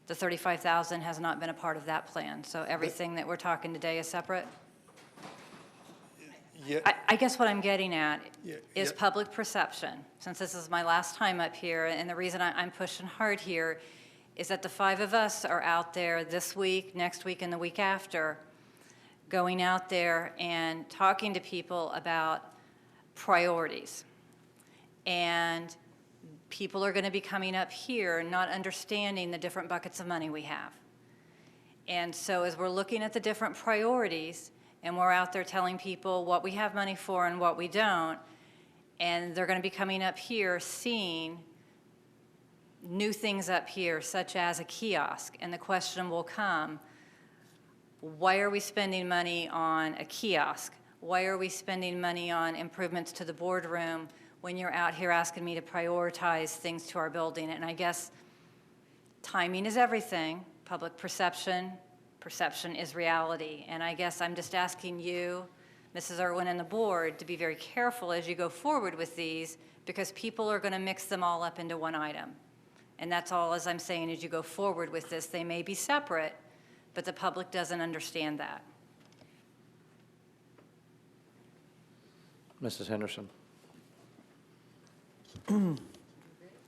the $35,000 has not been a part of that plan. So everything that we're talking today is separate? Yeah. I guess what I'm getting at is public perception. Since this is my last time up here, and the reason I'm pushing hard here is that the 5 of us are out there this week, next week, and the week after, going out there and talking to people about priorities. And people are going to be coming up here not understanding the different buckets of money we have. And so as we're looking at the different priorities, and we're out there telling people what we have money for and what we don't, and they're going to be coming up here seeing new things up here, such as a kiosk, and the question will come, why are we spending money on a kiosk? Why are we spending money on improvements to the boardroom when you're out here asking me to prioritize things to our building? And I guess timing is everything. Public perception is reality. And I guess I'm just asking you, Mrs. Irwin and the board, to be very careful as you go forward with these, because people are going to mix them all up into one item. And that's all as I'm saying as you go forward with this. They may be separate, but the public doesn't understand that. Mrs. Henderson.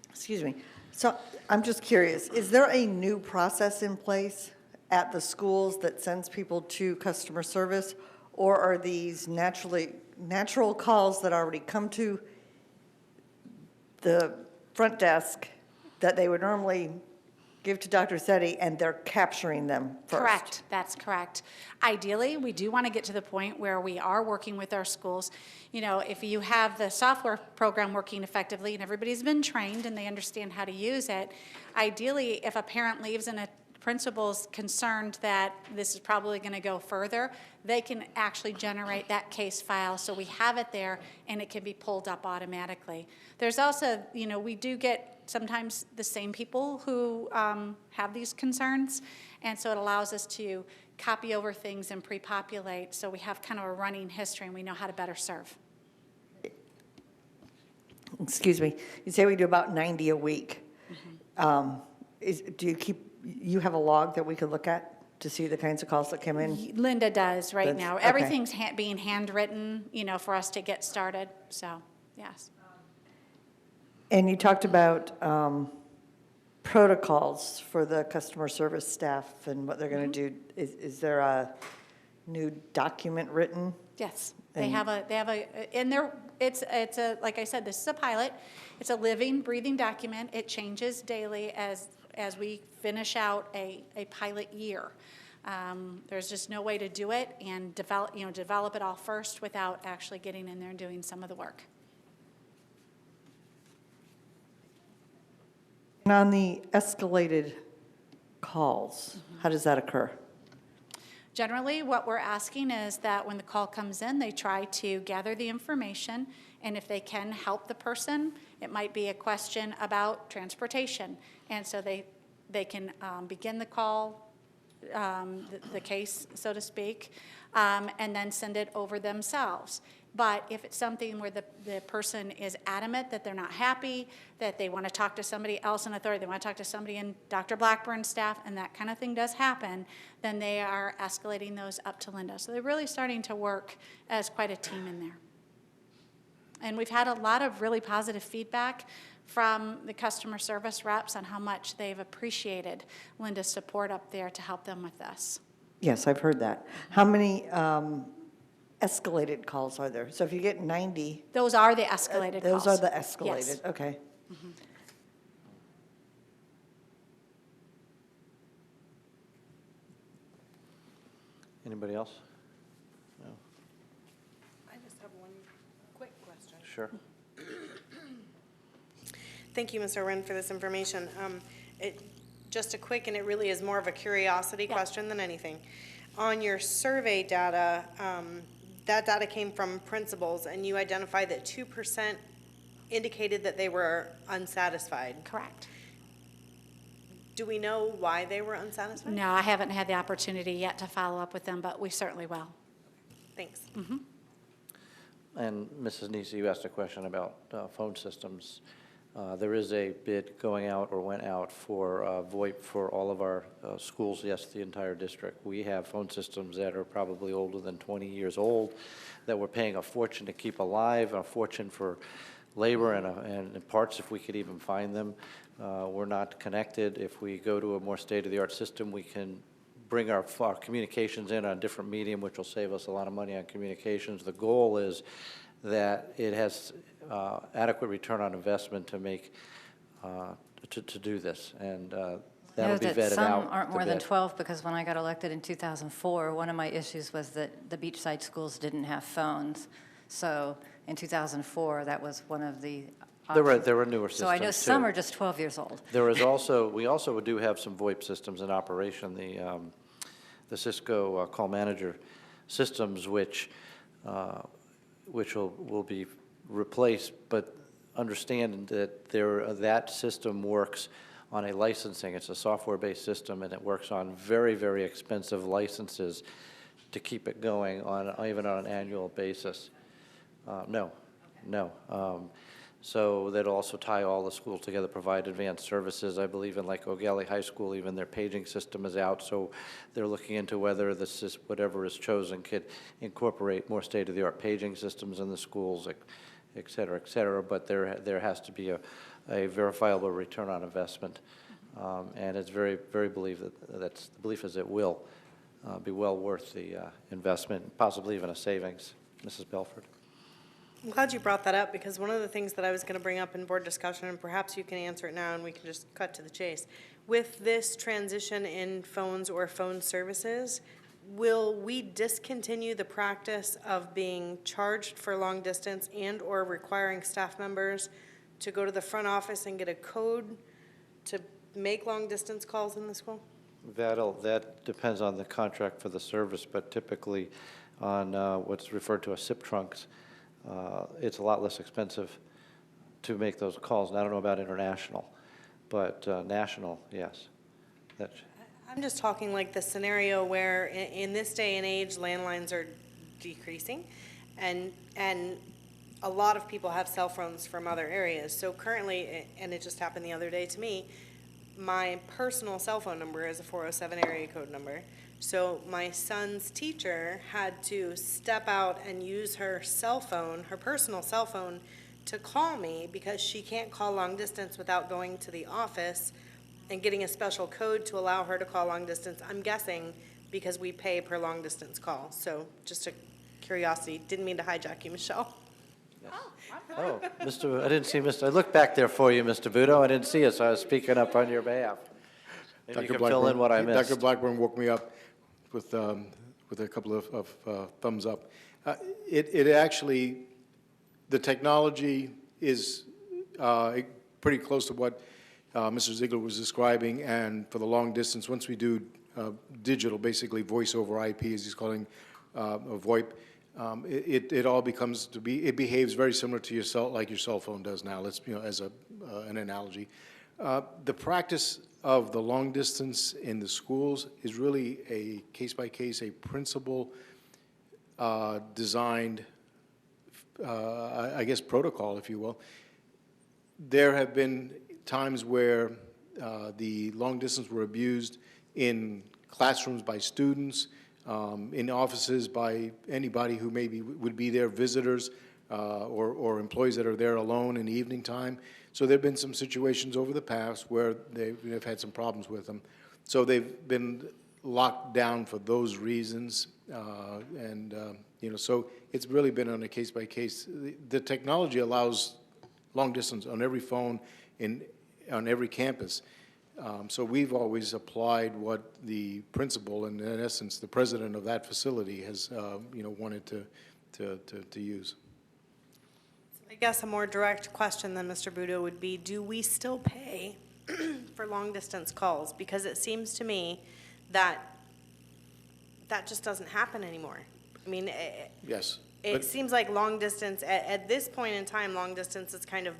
Excuse me. So I'm just curious, is there a new process in place at the schools that sends people to customer service, or are these natural calls that already come to the front desk that they would normally give to Dr. Setti, and they're capturing them first? Correct, that's correct. Ideally, we do want to get to the point where we are working with our schools. You know, if you have the software program working effectively and everybody's been trained and they understand how to use it, ideally, if a parent leaves in a principals concerned that this is probably going to go further, they can actually generate that case file, so we have it there, and it can be pulled up automatically. There's also, we do get sometimes the same people who have these concerns, and so it allows us to copy over things and pre-populate, so we have kind of a running history, and we know how to better serve. Excuse me, you say we do about 90 a week. Do you have a log that we could look at to see the kinds of calls that come in? Linda does right now. Okay. Everything's being handwritten, for us to get started, so, yes. And you talked about protocols for the customer service staff and what they're going to do. Is there a new document written? Yes, they have a, and it's a, like I said, this is a pilot. It's a living, breathing document. It changes daily as we finish out a pilot year. There's just no way to do it and develop it all first without actually getting in there and doing some of the work. And on the escalated calls, how does that occur? Generally, what we're asking is that when the call comes in, they try to gather the information, and if they can help the person, it might be a question about transportation. And so they can begin the call, the case, so to speak, and then send it over themselves. But if it's something where the person is adamant that they're not happy, that they want to talk to somebody else in authority, they want to talk to somebody in Dr. Blackburn's staff, and that kind of thing does happen, then they are escalating those up to Linda. So they're really starting to work as quite a team in there. And we've had a lot of really positive feedback from the customer service reps on how much they've appreciated Linda's support up there to help them with this. Yes, I've heard that. How many escalated calls are there? So if you get 90. Those are the escalated calls. Those are the escalated, Yes. okay. Mm-hmm. Anybody else? No? I just have one quick question. Sure. Thank you, Mr. Wren, for this information. Just a quick, and it really is more of a curiosity question than anything. On your survey data, that data came from principals, and you identified that 2% indicated that they were unsatisfied. Correct. Do we know why they were unsatisfied? No, I haven't had the opportunity yet to follow up with them, but we certainly will. Thanks. Mm-hmm. And Mrs. Nisi, you asked a question about phone systems. There is a bid going out or went out for VoIP for all of our schools, yes, the entire district. We have phone systems that are probably older than 20 years old that we're paying a fortune to keep alive, a fortune for labor and parts if we could even find them. We're not connected. If we go to a more state-of-the-art system, we can bring our communications in on a different medium, which will save us a lot of money on communications. The goal is that it has adequate return on investment to make, to do this, and that'll be vetted out. Some aren't more than 12, because when I got elected in 2004, one of my issues was that the beachside schools didn't have phones. So in 2004, that was one of the options. There were newer systems, So I know some too. are just 12 years old. There is also, we also do have some VoIP systems in operation, the Cisco Call Manager systems, which will be replaced, but understand that that system works on a licensing. It's a software-based system, and it works on very, very expensive licenses to keep it going on, even on an annual basis. No. So that'll also tie all the schools together, provide advanced services. I believe in like O'Galley High School, even their paging system is out, so they're looking into whether this is, whatever is chosen could incorporate more state-of-the-art paging systems in the schools, et cetera, but there has to be a verifiable return on investment. And it's very, very the belief is it will be well worth the investment, possibly even a savings. Mrs. Belford. I'm glad you brought that up, because one of the things that I was going to bring up in board discussion, and perhaps you can answer it now and we can just cut to the chase. With this transition in phones or phone services, will we discontinue the practice of being charged for long distance and or requiring staff members to go to the front office and get a code to make long distance calls in the school? That depends on the contract for the service, but typically on what's referred to as SIP trunks, it's a lot less expensive to make those calls. And I don't know about international, but national, yes. I'm just talking like the scenario where in this day and age, landlines are decreasing, and a lot of people have cell phones from other areas. So currently, and it just happened the other day to me, my personal cell phone number is a 407 area code number. So my son's teacher had to step out and use her cell phone, her personal cell phone, to call me because she can't call long distance without going to the office and getting a special code to allow her to call long distance. I'm guessing because we pay per long distance call. So just a curiosity. Didn't mean to hijack you, Michelle. Oh, I didn't see I looked back there for you, Mr. Budo. I didn't see it, so I was speaking up on your behalf. Maybe you can fill in what I missed. Dr. Blackburn woke me up with a couple of thumbs up. It actually, the technology is pretty close to what Mr. Ziegler was describing, and for the long distance, once we do digital, basically voice over IP, as he's calling VoIP, it all becomes to be, it behaves very similar to like your cell phone does now. Let's, as an analogy. The practice of the long distance in the schools is really a case-by-case, a principle designed, I guess, protocol, if you will. There have been times where the long distance were abused in classrooms by students, in offices by anybody who maybe would be there, visitors or employees that are there alone in the evening time. So there have been some situations over the past where they've had some problems with them. So they've been locked down for those reasons. So it's really been on a case-by-case. The technology allows long distance on every phone on every campus. So we've always applied what the principal and, in essence, the president of that facility has, wanted to use. I guess a more direct question than Mr. Budo would be, do we still pay for long-distance calls? Because it seems to me that that just doesn't happen anymore. I mean, yes. It seems like long distance, at this point in time, long distance is kind of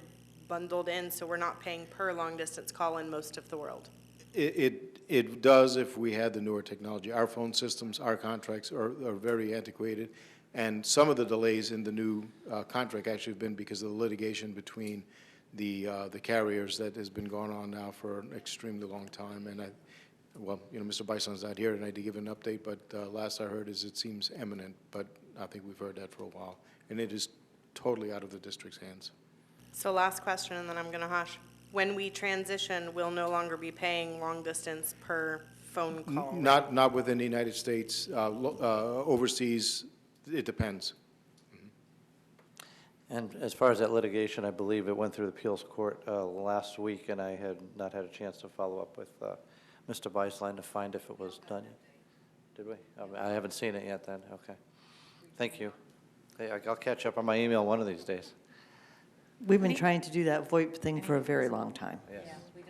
bundled in, so we're not paying per long distance call in most of the world. It does if we had the newer technology. Our phone systems, our contracts are very antiquated, and some of the delays in the new contract actually have been because of the litigation between the carriers that has been going on now for an extremely long time. And Mr. Bison's not here tonight to give an update, but last I heard is it seems imminent, but I think we've heard that for a while, and it is totally out of the district's hands. So last question, and then I'm going to hush. When we transition, we'll no longer be paying long distance per phone call? Not within the United States. Overseas, it depends. And as far as that litigation, I believe it went through the appeals court last week, and I had not had a chance to follow up with Mr. Beislein to find if it was done yet. Did we? I haven't seen it yet then. Okay. Thank you. Hey, I'll catch up on my email one of these days. We've been trying to do that VoIP thing for a very long time.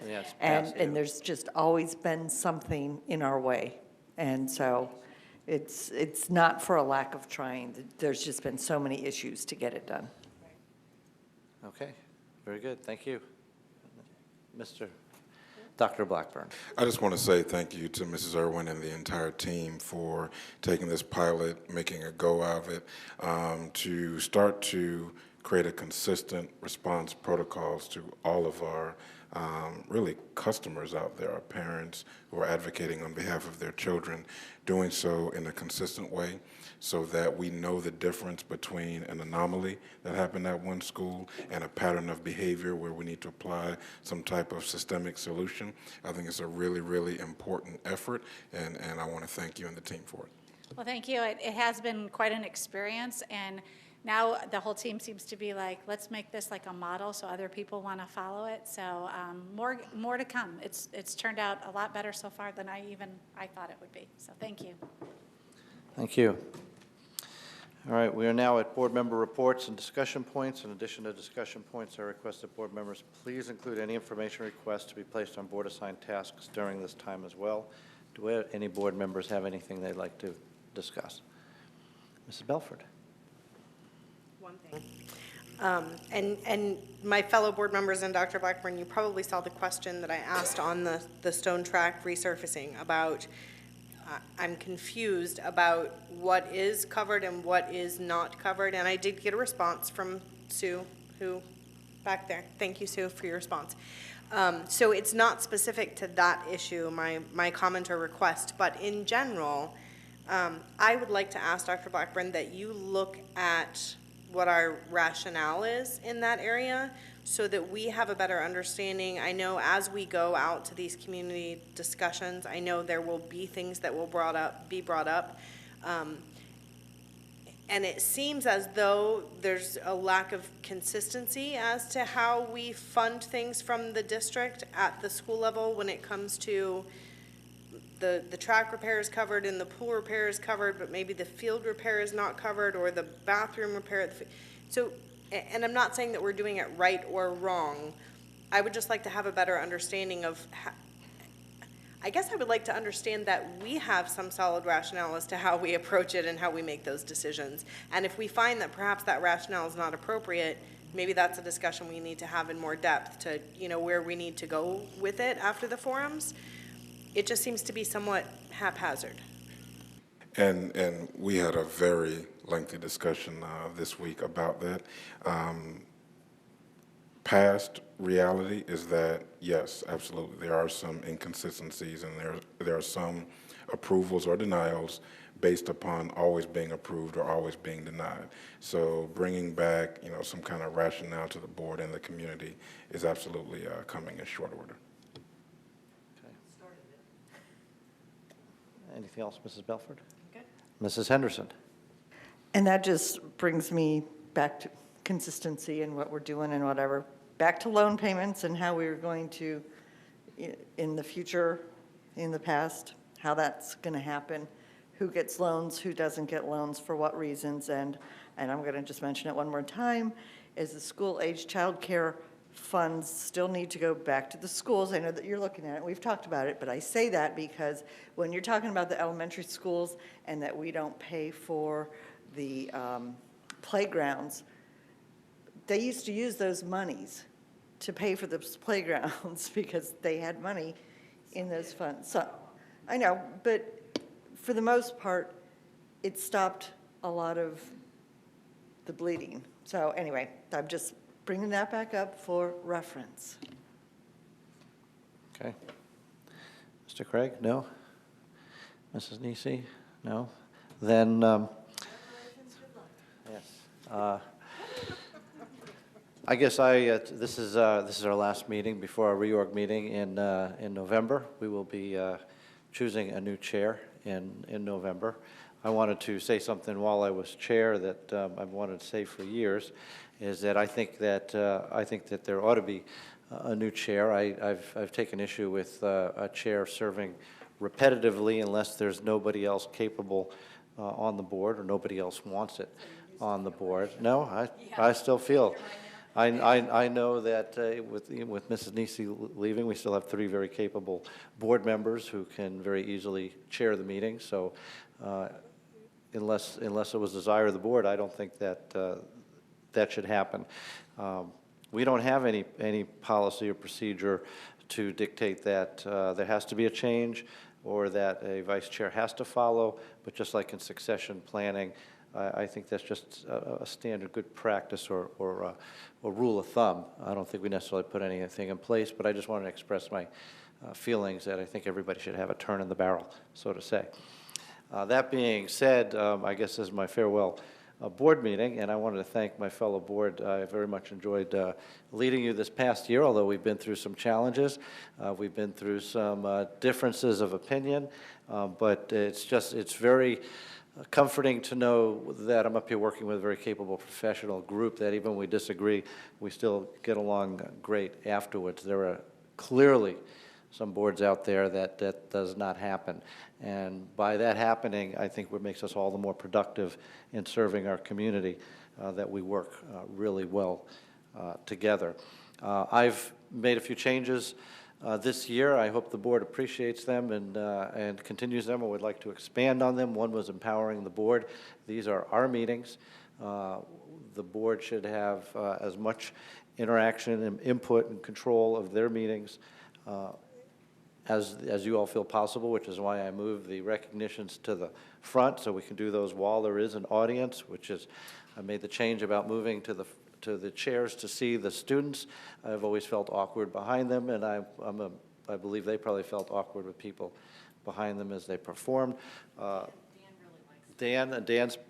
Yes. And there's just always been something in our way. And so it's not for a lack of trying. There's just been so many issues to get it done. Okay. Very good. Thank you. Dr. Blackburn. I just want to say thank you to Mrs. Irwin and the entire team for taking this pilot, making a go out of it, to start to create a consistent response protocols to all of our really customers out there, our parents who are advocating on behalf of their children, doing so in a consistent way so that we know the difference between an anomaly that happened at one school and a pattern of behavior where we need to apply some type of systemic solution. I think it's a really, really important effort, and I want to thank you and the team for it. Well, thank you. It has been quite an experience, and now the whole team seems to be like, let's make this like a model so other people want to follow it. So more to come. It's turned out a lot better so far than I thought it would be. So thank you. Thank you. All right, we are now at board member reports and discussion points. In addition to discussion points, I request that board members please include any information requests to be placed on board assigned tasks during this time as well. Do any board members have anything they'd like to discuss? Mrs. Belford? One thing. And my fellow board members and Dr. Blackburn, you probably saw the question that I asked on the stone track resurfacing about, I'm confused about what is covered and what is not covered. And I did get a response from Sue, who, back there. Thank you, Sue, for your response. So it's not specific to that issue, my comment or request, but in general, I would like to ask Dr. Blackburn that you look at what our rationale is in that area so that we have a better understanding. I know as we go out to these community discussions, I know there will be things that will be brought up. And it seems as though there's a lack of consistency as to how we fund things from the district at the school level when it comes to the track repair is covered and the pool repair is covered, but maybe the field repair is not covered, or the bathroom repair. So, and I'm not saying that we're doing it right or wrong. I would just like to have a better understanding of I guess I would like to understand that we have some solid rationale as to how we approach it and how we make those decisions. And if we find that perhaps that rationale is not appropriate, maybe that's a discussion we need to have in more depth to, where we need to go with it after the forums. It just seems to be somewhat haphazard. And we had a very lengthy discussion this week about that. Past reality is that, yes, absolutely, there are some inconsistencies and there are some approvals or denials based upon always being approved or always being denied. So bringing back, some kind of rationale to the board and the community is absolutely coming in short order. Anything else, Mrs. Belford? Good. Mrs. Henderson? And that just brings me back to consistency in what we're doing and whatever. Back to loan payments and how we were going to, in the future, in the past, how that's going to happen, who gets loans, who doesn't get loans, for what reasons, and I'm going to just mention it one more time, is the school-age child care funds still need to go back to the schools. I know that you're looking at it, we've talked about it, but I say that because when you're talking about the elementary schools and that we don't pay for the playgrounds, they used to use those monies to pay for those playgrounds because they had money in those funds. So, I know, but for the most part, it stopped a lot of the bleeding. So anyway, I'm just bringing that back up for reference. Okay. Mr. Craig? No? Mrs. Nisi? No? Then, yes. I guess this is our last meeting before our reorg meeting in November. We will be choosing a new chair in November. I wanted to say something while I was chair that I've wanted to say for years, is that I think that there ought to be a new chair. I've taken issue with a chair serving repetitively unless there's nobody else capable on the board or nobody else wants it on the board. No, I still feel. I know that with Mrs. Nisi leaving, we still have 3 very capable board members who can very easily chair the meeting. So unless it was the desire of the board, I don't think that that should happen. We don't have any policy or procedure to dictate that there has to be a change or that a vice chair has to follow, but just like in succession planning, I think that's just a standard good practice or rule of thumb. I don't think we necessarily put anything in place, but I just wanted to express my feelings that I think everybody should have a turn in the barrel, so to say. That being said, I guess this is my farewell board meeting, and I wanted to thank my fellow board. I very much enjoyed leading you this past year, although we've been through some challenges. We've been through some differences of opinion, but it's very comforting to know that I'm up here working with a very capable professional group, that even when we disagree, we still get along great afterwards. There are clearly some boards out there that does not happen. And by that happening, I think what makes us all the more productive in serving our community, that we work really well together. I've made a few changes this year. I hope the board appreciates them and continues them, or would like to expand on them. One was empowering the board. These are our meetings. The board should have as much interaction and input and control of their meetings as you all feel possible, which is why I moved the recognitions to the front, so we can do those while there is an audience, which is, I made the change about moving to the chairs to see the students. I've always felt awkward behind them, and I believe they probably felt awkward with people behind them as they performed. Dan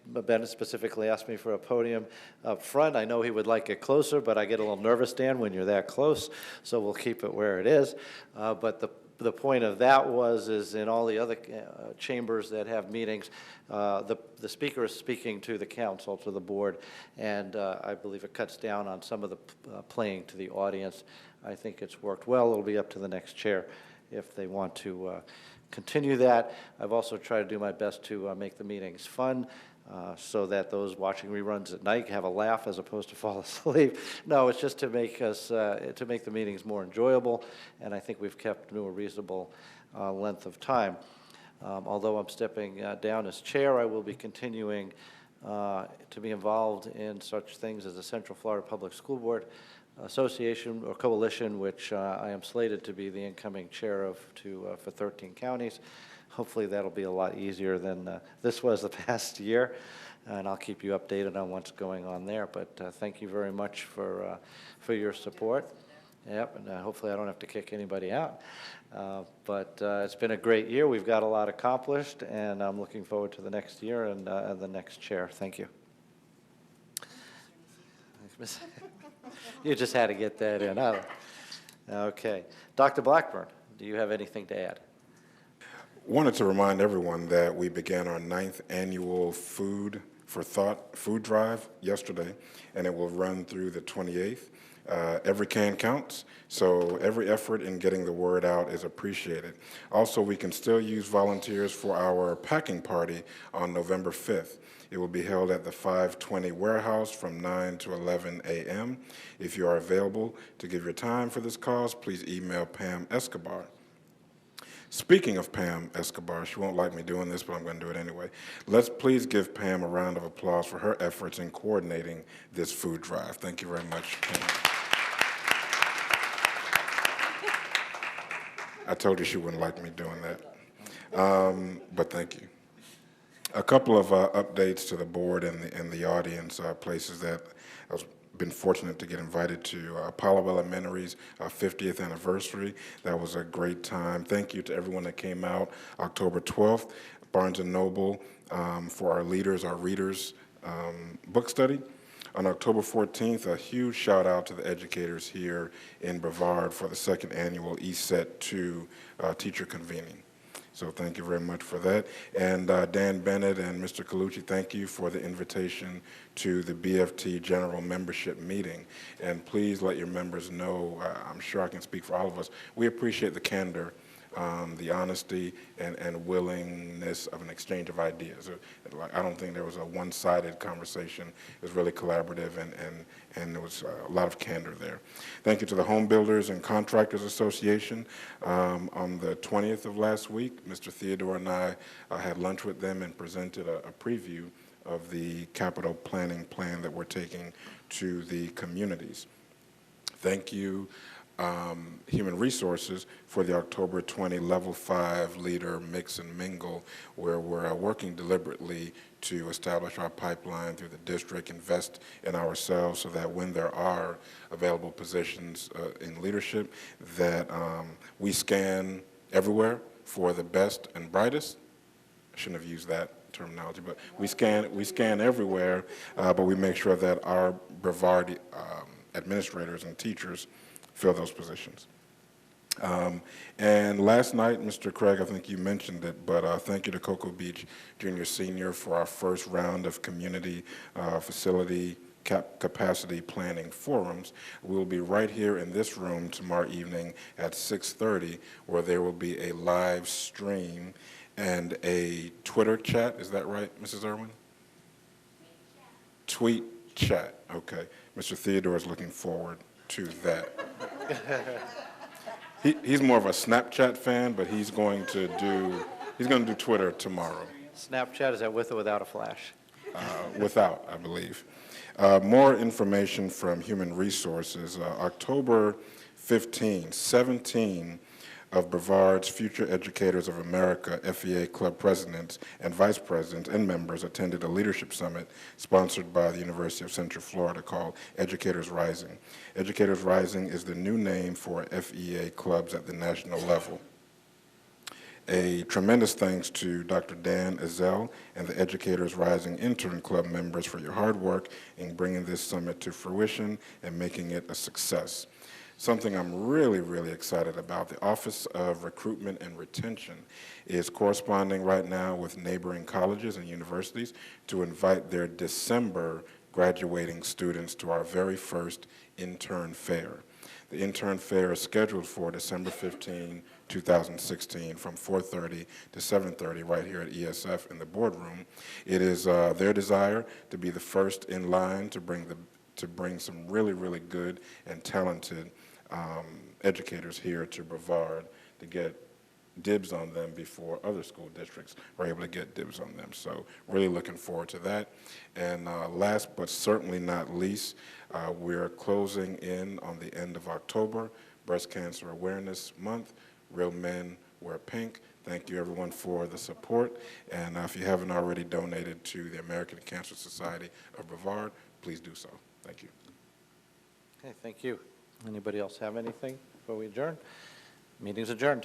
Bennett specifically asked me for a podium up front. I know he would like it closer, but I get a little nervous, Dan, when you're that close, so we'll keep it where it is. But the point of that is in all the other chambers that have meetings, the speaker is speaking to the council, to the board, and I believe it cuts down on some of the playing to the audience. I think it's worked well. It'll be up to the next chair if they want to continue that. I've also tried to do my best to make the meetings fun, so that those watching reruns at night have a laugh as opposed to fall asleep. No, it's just to make the meetings more enjoyable, and I think we've kept to a reasonable length of time. Although I'm stepping down as chair, I will be continuing to be involved in such things as the Central Florida Public School Board Association or Coalition, which I am slated to be the incoming chair of for 13 counties. Hopefully that'll be a lot easier than this was the past year, and I'll keep you updated on what's going on there. But thank you very much for your support. Yep, and hopefully I don't have to kick anybody out. But it's been a great year. We've got a lot accomplished, and I'm looking forward to the next year and the next chair. Thank you. You just had to get that in. Huh? Okay. Dr. Blackburn, do you have anything to add? Wanted to remind everyone that we began our 9th annual Food for Thought food drive yesterday, and it will run through the 28th. Every can counts, so every effort in getting the word out is appreciated. Also, we can still use volunteers for our packing party on November 5th. It will be held at the 520 warehouse from 9 to 11 a.m. If you are available to give your time for this cause, please email Pam Escobar. Speaking of Pam Escobar, she won't like me doing this, but I'm going to do it anyway. Let's please give Pam a round of applause for her efforts in coordinating this food drive. Thank you very much, Pam. I told you she wouldn't like me doing that, but thank you. A couple of updates to the board and the audience, places that I've been fortunate to get invited to. Apollo Elementary's 50th anniversary. That was a great time. Thank you to everyone that came out. October 12th, Barnes & Noble for our leaders, our readers book study. On October 14th, a huge shout out to the educators here in Brevard for the 2nd annual ESET 2 teacher convening. So thank you very much for that. And Dan Bennett and Mr. Colucci, thank you for the invitation to the BFT General Membership Meeting. And please let your members know, I'm sure I can speak for all of us, we appreciate the candor, the honesty, and willingness of an exchange of ideas. I don't think there was a one-sided conversation. It was really collaborative, and there was a lot of candor there. Thank you to the Home Builders and Contractors Association. On the 20th of last week, Mr. Theodore and I had lunch with them and presented a preview of the capital planning plan that we're taking to the communities. Thank you, Human Resources, for the October 20 Level 5 Leader Mix and Mingle, where we're working deliberately to establish our pipeline through the district, invest in ourselves so that when there are available positions in leadership, that we scan everywhere for the best and brightest. I shouldn't have used that terminology, but we scan everywhere, but we make sure that our Brevard administrators and teachers fill those positions. And last night, Mr. Craig, I think you mentioned it, but thank you to Cocoa Beach Junior Senior for our first round of community facility capacity planning forums. We'll be right here in this room tomorrow evening at 6:30, where there will be a live stream and a Twitter chat. Is that right, Mrs. Irwin? Tweet chat. Okay. Mr. Theodore is looking forward to that. He's more of a Snapchat fan, but he's going to do Twitter tomorrow. Snapchat, is that with or without a flash? Without, I believe. More information from Human Resources. October 15, 17 of Brevard's Future Educators of America, FEA Club presidents and vice presidents and members attended a leadership summit sponsored by the University of Central Florida called Educators Rising. Educators Rising is the new name for FEA clubs at the national level. A tremendous thanks to Dr. Dan Ezell and the Educators Rising Intern Club members for your hard work in bringing this summit to fruition and making it a success. Something I'm really, really excited about, the Office of Recruitment and Retention is corresponding right now with neighboring colleges and universities to invite their December graduating students to our very first intern fair. The intern fair is scheduled for December 15, 2016, from 4:30 to 7:30 right here at ESF in the boardroom. It is their desire to be the first in line to bring some really, really good and talented educators here to Brevard to get dibs on them before other school districts are able to get dibs on them. So really looking forward to that. And last but certainly not least, we're closing in on the end of October, Breast Cancer Awareness Month. Real Men Wear Pink. Thank you everyone for the support. And if you haven't already donated to the American Cancer Society of Brevard, please do so. Thank you. Okay, thank you. Anybody else have anything before we adjourn? Meeting's adjourned.